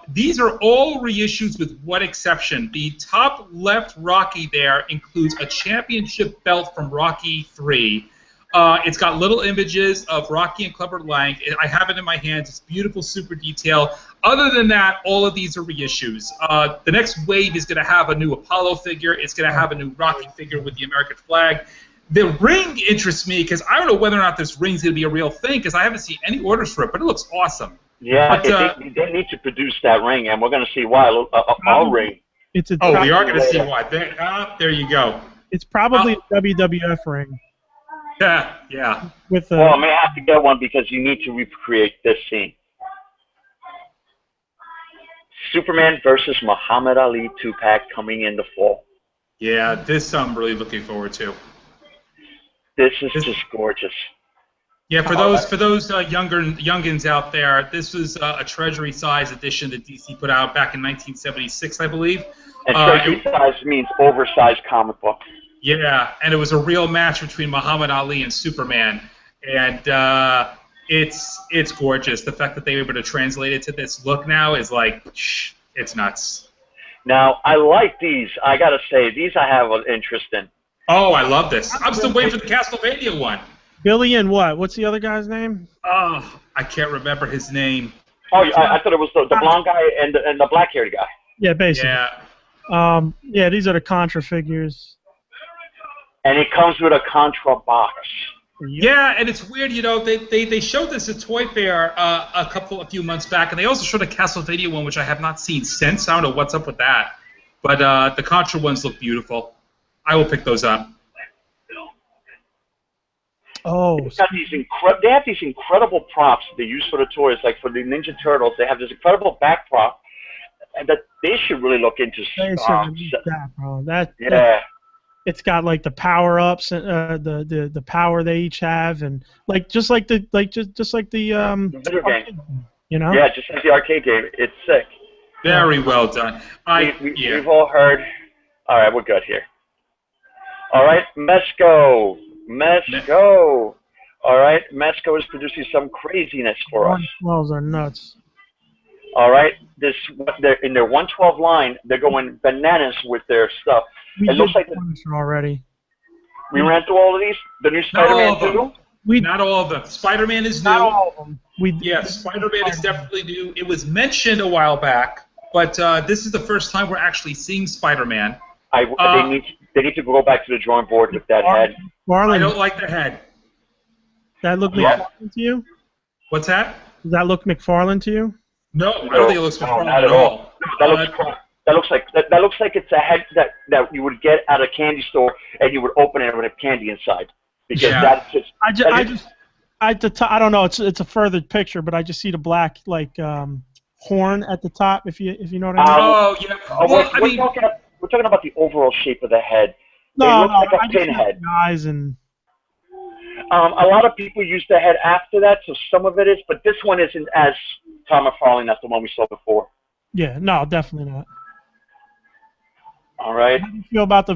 These are all reissues with one exception. The top left Rocky there includes a championship belt from Rocky 3. It's got little images of Rocky and Clubber Lang. I have it in my hands. It's beautiful, super detail. Other than that, all of these are reissues. The next wave is going to have a new Apollo figure. It's going to have a new Rocky figure with the American flag. The ring interests me because I don't know whether or not this ring's going to be a real thing because I haven't seen any orders for it, but it looks awesome.
Yeah, but, they need to produce that ring, and we're going to see why. Our ring.
We are going to see why. There you go.
It's probably a WWF ring.
Yeah.
Well, I may have to get one because you need to recreate this scene. Superman versus Muhammad Ali 2-pack coming in the fall.
Yeah, this I'm really looking forward to.
This is just gorgeous.
Yeah, for those youngins out there, this was a Treasury size edition that DC put out back in 1976, I believe.
And Treasury size means oversized comic book.
Yeah, and it was a real match between Muhammad Ali and Superman, and it's gorgeous. The fact that they were able to translate it to this look now is like, it's nuts.
Now, I like these. I gotta say, these I have an interest in.
Oh, I love this. I'm still waiting for the Castlevania one.
Billy and what? What's the other guy's name?
Oh, I can't remember his name.
Oh, I thought it was the blonde guy and the black-haired guy.
Yeah, basically.
Yeah.
Yeah, these are the Contra figures.
And it comes with a Contra box.
Yeah, and it's weird, you know, they showed this at Toy Fair a few months back, and they also showed a Castlevania one, which I have not seen since. I don't know what's up with that. But the Contra ones look beautiful. I will pick those up.
Oh.
They have these incredible props they use for the toys, like for the Ninja Turtles. They have this incredible back prop, and that they should really look into.
They should that, bro. it's got like the power ups, the power they each have, and just like the
Video game.
you know.
Yeah, just like the arcade game. It's sick.
Very well done.
We've all heard. All right, we're good here. All right, Mesco. All right, Mesco is producing some craziness for us.
112s are nuts.
All right, they're in their 112 line. They're going bananas with their stuff.
We
it looks like
already.
We ran through all of these. The new Spider-Man 2.
Not all of them. Spider-Man is new.
Not all of them.
Spider-Man is definitely new. It was mentioned a while back, but this is the first time we're actually seeing Spider-Man.
They need to go back to the drawing board with that head.
I don't like the head.
Does that look McFarlane to you?
What's that?
Does that look McFarlane to you?
No, I don't think it looks McFarlane
not at all. No, that looks like it's a head that you would get at a candy store and you would open it with a candy inside. Because that's just.
I don't know. It's a further picture, but I just see the black horn at the top. If you know what I mean.
Yeah.
We're talking about the overall shape of the head.
No,
it looks like a pinhead.
Eyes and.
A lot of people use the head after that, so some of it is, but this one isn't as Tom McFarlane as the one we saw before.
Yeah, no, definitely not.
All right.
How do you feel about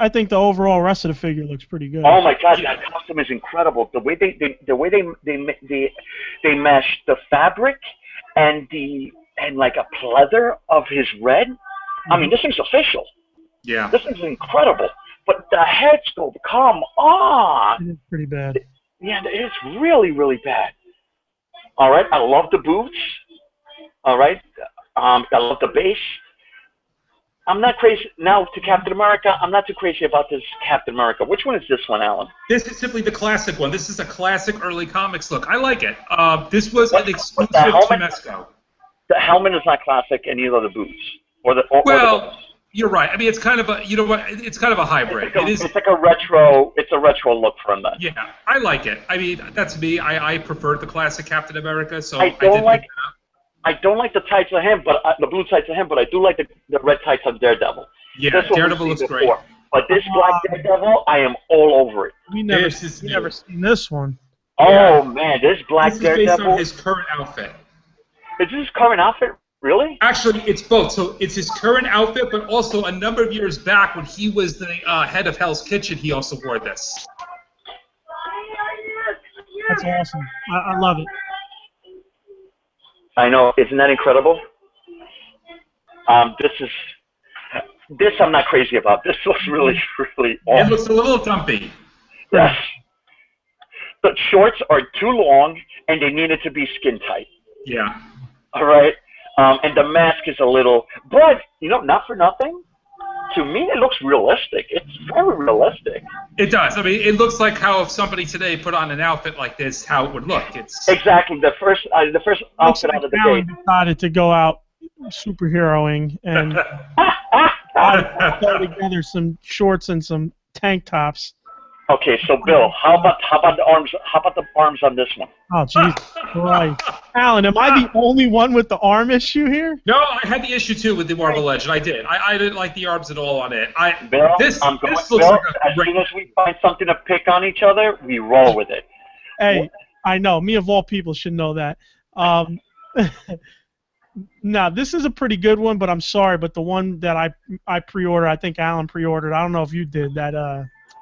I think the overall rest of the figure looks pretty good.
Oh my God, that costume is incredible. The way they mesh the fabric and like a pleather of his red. I mean, this thing's official.
Yeah.
This is incredible. But the head sculpt, come on.
It's pretty bad.
Yeah, it's really, really bad. All right, I love the boots. All right, I love the base. I'm not crazy now to Captain America. I'm not too crazy about this Captain America. Which one is this one, Alan?
This is simply the classic one. This is a classic early comics look. I like it. This was an exclusive to Mesco.
The helmet is not classic, and neither are the boots.
You're right. I mean, it's kind of a, it's kind of a hybrid.
It's like a retro. It's a retro look from that.
Yeah, I like it. I mean, that's me. I prefer the classic Captain America. So
I don't like the tights on him, but the blue tights on him. But I do like the red tights on Daredevil.
Yeah, Daredevil looks great.
But this black Daredevil, I am all over it.
We never seen this one.
Oh man, this black Daredevil.
This is based on his current outfit.
Is this his current outfit? Really?
Actually, it's both. So it's his current outfit, but also a number of years back when he was the head of Hell's Kitchen, he also wore this.
That's awesome. I love it.
I know. Isn't that incredible? This I'm not crazy about. This looks really, really awesome.
It looks a little dumpy.
Yes. The shorts are too long, and they needed to be skin tight.
Yeah.
All right. And the mask is a little, but, not for nothing. To me, it looks realistic. It's very realistic.
It does. I mean, it looks like how if somebody today put on an outfit like this, how it would look. It's
exactly the first outfit out of the gate.
Decided to go out superheroing and throw together some shorts and some tank tops.
Okay, so Bill, how about the arms? How about the arms on this one?
Oh, Jesus Christ. Alan, am I the only one with the arm issue here?
No, I had the issue too with the Marvel Legend. I did. I didn't like the arms at all on it.
Bill,
this looks
Bill,
like
as soon as we find something to pick on each other, we roll with it.
Hey, I know. Me of all people should know that. Now, this is a pretty good one, but I'm sorry, but the one that I pre-ordered, I think Alan pre-ordered. I don't know if you did that.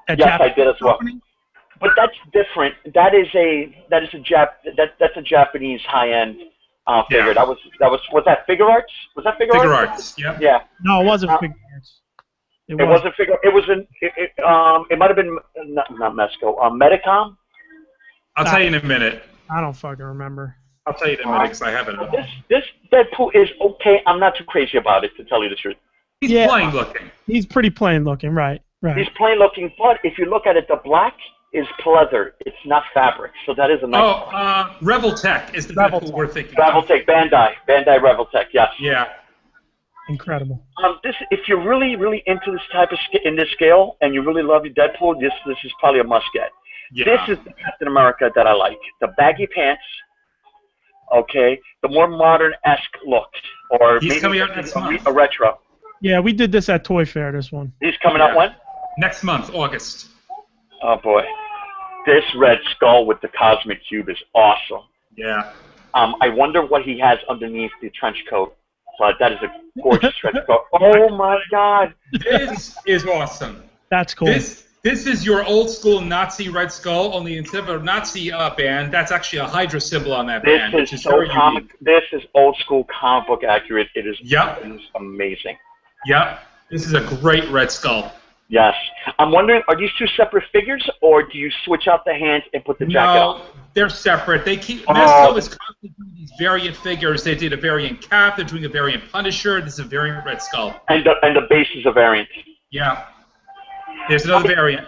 Yes, I did as well. But that's different. That's a Japanese high-end figure.
Yeah.
Was that Figure Arts? Was that Figure Arts?
Figure Arts. Yeah.
Yeah.
No, it wasn't Figure Arts.
It wasn't Figure. It was it might have been not Mesco. Medicom.
I'll tell you in a minute.
I don't fucking remember.
I'll tell you in a minute because I haven't.
This Deadpool is okay. I'm not too crazy about it, to tell you the truth.
He's plain looking.
He's pretty plain looking, right? Right.
He's plain looking, but if you look at it, the black is pleather. It's not fabric, so that is a nice.
Revel Tech is the Deadpool we're thinking.
Revel Tech, Bandai Revel Tech, yes.
Yeah.
Incredible.
If you're really, really into this type of in this scale, and you really love your Deadpool, this is probably a must get.
Yeah.
This is the Captain America that I like. The baggy pants, okay, the more modern-esque look, or
he's
maybe
coming out next month.
A retro.
Yeah, we did this at Toy Fair. This one.
He's coming out when?
Next month, August.
Oh boy, this Red Skull with the Cosmic Cube is awesome.
Yeah.
I wonder what he has underneath the trench coat. But that is a gorgeous trench coat. Oh my God!
This is awesome.
That's cool.
This is your old school Nazi Red Skull, only instead of a Nazi band, that's actually a Hydra symbol on that band, which is very unique.
This is old school comic book accurate. It is,
Yep.
It is amazing.
Yep. This is a great Red Skull.
Yes. I'm wondering, are these two separate figures, or do you switch out the hands and put the jacket on?
No, they're separate. They keep Mezco is constantly doing these variant figures. They did a variant Cap. They're doing a variant Punisher. This is a variant Red Skull.
And the base is a variant.
Yeah. There's another variant.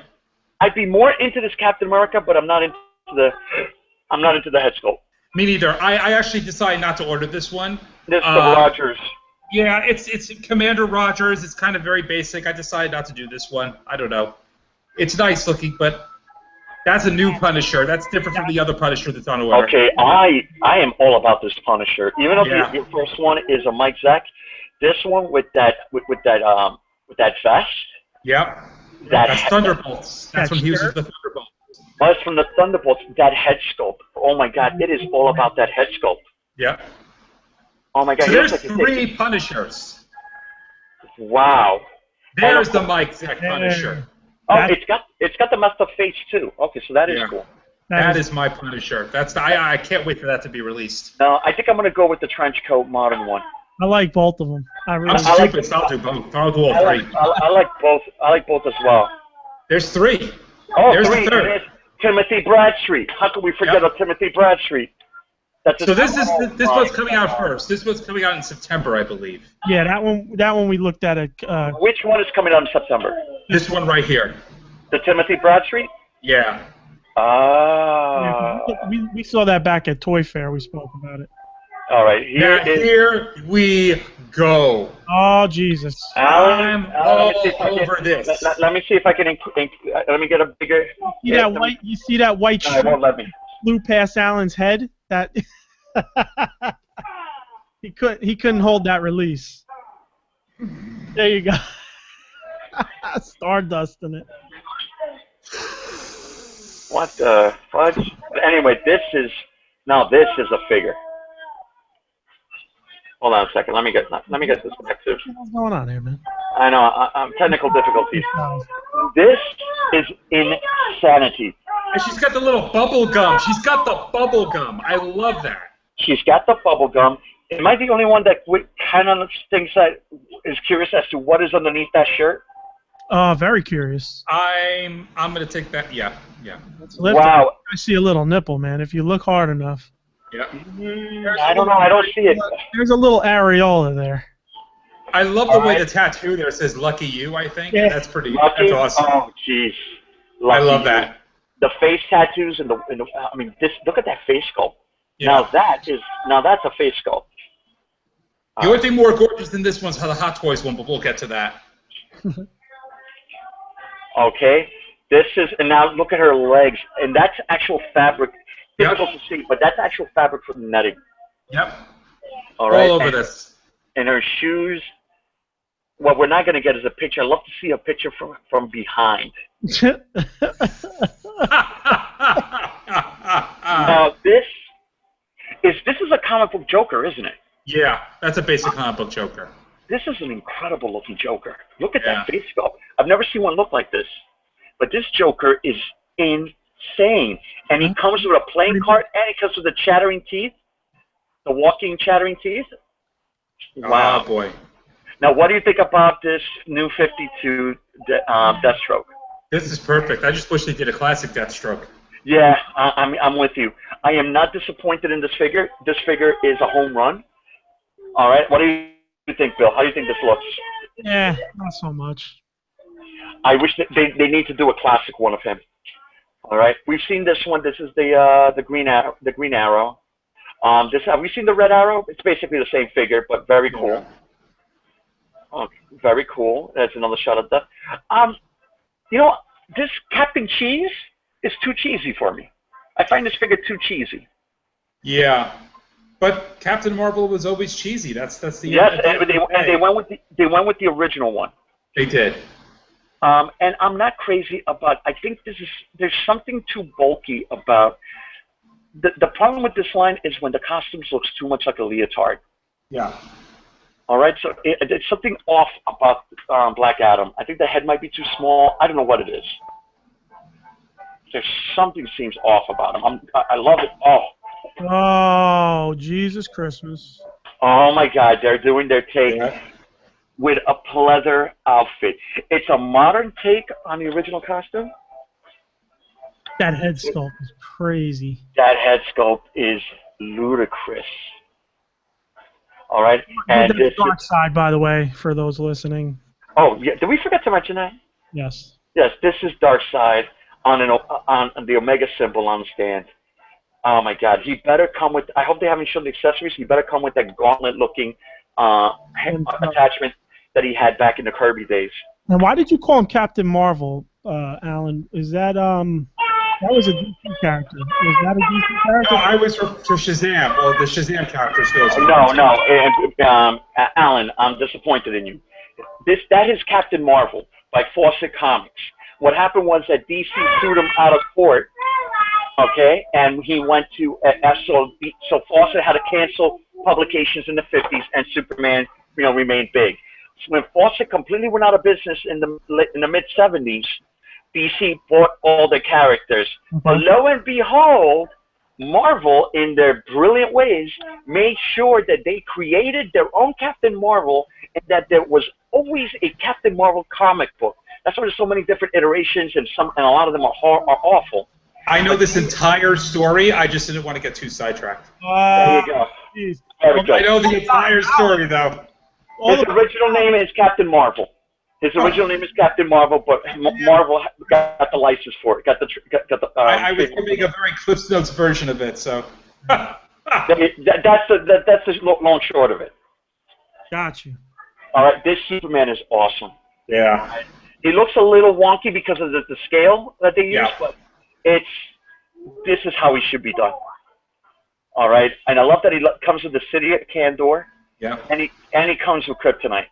I'd be more into this Captain America, but I'm not into the head sculpt.
Me neither. I actually decided not to order this one.
This is the Rogers.
Yeah, it's Commander Rogers. It's kind of very basic. I decided not to do this one. I don't know. It's nice looking, but that's a new Punisher. That's different from the other Punisher that's on order.
Okay, I am all about this Punisher. Even though your first one is a Mike Zack, this one with that vest.
Yep. That's Thunderbolts. That's when he uses the Thunderbolts.
Oh, it's from the Thunderbolts. That head sculpt. Oh my God, it is all about that head sculpt.
Yep.
Oh my God.
So there's three Punishers.
Wow.
There's the Mike Zack Punisher.
Oh, it's got the messed up face too. Okay, so that is cool.
That is my Punisher. That's I can't wait for that to be released.
No, I think I'm gonna go with the trench coat modern one.
I like both of them.
I'm stupid, so I'll do both. I'll do all three.
I like both. I like both as well.
There's three.
Oh,
there's
three.
the third.
There's Timothy Bradstreet. How could we forget of Timothy Bradstreet?
So this one's coming out first. This one's coming out in September, I believe.
Yeah, that one we looked at it.
Which one is coming out in September?
This one right here.
The Timothy Bradstreet?
Yeah.
Ah.
Yeah, we saw that back at Toy Fair. We spoke about it.
All right.
Here we go.
Oh Jesus!
I'm all over this.
Let me see if I can. Let me get a bigger.
You see that white
streak won't let me.
flew past Alan's head? That he couldn't hold that release. There you go. Stardust in it.
What the fudge? Anyway, this is a figure. Hold on a second. Let me get this back too.
What's going on here, man?
I know. I'm technical difficulties. This is insanity.
And she's got the little bubble gum. She's got the bubble gum. I love that.
She's got the bubble gum. Am I the only one that kind of thinks that is curious as to what is underneath that shirt?
Very curious.
I'm gonna take that. Yeah.
Wow.
I see a little nipple, man. If you look hard enough.
Yeah.
I don't know. I don't see it.
There's a little areola there.
I love the way the tattoo there says "Lucky You." I think that's pretty.
Lucky?
That's awesome.
Oh, jeez.
I love that.
The face tattoos and I mean, look at that face sculpt.
Yeah.
Now that's a face sculpt.
The only thing more gorgeous than this one's the Hot Toys one, but we'll get to that.
Okay. And now look at her legs, and that's actual fabric. Difficult to see, but that's actual fabric from the netting.
Yep.
All right.
All over this.
And her shoes. What we're not going to get is a picture. I'd love to see a picture from behind. Now this is a comic book Joker, isn't it?
Yeah, that's a basic comic book Joker.
This is an incredible looking Joker. Look at that face sculpt. I've never seen one look like this. But this Joker is insane. And he comes with a playing card, and he comes with the chattering teeth, the walking chattering teeth. Wow.
Oh, boy.
Now, what do you think about this new 52 Deathstroke?
This is perfect. I just wish they did a classic Deathstroke.
Yeah, I'm with you. I am not disappointed in this figure. This figure is a home run. All right. What do you think, Bill? How do you think this looks?
Yeah, not so much.
I wish that they need to do a classic one of him. All right. We've seen this one. This is the Green Arrow. The Green Arrow. Have we seen the Red Arrow? It's basically the same figure, but very cool. Oh, very cool. That's another shot of that. This Captain Cheese is too cheesy for me. I find this figure too cheesy.
Yeah, but Captain Marvel was always cheesy. That's the
yes, and they went with the original one.
They did.
And I'm not crazy about. I think there's something too bulky about. The problem with this line is when the costumes looks too much like a leotard.
Yeah.
All right, so it's something off about Black Adam. I think the head might be too small. I don't know what it is. There's something seems off about him. I love it.
Oh, Jesus Christmas.
Oh my God, they're doing their take
Yeah.
with a pleather outfit. It's a modern take on the original costume.
That head sculpt is crazy.
That head sculpt is ludicrous. All right, and
That's Dark Side, by the way, for those listening.
Oh yeah, did we forget to mention that?
Yes.
Yes, this is Dark Side on the Omega symbol on the stand. Oh my God, he better come with. I hope they haven't shown the accessories. He better come with that gauntlet-looking attachment that he had back in the Kirby days.
And why did you call him Captain Marvel, Alan? Is that that was a DC character? Was that a DC character?
No, I was for Shazam. Well, the Shazam character goes.
No, Alan, I'm disappointed in you. That is Captain Marvel by Fawcett Comics. What happened was that DC sued him out of court. Okay, and he went to so Fawcett had to cancel publications in the 50s, and Superman, remained big. So when Fawcett completely went out of business in the mid 70s, DC bought all the characters.
Mm-hmm.
But lo and behold, Marvel, in their brilliant ways, made sure that they created their own Captain Marvel, and that there was always a Captain Marvel comic book. That's why there's so many different iterations, and a lot of them are awful.
I know this entire story. I just didn't want to get too sidetracked.
There you go. There we go.
I know the entire story, though.
His original name is Captain Marvel. His original name is Captain Marvel, but Marvel got the license for it. Got the.
I was giving a very Cliff Notes version of it, so.
That's the long short of it.
Got you.
All right, this Superman is awesome.
Yeah.
He looks a little wonky because of the scale that they use, but this is how he should be done. All right, and I love that he comes with the city at Kandor.
Yeah.
And he comes with Kryptonite.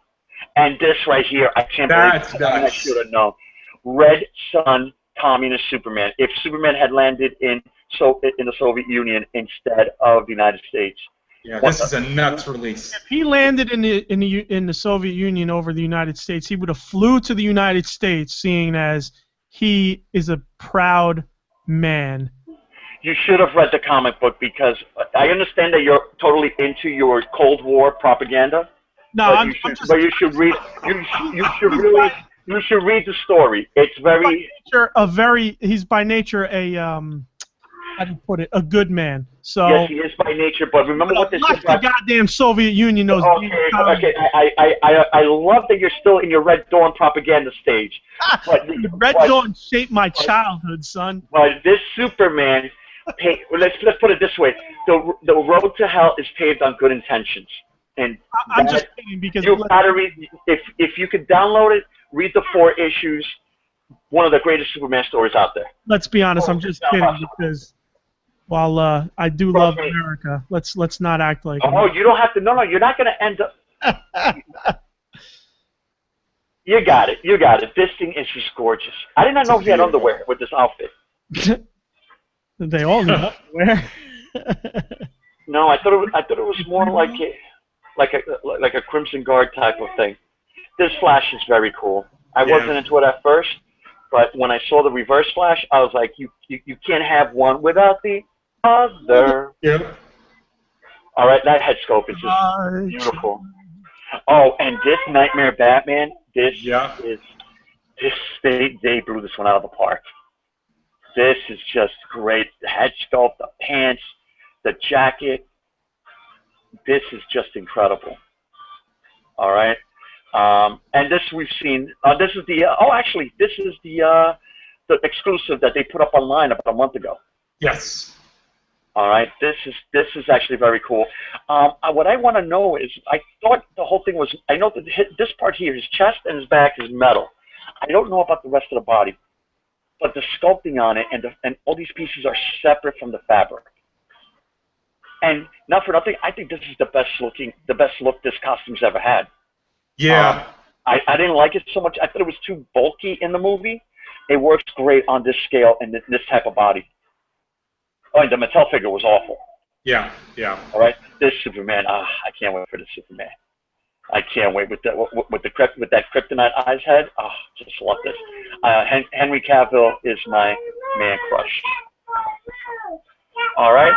And this right here, I can't believe I should have known. Red Sun Communist Superman. If Superman had landed in the Soviet Union instead of the United States.
Yeah, this is a nuts release.
If he landed in the Soviet Union over the United States, he would have flew to the United States, seeing as he is a proud man.
You should have read the comic book, because I understand that you're totally into your Cold War propaganda.
No,
but you should read. You should read the story. It's very.
He's by nature a how do you put it? A good man. So.
Yes, he is by nature. But remember what this is about.
The goddamn Soviet Union knows.
Okay. I love that you're still in your Red Dawn propaganda stage. But
Red Dawn shaped my childhood, son.
But this Superman. Let's put it this way: the road to hell is paved on good intentions, and
I'm just kidding, because
you gotta read. If you could download it, read the 4 issues. One of the greatest Superman stories out there.
Let's be honest, I'm just kidding, because while I do love America, let's not act like.
Oh, you don't have to. No, you're not gonna end up. You got it. This thing is just gorgeous. I did not know he had underwear with this outfit.
They all need underwear.
No, I thought it was more like a Crimson Guard type of thing. This Flash is very cool. I wasn't into it at first, but when I saw the Reverse Flash, I was like, you can't have one without the other.
Yeah.
All right, that head sculpt is just beautiful. Oh, and this Nightmare Batman, they blew this one out of the park. This is just great. The head sculpt, the pants, the jacket. This is just incredible. All right. And this we've seen. This is the exclusive that they put up online about a month ago.
Yes.
All right. This is actually very cool. What I want to know is, I thought the whole thing was. I know that this part here, his chest and his back is metal. I don't know about the rest of the body. But the sculpting on it and all these pieces are separate from the fabric. And not for nothing, I think this is the best look this costume's ever had.
Yeah.
I didn't like it so much. I thought it was too bulky in the movie. It works great on this scale and this type of body. Oh, and the Mattel figure was awful.
Yeah, yeah.
All right, this Superman. I can't wait for the Superman. I can't wait with that kryptonite eyes head. Just love this. Henry Cavill is my man crush. All right.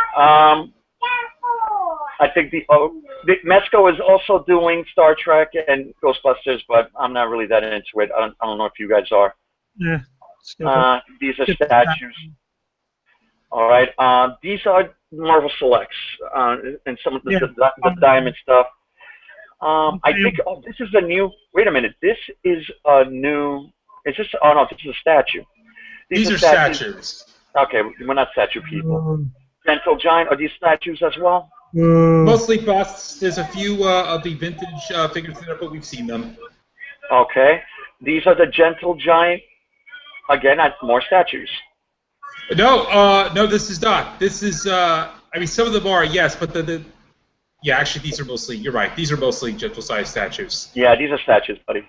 I think the Mesco is also doing Star Trek and Ghostbusters, but I'm not really that into it. I don't know if you guys are.
Yeah.
These are statues. All right. These are Marvel Selects and some of the diamond stuff. I think. Oh, this is a new. Wait a minute. This is a new. Is this? Oh no, this is a statue.
These are statues.
Okay, we're not statue people. Gentle Giant. Are these statues as well?
Mostly busts. There's a few of the vintage figures in there, but we've seen them.
Okay. These are the Gentle Giant. Again, more statues.
No, no, this is not. This is. I mean, some of them are, yes, but yeah, actually, these are mostly. You're right. These are mostly gentle-sized statues.
Yeah, these are statues, buddy.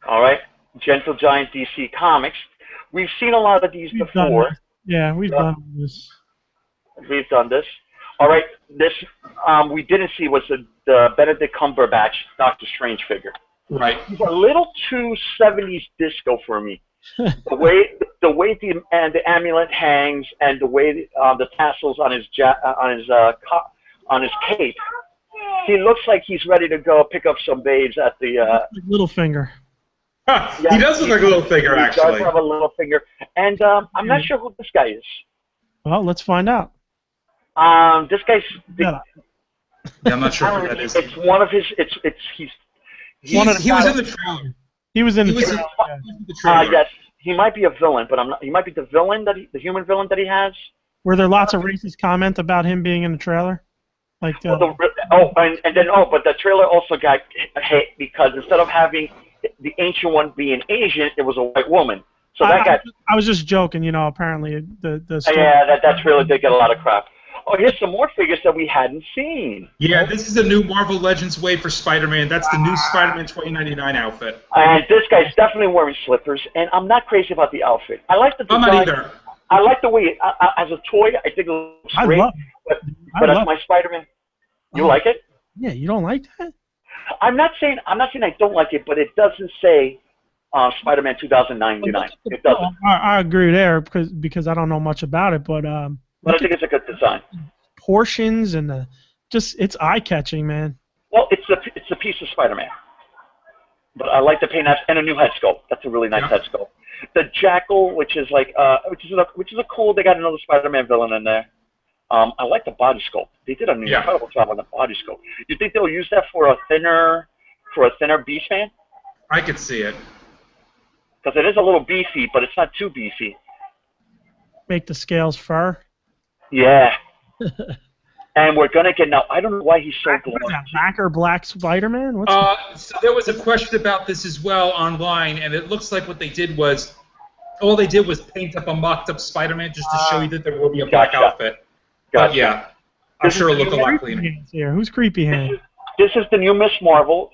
All right. Gentle Giant DC Comics. We've seen a lot of these before.
Yeah, we've done this.
We've done this. All right. This we didn't see was the Benedict Cumberbatch Doctor Strange figure.
Right.
He's a little too 70s disco for me. the way the amulet hangs and the way the tassels on his cape, he looks like he's ready to go pick up some babes at the
Littlefinger.
Yeah, he does look like a little finger, actually.
He does have a little finger, and I'm not sure who this guy is.
Well, let's find out.
This guy's.
Yeah, I'm not sure who that is.
It's one of his.
He was in the trailer.
He was in the
trailer.
Yes, he might be a villain, but I'm not. He might be the villain the human villain that he has.
Were there lots of racist comment about him being in the trailer? Like.
But the trailer also got hit because instead of having the ancient one being Asian, it was a white woman. So I
was just joking, apparently the story.
Yeah, that trailer did get a lot of crap. Oh, here's some more figures that we hadn't seen.
Yeah, this is a new Marvel Legends wave for Spider-Man. That's the new Spider-Man 2099 outfit.
And this guy's definitely wearing slippers, and I'm not crazy about the outfit. I like the design.
I'm not either.
I like the way, as a toy, I think it looks great. But as my Spider-Man, you like it?
Yeah, you don't like that?
I'm not saying I don't like it, but it doesn't say Spider-Man 2099. It doesn't.
I agree there because I don't know much about it, but
I think it's a good design.
Portions and it's eye-catching, man.
Well, it's a piece of Spider-Man, but I like the paint and a new head sculpt. That's a really nice head sculpt. The Jackal, which is a cool. They got another Spider-Man villain in there. I like the body sculpt. They did an incredible job on the body sculpt. You think they'll use that for a thinner Beast Man?
I could see it.
Because it is a little beefy, but it's not too beefy.
Make the scales fur.
Yeah. And we're gonna get now. I don't know why he's so glowing.
Black Spider-Man?
So there was a question about this as well online, and it looks like what they did was, all they did was paint up a mocked-up Spider-Man just to show you that there will be a black outfit. But yeah, I'm sure it'll look a lot cleaner.
Here, who's Creepy Hand?
This is the new Miss Marvel.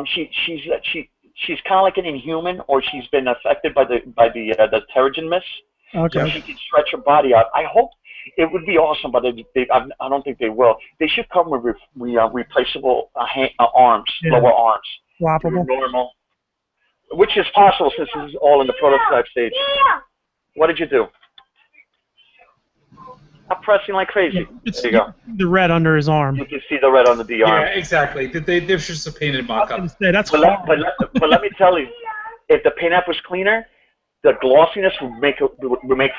She's kind of like an Inhuman, or she's been affected by the Terrigen Mist.
Okay.
So she can stretch her body out. I hope it would be awesome, but I don't think they will. They should come with replaceable arms, lower arms.
Swappable.
Normal. Which is possible since this is all in the prototype stage. What did you do? I'm pressing like crazy. There you go.
The red under his arm.
You can see the red under the arm.
Yeah, exactly. There's just a painted mock-up.
That's
but let me tell you, if the paint app was cleaner, the glossiness would make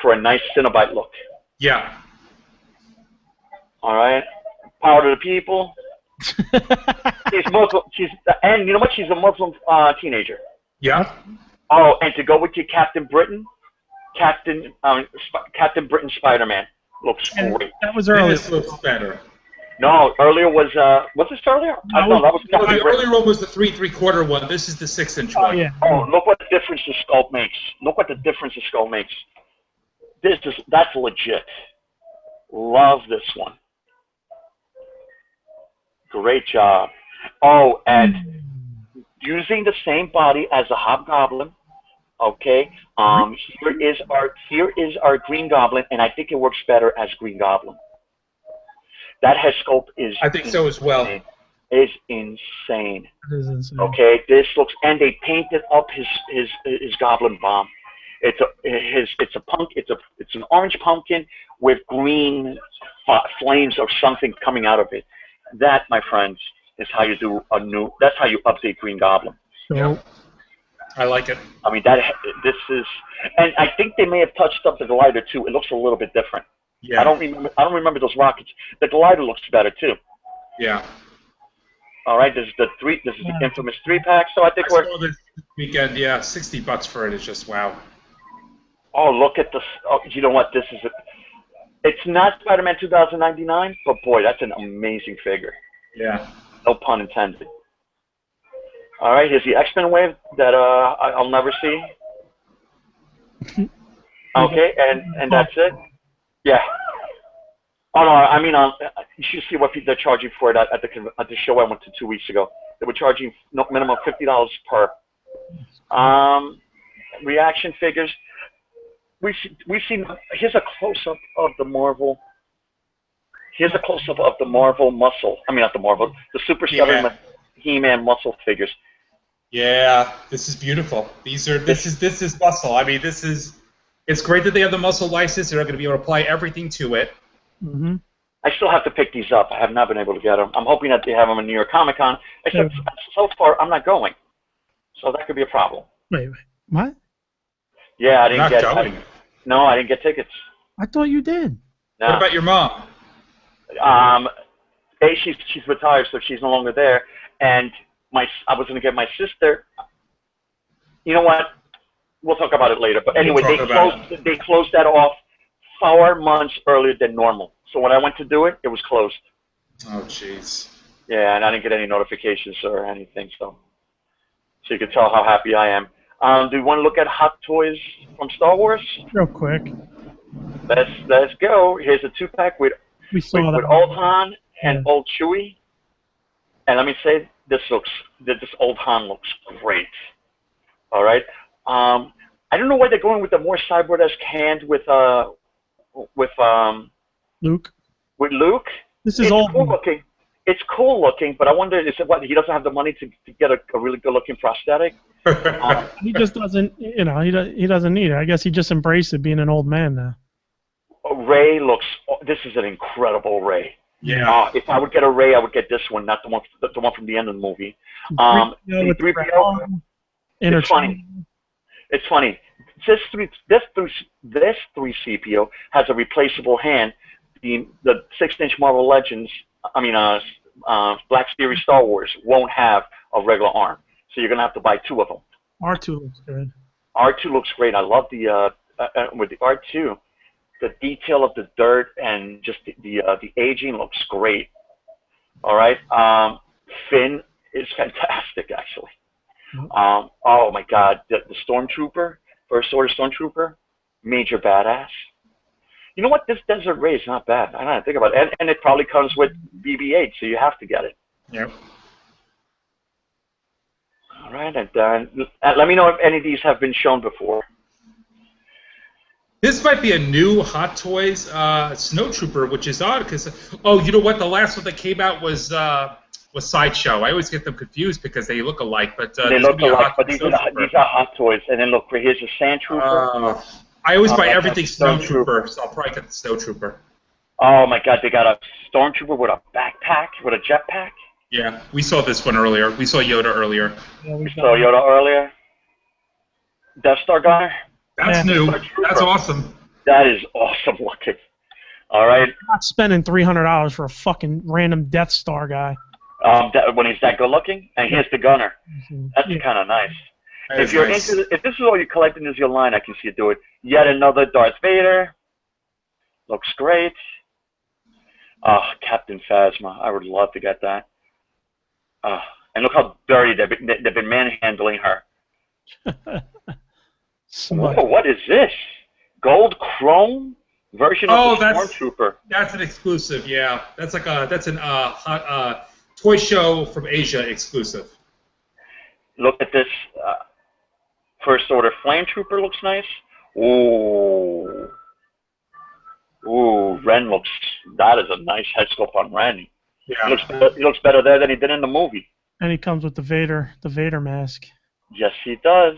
for a nice Cinnabite look.
Yeah.
All right. Power to the people. She's Muslim. And you know what? She's a Muslim teenager.
Yeah.
Oh, and to go with your Captain Britain, Captain Britain Spider-Man looks great.
That was earlier.
This looks better.
No, earlier was this earlier?
No,
that was Captain
the earlier one was the 3¾ one. This is the 6-inch one.
Yeah.
Oh, look what the difference the sculpt makes. Look what the difference the sculpt makes. That's legit. Love this one. Great job. Oh, and using the same body as the Hobgoblin. Okay. Here is our Green Goblin, and I think it works better as Green Goblin. That head sculpt is.
I think so as well.
Is insane.
It is insane.
Okay, this looks, and they painted up his Goblin bomb. It's an orange pumpkin with green flames or something coming out of it. That, my friends, is how you do that's how you update Green Goblin.
So,
Yeah. I like it.
I mean, this is, and I think they may have touched up the glider too. It looks a little bit different.
Yeah.
I don't remember those rockets. The glider looks better too.
Yeah.
All right, this is the infamous 3-pack. So I think
I saw this weekend. Yeah, $60 for it is just wow.
Oh, look at this! Oh, you know what? This is it's not Spider-Man 2099, but boy, that's an amazing figure.
Yeah.
No pun intended. All right, here's the X-Men wave that I'll never see. Okay, and that's it. Yeah. Oh no, I mean, you should see what they're charging for it at the show I went to 2 weeks ago. They were charging minimum $50 per. Reaction figures. We've seen. Here's a close-up of the Marvel. Here's a close-up of the Marvel muscle. I mean, not the Marvel. The Super 7 He-Man muscle figures.
Yeah, this is beautiful. This is muscle. I mean, it's great that they have the muscle license. They're going to be able to apply everything to it.
Mm-hmm.
I still have to pick these up. I have not been able to get them. I'm hoping that they have them in New York Comic Con. Except so far, I'm not going, so that could be a problem.
Wait, what?
Yeah, I didn't get.
Going.
No, I didn't get tickets.
I thought you did.
No.
What about your mom?
She's retired, so she's no longer there. And I was going to get my sister. You know what? We'll talk about it later. But anyway, they closed that off 4 months earlier than normal. So when I went to do it, it was closed.
Oh, jeez.
Yeah, and I didn't get any notifications or anything. So you can tell how happy I am. Do you want to look at Hot Toys from Star Wars?
Real quick.
Let's go. Here's a 2-pack with Old Han and Old Chewie. And let me say, this Old Han looks great. All right. I don't know why they're going with the more cyborg-esque hand with
Luke.
With Luke.
This is old.
Cool looking. It's cool looking, but I wonder, is it what he doesn't have the money to get a really good looking prosthetic?
He just doesn't, he doesn't need it. I guess he just embraced it being an old man now.
Ray looks. This is an incredible Ray.
Yeah.
If I would get a Ray, I would get this one, not the one from the end of the movie. 3PO. It's funny. It's funny. This 3CPO has a replaceable hand. The 6-inch Marvel Legends, Black Series Star Wars won't have a regular arm, so you're gonna have to buy 2 of them.
R2 looks good.
R2 looks great. I love the with the R2, the detail of the dirt and just the aging looks great. All right, Finn is fantastic actually. Oh my God, the Stormtrooper, First Order Stormtrooper, major badass. You know what? This Desert Ray is not bad. I don't know, think about it. And it probably comes with BB-8, so you have to get it.
Yep.
All right, and let me know if any of these have been shown before.
This might be a new Hot Toys Snowtrooper, which is odd because, you know what? The last one that came out was Sideshow. I always get them confused because they look alike, but
they look alike. But these are Hot Toys. And then look, here's a Sand Trooper.
I always buy everything Snowtrooper, so I'll probably get the Snowtrooper.
Oh my God, they got a Stormtrooper with a backpack, with a jetpack.
Yeah, we saw this one earlier. We saw Yoda earlier.
Yeah,
we saw Yoda earlier. Death Star gunner.
That's new. That's awesome.
That is awesome looking. All right.
I'm not spending $300 for a fucking random Death Star guy.
When he's that good looking, and here's the gunner. That's kind of nice. If you're into, if this is all you're collecting is your line, I can see you do it. Yet another Darth Vader. Looks great. Captain Phasma. I would love to get that. And look how dirty they've been manhandling her. Whoa, what is this? Gold chrome version of the Stormtrooper.
That's an exclusive. Yeah, that's like a toy show from Asia exclusive.
Look at this. First Order Flame Trooper looks nice. Ooh. Ooh, Ren looks. That is a nice head sculpt on Ren.
Yeah.
He looks better there than he did in the movie.
And he comes with the Vader mask.
Yes, he does.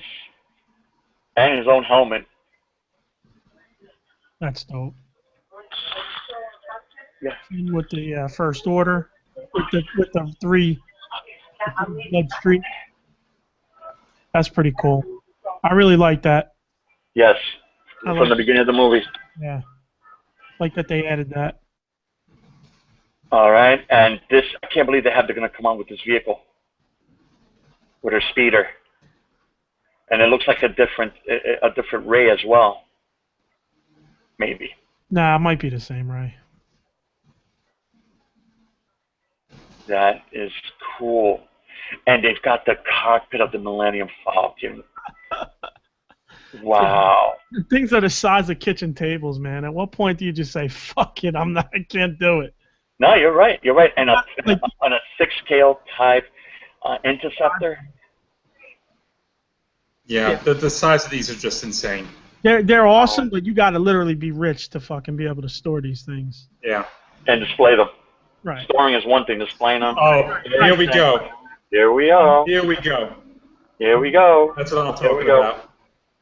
And his own helmet.
That's dope.
Yeah.
With the First Order, with the three blood streak. That's pretty cool. I really like that.
Yes.
I
From the beginning of the movie.
Yeah. Like that they added that.
All right, and this, I can't believe they're going to come out with this vehicle. With her speeder. And it looks like a different Ray as well. Maybe.
Nah, it might be the same Ray.
That is cool. And they've got the cockpit of the Millennium Falcon. Wow.
Things are the size of kitchen tables, man. At what point do you just say, fuck it, I can't do it?
No, you're right. You're right. And on a 6-scale type interceptor.
Yeah, the size of these are just insane.
They're awesome, but you got to literally be rich to fucking be able to store these things.
Yeah.
And display them.
Right.
Storing is one thing, displaying them.
Oh, here we go.
Here we go.
Here we go.
Here we go.
That's what I'm talking about.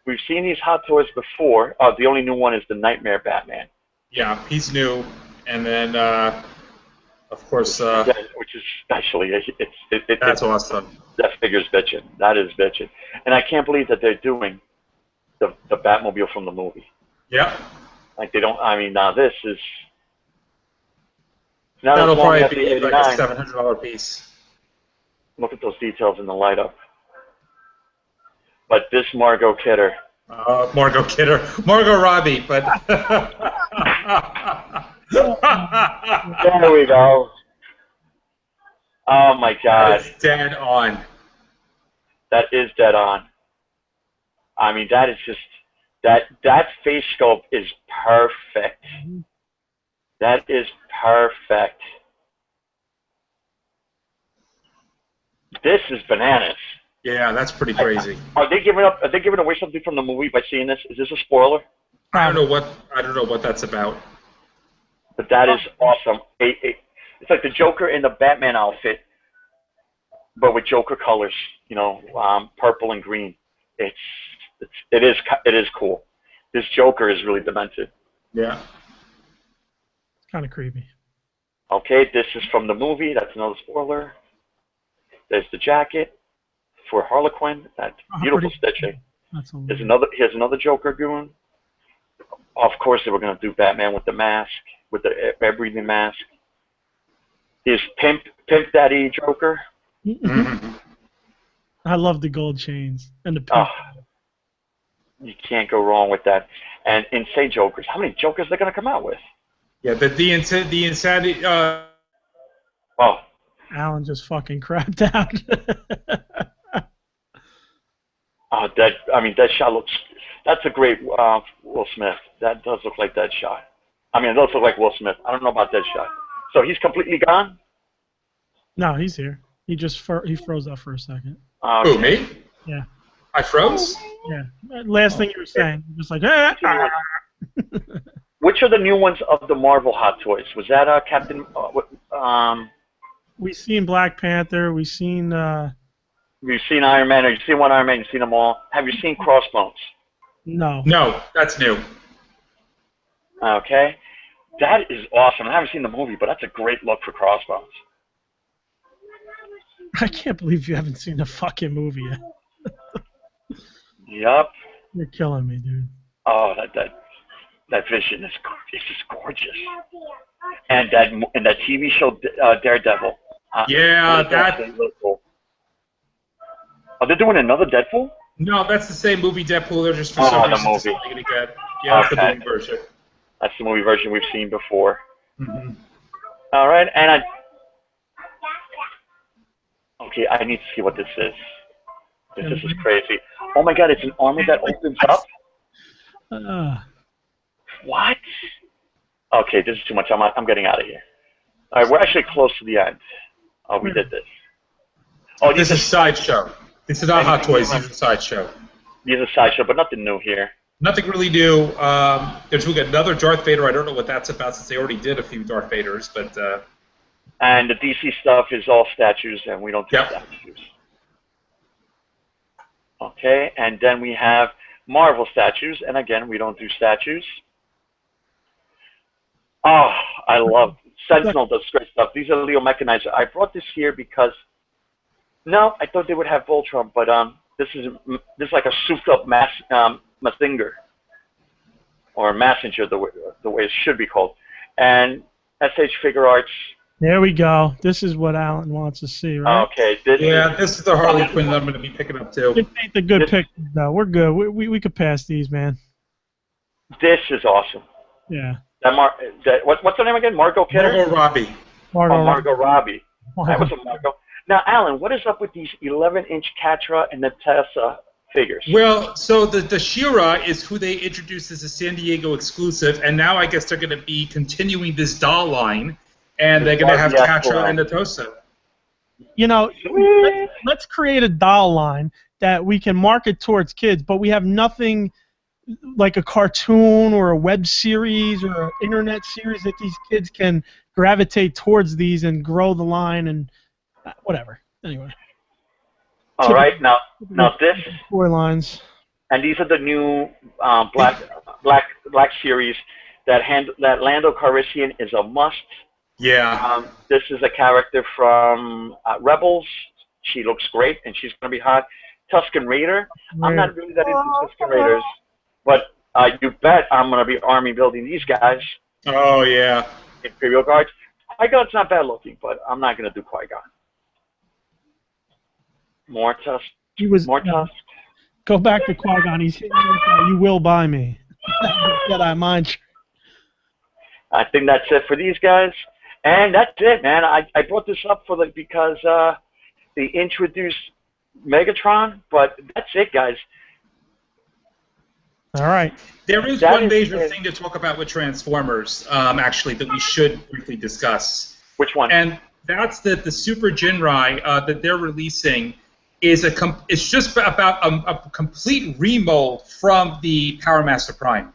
We've seen these Hot Toys before. The only new one is the Nightmare Batman.
Yeah, he's new. And then, of course...
which is actually...
That's awesome.
That figure's bitching. That is bitching. And I can't believe that they're doing the Batmobile from the movie.
Yep.
Like, they don't... I mean, now this is... Now
that'll probably be like a $700 piece.
Look at those details in the light up. But this Margot Kidder.
Margot Kidder. Margot Robbie, but...
There we go. Oh my God.
That's dead on.
That is dead on. I mean, that is just... That face sculpt is perfect. That is perfect. This is bananas.
Yeah, that's pretty crazy.
Are they giving away something from the movie by seeing this? Is this a spoiler?
I don't know what that's about.
But that is awesome. It's like the Joker in the Batman outfit, but with Joker colors. You know, purple and green. It is cool. This Joker is really demented.
Yeah.
Kind of creepy.
Okay, this is from the movie. That's another spoiler. There's the jacket for Harlequin. That beautiful stitching. Here's another Joker goon. Of course, they were going to do Batman with the mask, with the air-breathing mask. Here's Pimp Daddy Joker.
Mm-hmm. I love the gold chains and the pimp.
You can't go wrong with that. And insane Jokers. How many Jokers are they going to come out with?
Yeah, the insanity.
Alan just fucking crapped out.
Deadshot looks. That's a great Will Smith. That does look like Deadshot. I mean, it does look like Will Smith. I don't know about Deadshot. So he's completely gone?
No, he's here. He just froze up for a second.
Okay.
Who, me?
Yeah.
I froze?
Yeah. Last thing you were saying, just like.
Which are the new ones of the Marvel Hot Toys? Was that Captain?
We've seen Black Panther. We've seen.
You've seen Iron Man, or you've seen one Iron Man. You've seen them all. Have you seen Crossbones?
No.
No, that's new.
Okay, that is awesome. I haven't seen the movie, but that's a great look for Crossbones.
I can't believe you haven't seen the fucking movie yet.
Yup.
You're killing me, dude.
Oh, that vision is just gorgeous. And that TV show Daredevil.
Yeah, that.
Really cool. Are they doing another Deadpool?
No, that's the same movie Deadpool. They're just for some reason
movie.
deciding to get. Yeah, that's the movie version.
That's the movie version we've seen before.
Mm-hmm.
All right, and okay, I need to see what this is. This is crazy. Oh my God, it's an armor that opens up. What? Okay, this is too much. I'm getting out of here. All right, we're actually close to the end. Oh, we did this.
Oh, this is Sideshow. It's not Hot
Anything
Toys.
new?
It's a sideshow.
These are sideshow, but nothing new here.
Nothing really new. There's we got another Darth Vader. I don't know what that's about since they already did a few Darth Vaders, but.
And the DC stuff is all statues, and we don't do statues. Okay, and then we have Marvel statues, and again, we don't do statues. Oh, I love Sentinel does great stuff. These are Leo Mechanizer. I brought this here because no, I thought they would have Voltron, but this is like a souped-up Mazinger or Messenger, the way it should be called, and SH Figure Arts.
There we go. This is what Alan wants to see, right?
Okay.
This is the Harley Quinn that I'm going to be picking up too.
It ain't the good pictures, though. We're good. We could pass these, man.
This is awesome.
Yeah.
What's her name again? Margot Kidder?
Margot Robbie.
Margot Robbie. That was a Margot. Now, Alan, what is up with these 11-inch Catra and Natasha figures?
Well, so the She-Ra is who they introduced as a San Diego exclusive, and now I guess they're going to be continuing this doll line. And they're going to have Catra and Natasha.
You know, let's create a doll line that we can market towards kids, but we have nothing like a cartoon or a web series or an internet series that these kids can gravitate towards these and grow the line and whatever. Anyway.
All right, now this.
Four lines.
And these are the new black series that Lando Calrissian is a must.
Yeah.
This is a character from Rebels. She looks great, and she's going to be hot. Tusken Raider. I'm not really that into Tusken Raiders, but you bet I'm going to be army building these guys.
Oh, yeah.
Imperial Guards. Qui-Gon's not bad looking, but I'm not going to do Qui-Gon. More Tusk. More Tusk.
Go back to Qui-Gon. He's hitting you will buy me. Jedi mind trick.
I think that's it for these guys. And that's it, man. I brought this up because they introduced Megatron, but that's it, guys.
All right.
There is one major thing to talk about with Transformers, actually, that we should briefly discuss.
Which one?
And that's that the Super Jinrai that they're releasing is it's just about a complete remold from the Power Master Prime.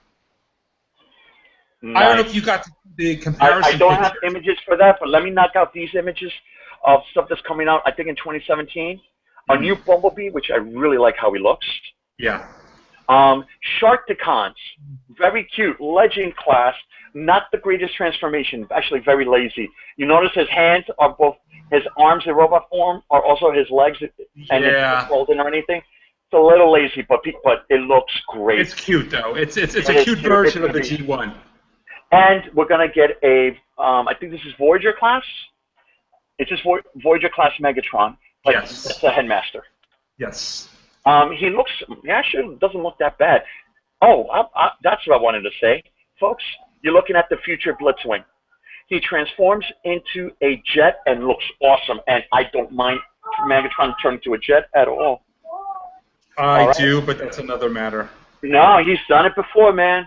Nice. I don't know if you got the comparison.
I don't have images for that, but let me knock out these images of stuff that's coming out, I think, in 2017. A new Bumblebee, which I really like how he looks.
Yeah.
Sharkticons, very cute, legend class, not the greatest transformation, actually very lazy. You notice his hands are both, his arms in robot form are also his legs, and it's folded or anything. It's a little lazy, but it looks great.
It's cute, though. It's a cute version of the G1.
And we're going to get I think this is Voyager class. It's just Voyager class Megatron. But
yes.
It's a Headmaster.
Yes.
He actually doesn't look that bad. Oh, that's what I wanted to say. Folks, you're looking at the future Blitzwing. He transforms into a jet and looks awesome. And I don't mind Megatron turning to a jet at all.
I do, but that's another matter.
No, he's done it before, man.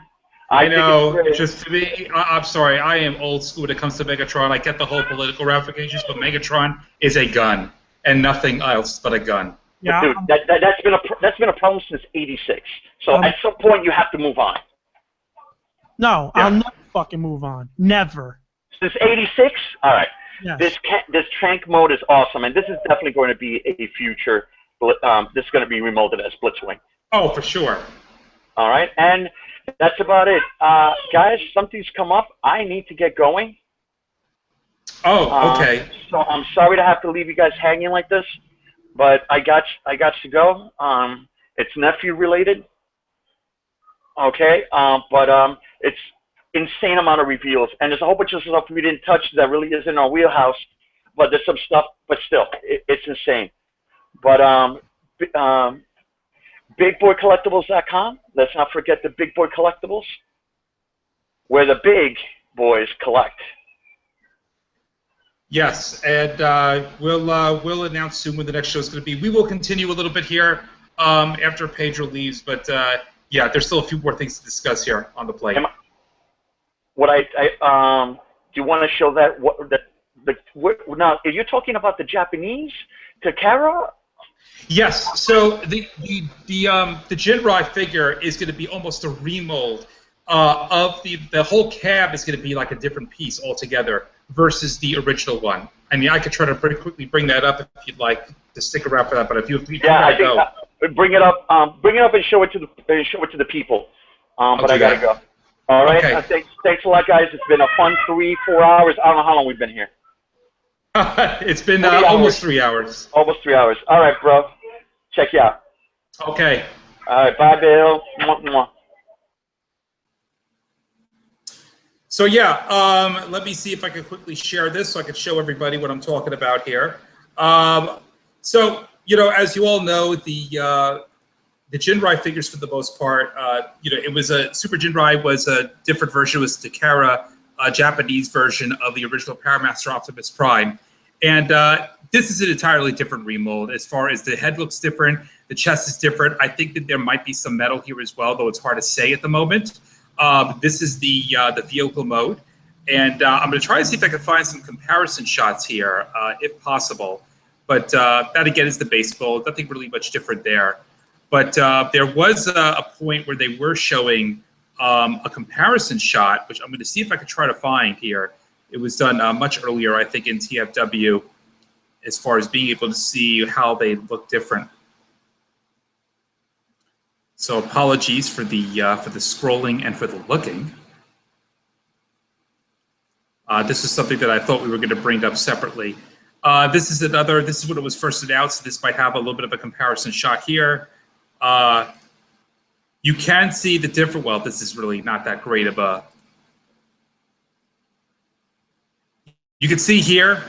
I know. Just to me, I'm sorry. I am old school when it comes to Megatron. I get the whole political ramifications, but Megatron is a gun and nothing else but a gun.
Yeah. Dude, that's been a problem since '86. So at some point you have to move on.
No, yeah. I'll never fucking move on. Never.
Since '86. All right.
Yes.
This tank mode is awesome, and this is definitely going to be a future. This is going to be remolded as Blitzwing.
Oh, for sure.
All right, and that's about it. Guys, something's come up. I need to get going.
Oh, okay.
So I'm sorry to have to leave you guys hanging like this, but I got to go. It's nephew related. Okay, but it's insane amount of reveals, and there's a whole bunch of stuff we didn't touch that really is in our wheelhouse. But there's some stuff, but still, it's insane. But BigBoyCollectibles.com. Let's not forget the Big Boy Collectibles, where the big boys collect.
Yes, and we'll announce soon when the next show is going to be. We will continue a little bit here after Pedro leaves, but yeah, there's still a few more things to discuss here on the plate.
Do you want to show that? Now, are you talking about the Japanese Takara?
Yes. So the Jinrai figure is going to be almost a remold of the whole cab is going to be like a different piece altogether versus the original one. I mean, I could try to pretty quickly bring that up if you'd like to stick around for that. But if you
Yeah, I think bring it up and show it to the people. But I gotta go. All right.
Okay.
Thanks a lot, guys. It's been a fun 3-4 hours. I don't know how long we've been here.
It's been almost 3 hours.
Almost 3 hours. All right, bro. Check you out.
Okay.
All right. Bye, Bill. Mwah, mwah.
So yeah, let me see if I can quickly share this so I can show everybody what I'm talking about here. So as you all know, the Jinrai figures for the most part, it was Super Jinrai was a different version. It was the Takara Japanese version of the original Powermaster Optimus Prime, and this is an entirely different remold. As far as the head looks different, the chest is different. I think that there might be some metal here as well, though it's hard to say at the moment. This is the vehicle mode, and I'm going to try to see if I can find some comparison shots here, if possible. But that again is the base build. Nothing really much different there. But there was a point where they were showing a comparison shot, which I'm going to see if I can try to find here. It was done much earlier, I think, in TFW, as far as being able to see how they look different. So apologies for the scrolling and for the looking. This is something that I thought we were going to bring up separately. This is what it was first announced. This might have a little bit of a comparison shot here. You can see the different, well, this is really not that great of a, you can see here,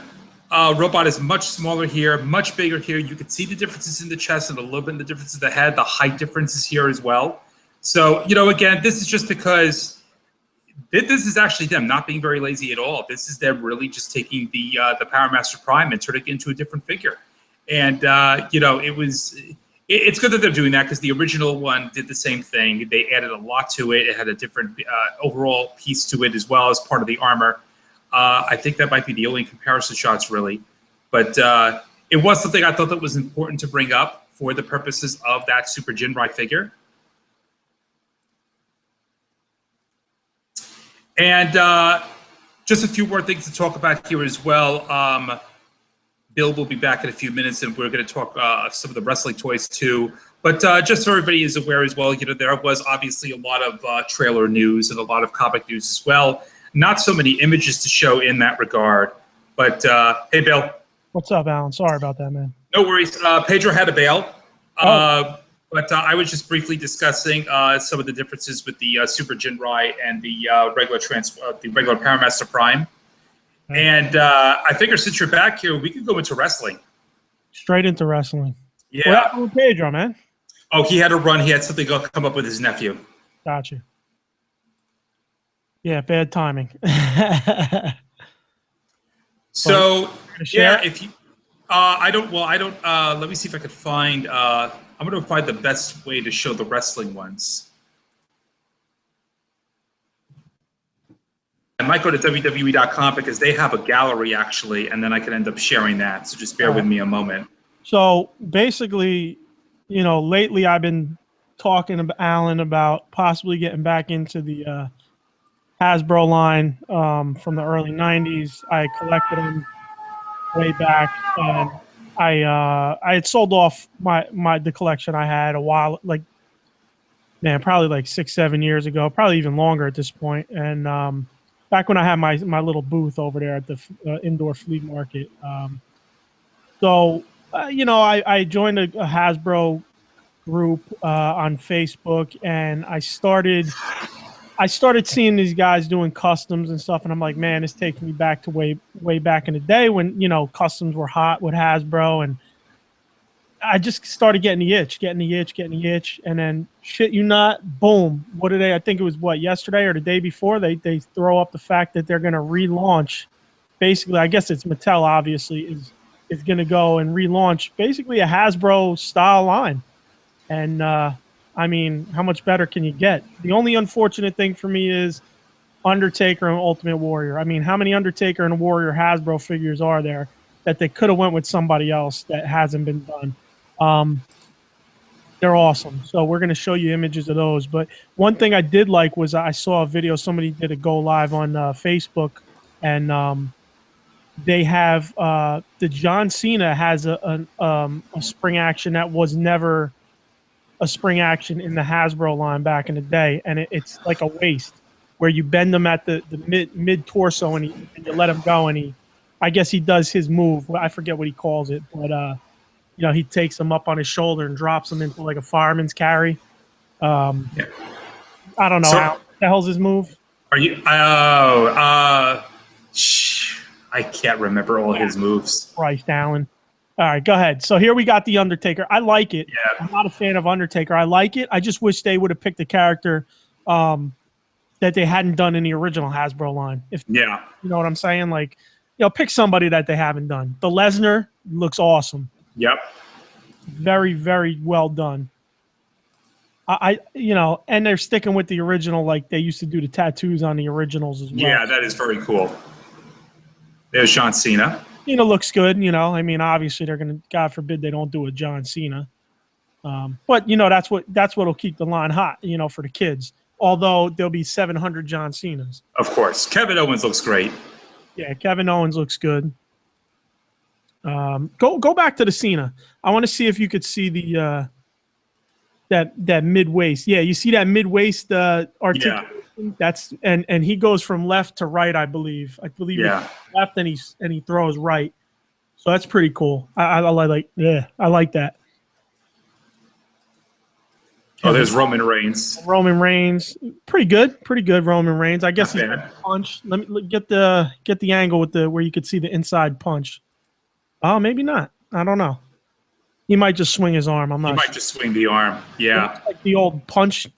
robot is much smaller here, much bigger here. You can see the differences in the chest and a little bit in the difference in the head, the height differences here as well. So, again, this is just because this is actually them not being very lazy at all. This is them really just taking the Powermaster Prime and turning it into a different figure. And, it's good that they're doing that because the original one did the same thing. They added a lot to it. It had a different overall piece to it as well as part of the armor. I think that might be the only comparison shots, really. But it was something I thought that was important to bring up for the purposes of that Super Jinrai figure. And just a few more things to talk about here as well. Bill will be back in a few minutes, and we're going to talk some of the wrestling toys too. But just so everybody is aware as well, there was obviously a lot of trailer news and a lot of comic news as well. Not so many images to show in that regard. But hey, Bill.
What's up, Alan? Sorry about that, man.
No worries. Pedro had to bail. But I was just briefly discussing some of the differences with the Super Jinrai and the regular Powermaster Prime. And I figure since you're back here, we can go into wrestling.
Straight into wrestling.
Yeah.
What happened with Pedro, man?
Oh, he had a run. He had something come up with his nephew.
Gotcha. Yeah, bad timing.
So yeah, if you, I don't. Let me see if I could find. I'm going to find the best way to show the wrestling ones. I might go to WWE.com because they have a gallery actually, and then I can end up sharing that. So just bear with me a moment.
So basically, lately I've been talking to Alan about possibly getting back into the Hasbro line from the early '90s. I collected them way back, and I had sold off the collection I had a while, probably like 6-7 years ago, probably even longer at this point, and back when I had my little booth over there at the indoor flea market. I joined a Hasbro group on Facebook, and I started seeing these guys doing customs and stuff, and I'm like, man, this takes me back to way back in the day when customs were hot with Hasbro, and I just started getting the itch, and then shit you not, boom. What did I think it was yesterday or the day before they throw up the fact that they're going to relaunch. Basically, I guess it's Mattel obviously is going to go and relaunch basically a Hasbro style line, and I mean, how much better can you get? The only unfortunate thing for me is Undertaker and Ultimate Warrior. I mean, how many Undertaker and Warrior Hasbro figures are there that they could have went with somebody else that hasn't been done? They're awesome. So we're going to show you images of those. But one thing I did like was I saw a video. Somebody did a go live on Facebook, and they have the John Cena has a spring action that was never a spring action in the Hasbro line back in the day, and it's like a waist where you bend them at the mid torso and you let him go, and I guess he does his move. I forget what he calls it, but he takes them up on his shoulder and drops them into like a fireman's carry. I don't know how the hell's his move.
Are you? I can't remember all his moves.
Christ, Allen. All right, go ahead. So here we got the Undertaker. I like it.
Yeah.
I'm not a fan of Undertaker. I like it. I just wish they would have picked a character that they hadn't done in the original Hasbro line. You know what I'm saying? Like, pick somebody that they haven't done. The Lesnar looks awesome.
Yep.
Very, very well done. And they're sticking with the original, like they used to do the tattoos on the originals as well.
Yeah, that is very cool. There's John Cena.
Looks good. I mean, obviously they're gonna. God forbid they don't do a John Cena. But that's what'll keep the line hot. For the kids. Although there'll be 700 John Cenas.
Of course, Kevin Owens looks great.
Yeah, Kevin Owens looks good. Go back to the Cena. I want to see if you could see the that mid waist. Yeah, you see that mid waist articulation. Yeah. That's and he goes from left to right. I believe it's left and he throws right. So that's pretty cool. I like that.
Oh, there's Roman Reigns.
Roman Reigns, pretty good. Roman Reigns. I guess he's punch. Let me get the angle with where you could see the inside punch. Oh, maybe not. I don't know. He might just swing his arm. I'm not.
He might just swing the arm. Yeah.
It's like the old punch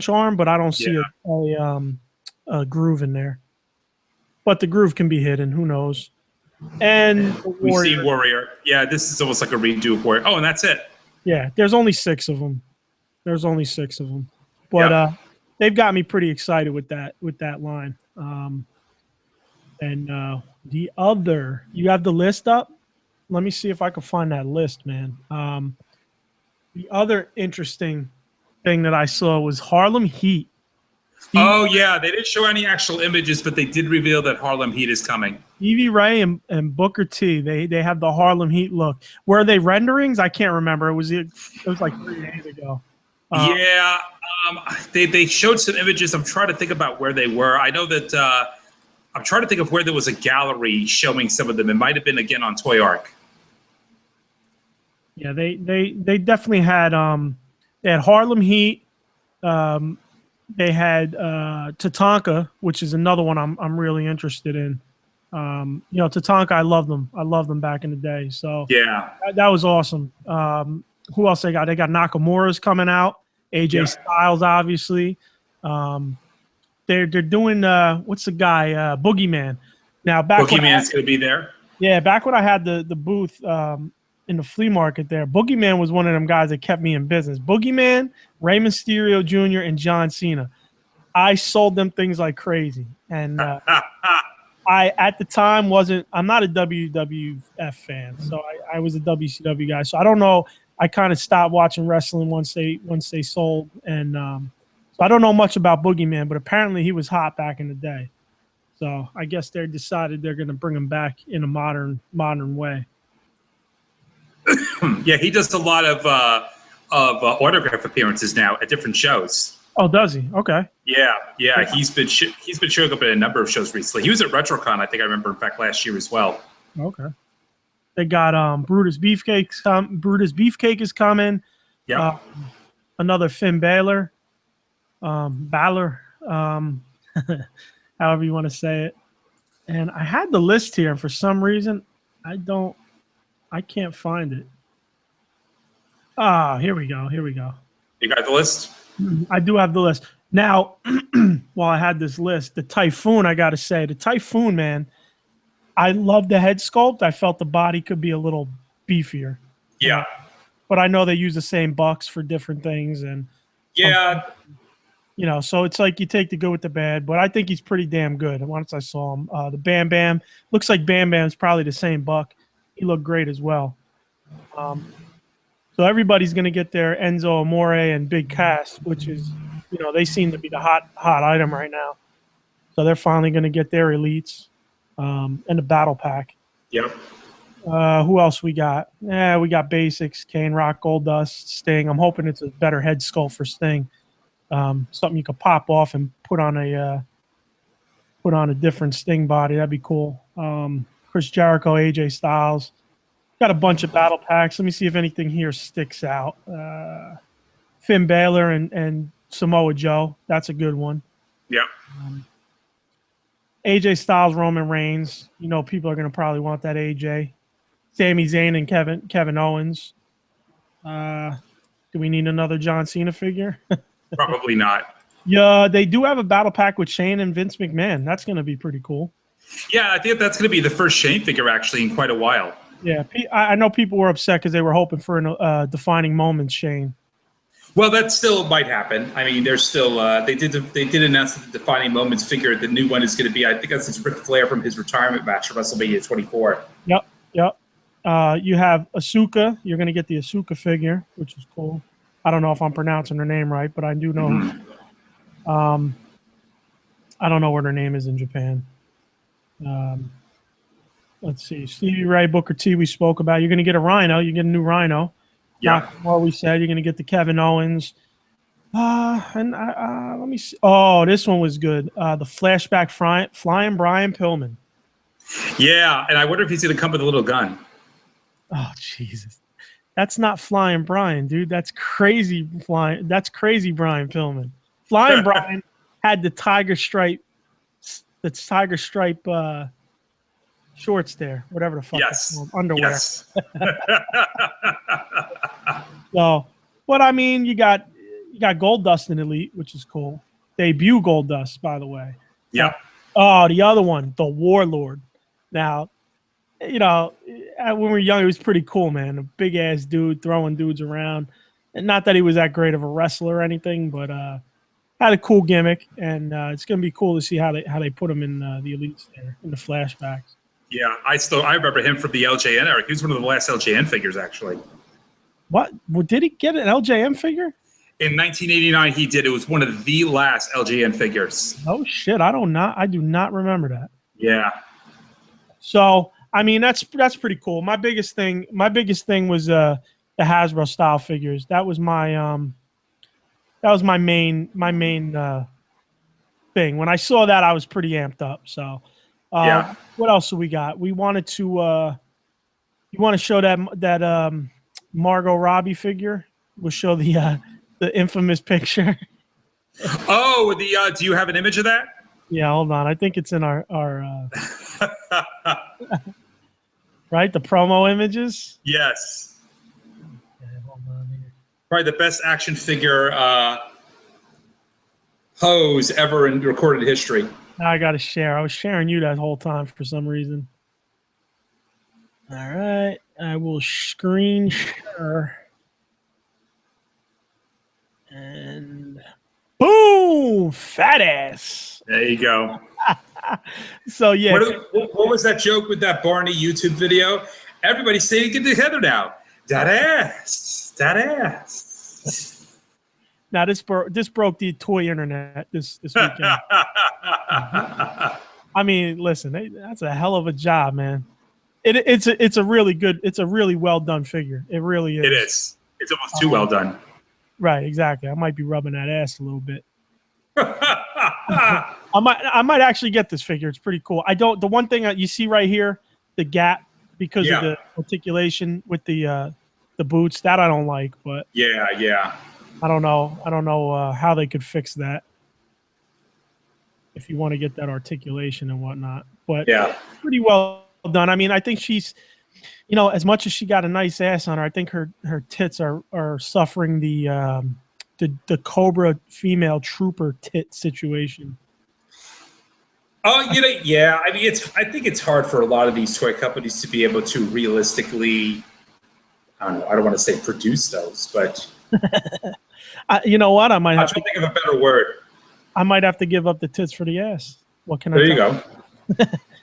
arm, but I don't see a groove in there. But the groove can be hidden. Who knows? And
we see Warrior. Yeah, this is almost like a redo of Warrior. Oh, and that's it.
Yeah, there's only 6 of them. But they've got me pretty excited with that line. And the other, you have the list up? Let me see if I can find that list, man. The other interesting thing that I saw was Harlem Heat.
Oh, yeah. They didn't show any actual images, but they did reveal that Harlem Heat is coming.
Evie Ray and Booker T, they have the Harlem Heat look. Were they renderings? I can't remember. It was like 3 days ago.
They showed some images. I'm trying to think about where they were. I know that I'm trying to think of where there was a gallery showing some of them. It might have been, again, on Toy Arc.
Yeah, they definitely had they had Harlem Heat. They had Tatanka, which is another one I'm really interested in. Tatanka, I loved them back in the day. So
yeah,
that was awesome. Who else they got? They got Nakamura's coming out. AJ Styles, obviously. They're doing what's the guy? Boogeyman. Now
Boogeyman's going to be there.
Yeah, back when I had the booth in the flea market there, Boogeyman was one of them guys that kept me in business. Boogeyman, Rey Mysterio Jr., and John Cena. I sold them things like crazy. And I, at the time, I'm not a WWF fan, so I was a WCW guy. So I don't know. I kind of stopped watching wrestling once they sold. And so I don't know much about Boogeyman, but apparently he was hot back in the day. So I guess they decided they're going to bring him back in a modern way.
Yeah, he does a lot of autograph appearances now at different shows.
Oh, does he? Okay.
Yeah. He's been showing up at a number of shows recently. He was at RetroCon, I think I remember, in fact, last year as well.
Okay. They got Brutus Beefcake. Brutus Beefcake is coming.
Yeah.
Another Finn Balor. Balor. However you want to say it. And I had the list here, and for some reason, I can't find it. Here we go.
You got the list?
I do have the list. Now, while I had this list, the Typhoon, I got to say, the Typhoon, man, I love the head sculpt. I felt the body could be a little beefier.
Yeah.
But I know they use the same bucks for different things. And
yeah.
So it's like you take the good with the bad, but I think he's pretty damn good. Once I saw him, the Bam Bam, looks like Bam Bam's probably the same buck. He looked great as well. So everybody's going to get their Enzo Amore and Big Cass, which is, they seem to be the hot item right now. So they're finally going to get their elites and the battle pack.
Yep.
Who else we got? We got basics: Kane, Rock, Goldust, Sting. I'm hoping it's a better head sculpt for Sting. Something you could pop off and put on a different Sting body. That'd be cool. Chris Jericho, AJ Styles. Got a bunch of battle packs. Let me see if anything here sticks out. Finn Balor and Samoa Joe. That's a good one.
Yep.
AJ Styles, Roman Reigns. People are going to probably want that AJ. Sami Zayn and Kevin Owens. Do we need another John Cena figure?
Probably not.
Yeah, they do have a battle pack with Shane and Vince McMahon. That's going to be pretty cool.
Yeah, I think that's going to be the first Shane figure actually in quite a while.
Yeah, I know people were upset because they were hoping for a defining moment, Shane.
Well, that still might happen. I mean, there's still they did announce that the defining moments figure. The new one is going to be, I think that's Ric Flair from his retirement match for WrestleMania 24.
Yep. You have Asuka. You're going to get the Asuka figure, which is cool. I don't know if I'm pronouncing her name right, but I do know. Mm-hmm. I don't know what her name is in Japan. Let's see. Stevie Ray, Booker T, we spoke about. You're going to get a Rhino. You get a new Rhino.
Yeah.
What we said. You're going to get the Kevin Owens. Let me see. Oh, this one was good. The flashback flying Brian Pillman.
Yeah, and I wonder if he's going to come with a little gun.
Oh, Jesus. That's not Flying Brian, dude. That's crazy Brian Pillman. Flying Brian had the tiger stripe shorts there, whatever the fuck.
Yes.
Underwear.
Yes.
So, but I mean, you got Goldust in Elite, which is cool. Debut Goldust, by the way.
Yeah.
The other one, the Warlord. Now, when we were young, he was pretty cool, man. A big ass dude throwing dudes around, and not that he was that great of a wrestler or anything, but had a cool gimmick, and it's gonna be cool to see how they put him in the Elites there in the flashbacks.
Yeah, I remember him from the LJN era. He was one of the last LJN figures, actually.
What? Well, did he get an LJN figure?
In 1989, he did. It was one of the last LJN figures.
Oh shit! I do not remember that.
Yeah.
So I mean, that's pretty cool. My biggest thing was the Hasbro style figures. That was my main thing. When I saw that, I was pretty amped up. So.
Yeah.
What else do we got? We wanted to. You want to show that Margot Robbie figure? We'll show the infamous picture.
Oh, do you have an image of that?
Yeah, hold on. I think it's in our right, the promo images.
Yes.
Okay, hold on here.
Probably the best action figure pose ever in recorded history.
Now I got to share. I was sharing you that whole time for some reason. All right. I will screen share. And boom! Fat ass.
There you go.
So, yeah.
What was that joke with that Barney YouTube video? Everybody's saying get together now. That ass. That ass.
Now this broke the toy internet this weekend. I mean, listen, that's a hell of a job, man. It's a really well done figure. It really is.
It is. It's almost too well done.
Right, exactly. I might be rubbing that ass a little bit. I might actually get this figure. It's pretty cool. The one thing you see right here, the gap because of the articulation with the boots, that I don't like. But
yeah.
I don't know how they could fix that if you want to get that articulation and whatnot. But pretty well done. I mean, I think she's, as much as she got a nice ass on her, I think her tits are suffering the Cobra female trooper tit situation.
Oh, yeah. I mean, I think it's hard for a lot of these toy companies to be able to realistically, I don't know. I don't want to say produce those, but.
You know what? I might have
to think of a better word.
I might have to give up the tits for the ass. What can I
There you go.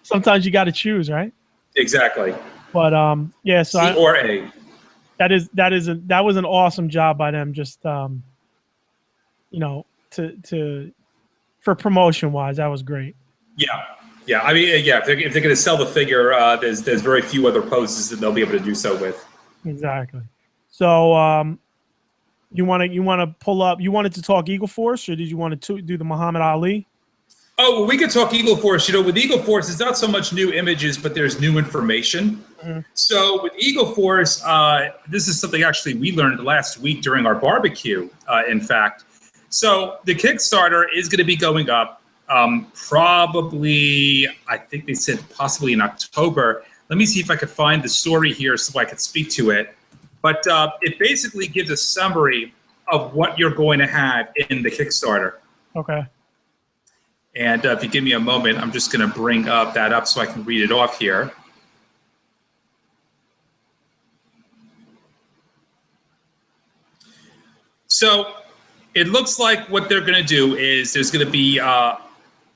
Sometimes you got to choose, right?
Exactly.
But yeah, so
C or A.
that was an awesome job by them. Just for promotion wise, that was great.
Yeah. Yeah, I mean, yeah. If they're going to sell the figure, there's very few other poses that they'll be able to do so with.
Exactly. So, you want to pull up? You wanted to talk Eagle Force, or did you want to do the Muhammad Ali?
Oh, well, we could talk Eagle Force. With Eagle Force, it's not so much new images, but there's new information. Mm-hmm. So with Eagle Force, this is something actually we learned last week during our barbecue. In fact, so the Kickstarter is going to be going up. Probably, I think they said possibly in October. Let me see if I could find the story here so I could speak to it. But it basically gives a summary of what you're going to have in the Kickstarter.
Okay.
And if you give me a moment, I'm just going to bring that up so I can read it off here. So it looks like what they're going to do is there's going to be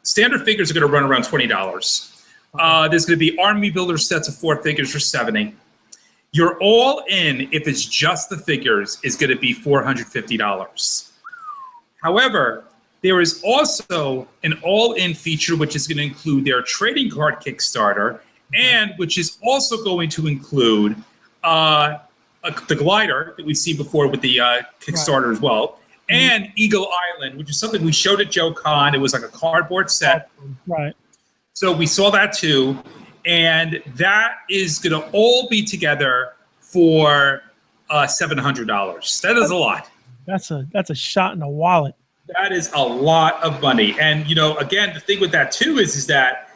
standard figures are going to run around $20. There's going to be army builder sets of 4 figures for $70. Your all-in, if it's just the figures, is going to be $450. However, there is also an all-in feature which is going to include their trading card Kickstarter, and which is also going to include the glider that we've seen before with the Kickstarter as well. And Eagle Island, which is something we showed at Joe Con. It was like a cardboard set.
Right.
So we saw that too. And that is going to all be together for $700. That is a lot.
That's a shot in the wallet.
That is a lot of money. And, again, the thing with that too is that,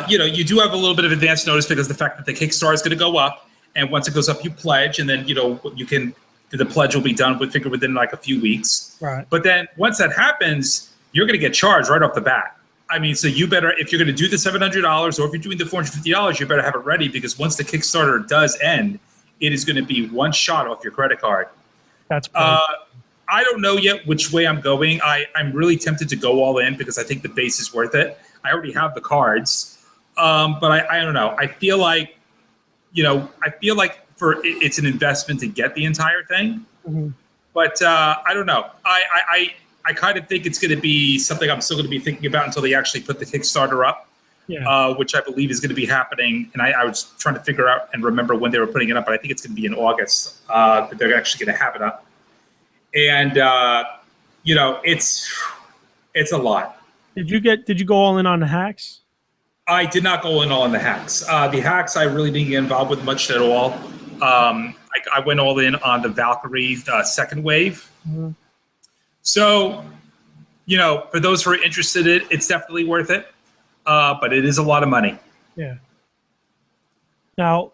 you do have a little bit of advance notice because the fact that the Kickstarter is going to go up. And once it goes up, you pledge. And then, the pledge will be done within like a few weeks.
Right.
But then once that happens, you're going to get charged right off the bat. I mean, so you better, if you're going to do the $700 or if you're doing the $450, you better have it ready because once the Kickstarter does end, it is going to be one shot off your credit card.
That's
I don't know yet which way I'm going. I'm really tempted to go all in because I think the base is worth it. I already have the cards. But I don't know. I feel like it's an investment to get the entire thing. Mm-hmm. But I don't know. I kind of think it's going to be something I'm still going to be thinking about until they actually put the Kickstarter up, which I believe is going to be happening. And I was trying to figure out and remember when they were putting it up, but I think it's going to be in August that they're actually going to have it up. And, it's a lot.
Did you go all in on the hacks?
I did not go in all on the hacks. The hacks I really didn't get involved with much at all. I went all in on the Valkyrie second wave. Mm-hmm. So, for those who are interested in it, it's definitely worth it. But it is a lot of money.
Yeah. Now,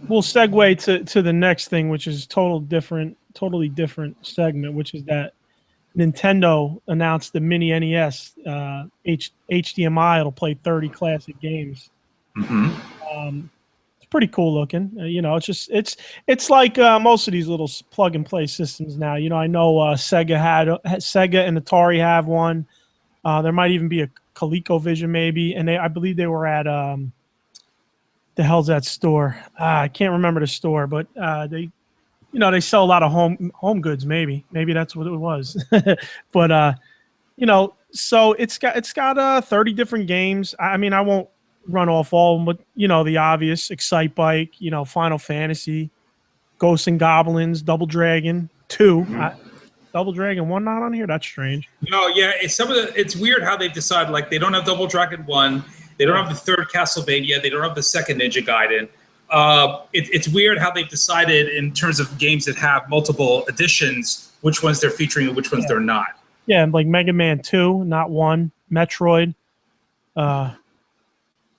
we'll segue to the next thing, which is totally different segment, which is that Nintendo announced the Mini NES HDMI. It'll play 30 classic games. Mm-hmm. It's pretty cool looking. It's like most of these little plug and play systems now. I know Sega and Atari have one. There might even be a ColecoVision maybe, and I believe they were at the hell's that store? I can't remember the store, but they sell a lot of home goods. Maybe that's what it was. But so it's got 30 different games. I mean, I won't run off all of them, but the obvious: Excite Bike, Final Fantasy, Ghosts and Goblins, Double Dragon 2. Mm-hmm. Double Dragon 1 not on here? That's strange.
No, yeah, it's weird how they've decided. Like, they don't have Double Dragon 1, they don't have the third Castlevania, they don't have the second Ninja Gaiden. It's weird how they've decided in terms of games that have multiple editions, which ones they're featuring and which ones they're not.
Yeah, like Mega Man 2, not 1. Metroid.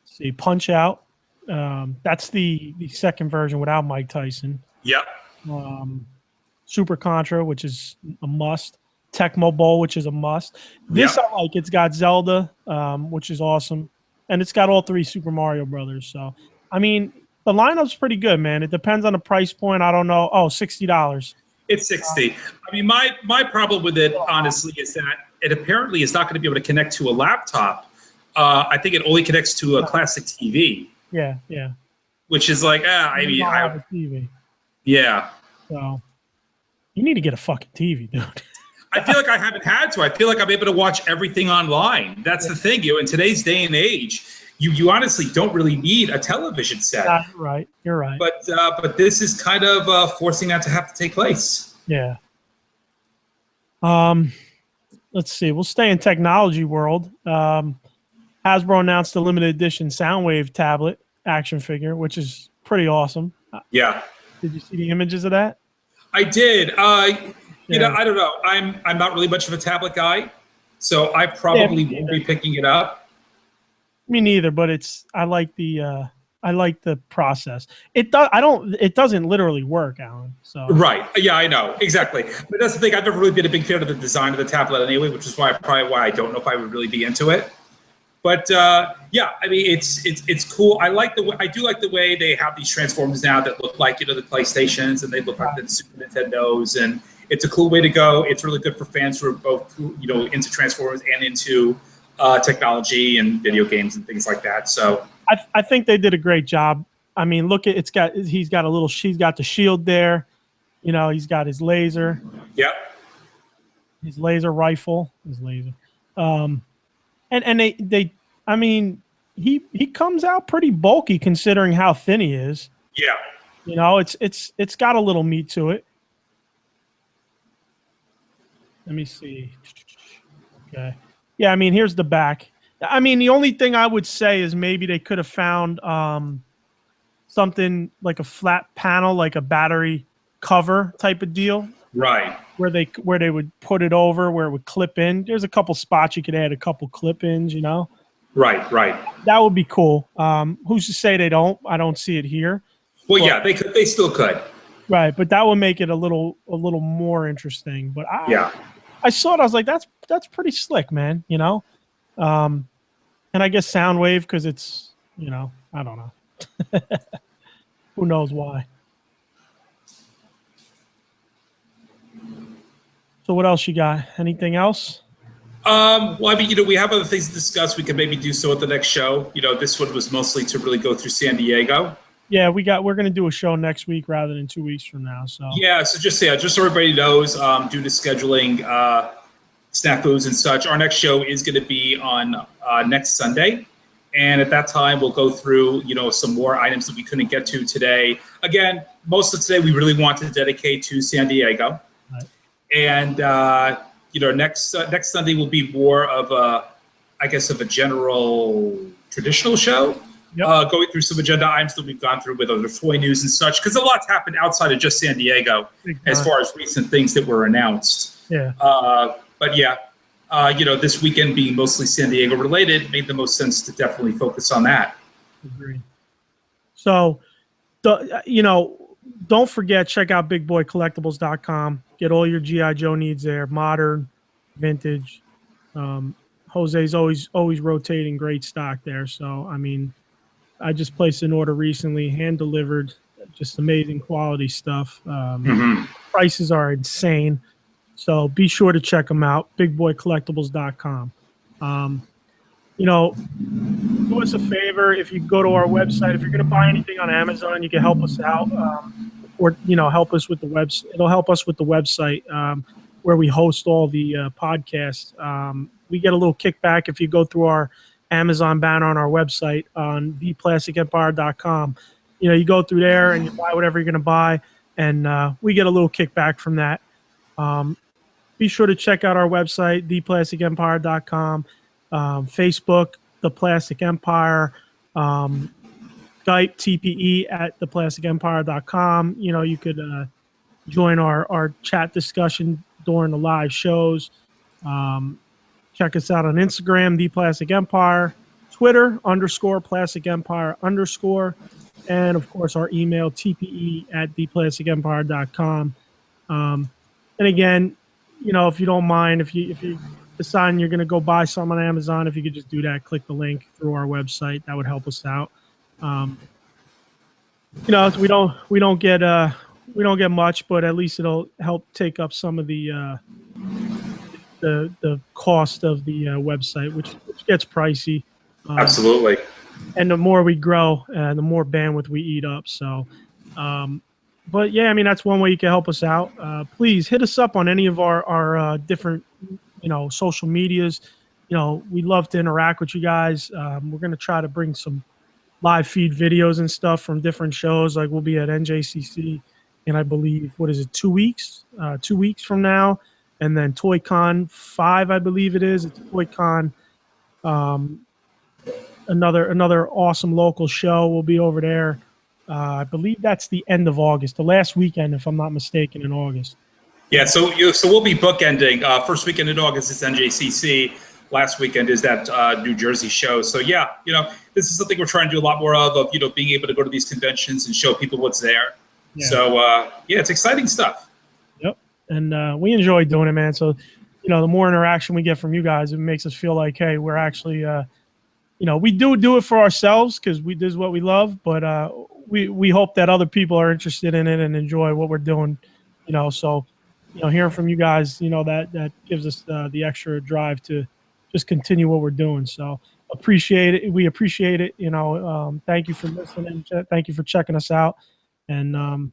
See, Punch Out. That's the second version without Mike Tyson.
Yep.
Super Contra, which is a must. Tecmo Bowl, which is a must. This I like. It's got Zelda, which is awesome. And it's got all 3 Super Mario Brothers. So, I mean, the lineup's pretty good, man. It depends on the price point. I don't know. Oh, $60.
It's $60. I mean, my problem with it, honestly, is that it apparently is not going to be able to connect to a laptop. I think it only connects to a classic TV.
Yeah.
which is like, I
You
mean,
don't have a TV.
yeah.
So you need to get a fucking TV, dude.
I feel like I haven't had to. I feel like I'm able to watch everything online. That's the thing, in today's day and age, you honestly don't really need a television set.
You're right. You're right.
But this is kind of forcing that to have to take place.
Yeah. Let's see. We'll stay in technology world. Hasbro announced a limited edition Soundwave tablet action figure, which is pretty awesome.
Yeah.
Did you see the images of that?
I did. You know, I don't know. I'm not really much of a tablet guy, so I probably won't be picking it up.
Me neither, but I like the process. It doesn't literally work, Alan. So
right. Yeah, I know. Exactly. But that's the thing. I've never really been a big fan of the design of the tablet anyway, which is why I don't know if I would really be into it. But yeah, I mean, it's cool. I do like the way they have these Transformers now that look like, the PlayStations, and they look like the Super Nintendos, and it's a cool way to go. It's really good for fans who are both, into Transformers and into technology and video games and things like that. So
I think they did a great job. I mean, look at he's got the shield there. He's got his laser.
Yep.
His laser rifle. His laser. And they I mean, he comes out pretty bulky considering how thin he is.
Yeah.
It's got a little meat to it. Let me see. Okay. Yeah, I mean, here's the back. I mean, the only thing I would say is maybe they could have found something like a flat panel, like a battery cover type of deal.
Right.
Where they would put it over, where it would clip in. There's a couple spots you could add a couple clip-ins,
Right.
That would be cool. Who's to say they don't? I don't see it here.
Well, yeah, they still could.
Right, but that would make it a little more interesting. But I saw it. I was like, that's pretty slick, man. And I guess Soundwave because it's I don't know. Who knows why? So what else you got? Anything else?
Well, I mean, we have other things to discuss. We can maybe do so at the next show. This one was mostly to really go through San Diego.
Yeah, we're going to do a show next week rather than 2 weeks from now. So
yeah, so just so everybody knows, due to scheduling snafus and such, our next show is going to be on next Sunday, and at that time we'll go through some more items that we couldn't get to today. Again, most of today we really want to dedicate to San Diego, right. And next Sunday will be more of a general traditional show. Yep. Going through some agenda items that we've gone through with other toy news and such, because a lot's happened outside of just San Diego as far as recent things that were announced.
Yeah.
But yeah, this weekend being mostly San Diego related made the most sense to definitely focus on that.
Agreed. So, don't forget, check out bigboycollectibles.com. Get all your G.I. Joe needs there, modern, vintage. Jose's always rotating great stock there. So, I mean, I just placed an order recently, hand delivered, just amazing quality stuff. Prices are insane. So be sure to check them out, bigboycollectibles.com. Do us a favor, if you go to our website, if you're going to buy anything on Amazon, you can help us out, or help us with the website. It'll help us with the website where we host all the podcasts. We get a little kickback if you go through our Amazon banner on our website on theplasticempire.com. You go through there and you buy whatever you're going to buy, and we get a little kickback from that. Be sure to check out our website, theplasticempire.com, Facebook, The Plastic Empire, Skype, TPE at theplasticempire.com. You could join our chat discussion during the live shows. Check us out on Instagram, The Plastic Empire, Twitter, _Plastic Empire _, and of course our email, TPE at theplasticempire.com. And again, if you don't mind, if you decide you're going to go buy some on Amazon, if you could just do that, click the link through our website, that would help us out. We don't get much, but at least it'll help take up some of the cost of the website, which gets pricey.
Absolutely.
and the more we grow, the more bandwidth we eat up. So, but yeah, I mean, that's one way you can help us out. Please hit us up on any of our different, social medias. We love to interact with you guys. We're going to try to bring some live feed videos and stuff from different shows. Like we'll be at NJCC in, I believe, what is it, 2 weeks? 2 weeks from now. And then ToyCon 5, I believe it is. It's ToyCon. Another awesome local show will be over there. I believe that's the end of August, the last weekend, if I'm not mistaken, in August.
Yeah, so we'll be bookending. First weekend in August is NJCC. Last weekend is that New Jersey show. So yeah, this is something we're trying to do a lot more of being able to go to these conventions and show people what's there. Yeah. So yeah, it's exciting stuff.
Yep, and we enjoy doing it, man. So the more interaction we get from you guys, it makes us feel like, hey, we're actually we do it for ourselves because this is what we love, but we hope that other people are interested in it and enjoy what we're doing. So hearing from you guys, that gives us the extra drive to just continue what we're doing. So appreciate it. We appreciate it. Thank you for listening. Thank you for checking us out. And Alan,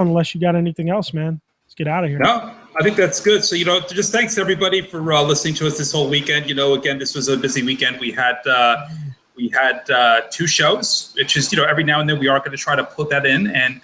unless you got anything else, man, let's get out of here.
No, I think that's good. So, just thanks everybody for listening to us this whole weekend. Again, this was a busy weekend. We had 2 shows, which is, every now and then we are going to try to put that in. And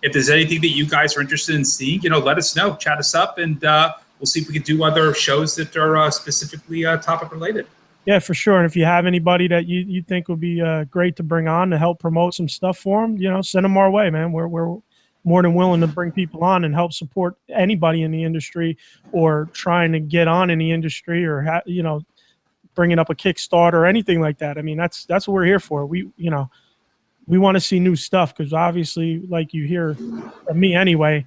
if there's anything that you guys are interested in seeing, let us know, chat us up, and we'll see if we can do other shows that are specifically topic related.
Yeah, for sure. And if you have anybody that you think would be great to bring on to help promote some stuff for them, send them our way, man. We're more than willing to bring people on and help support anybody in the industry or trying to get on in the industry or, bringing up a Kickstarter or anything like that. I mean, that's what we're here for. We want to see new stuff because obviously, like you hear from me anyway,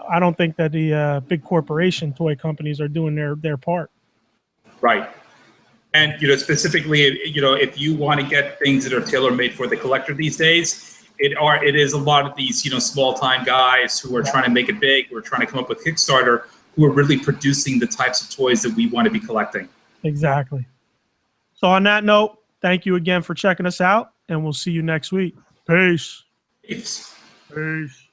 I don't think that the big corporation toy companies are doing their part.
Right. And, specifically, if you want to get things that are tailor-made for the collector these days, it is a lot of these, small-time guys who are trying to make it big, who are trying to come up with Kickstarter, who are really producing the types of toys that we want to be collecting.
Exactly. So on that note, thank you again for checking us out, and we'll see you next week. Peace.
Peace.
Peace.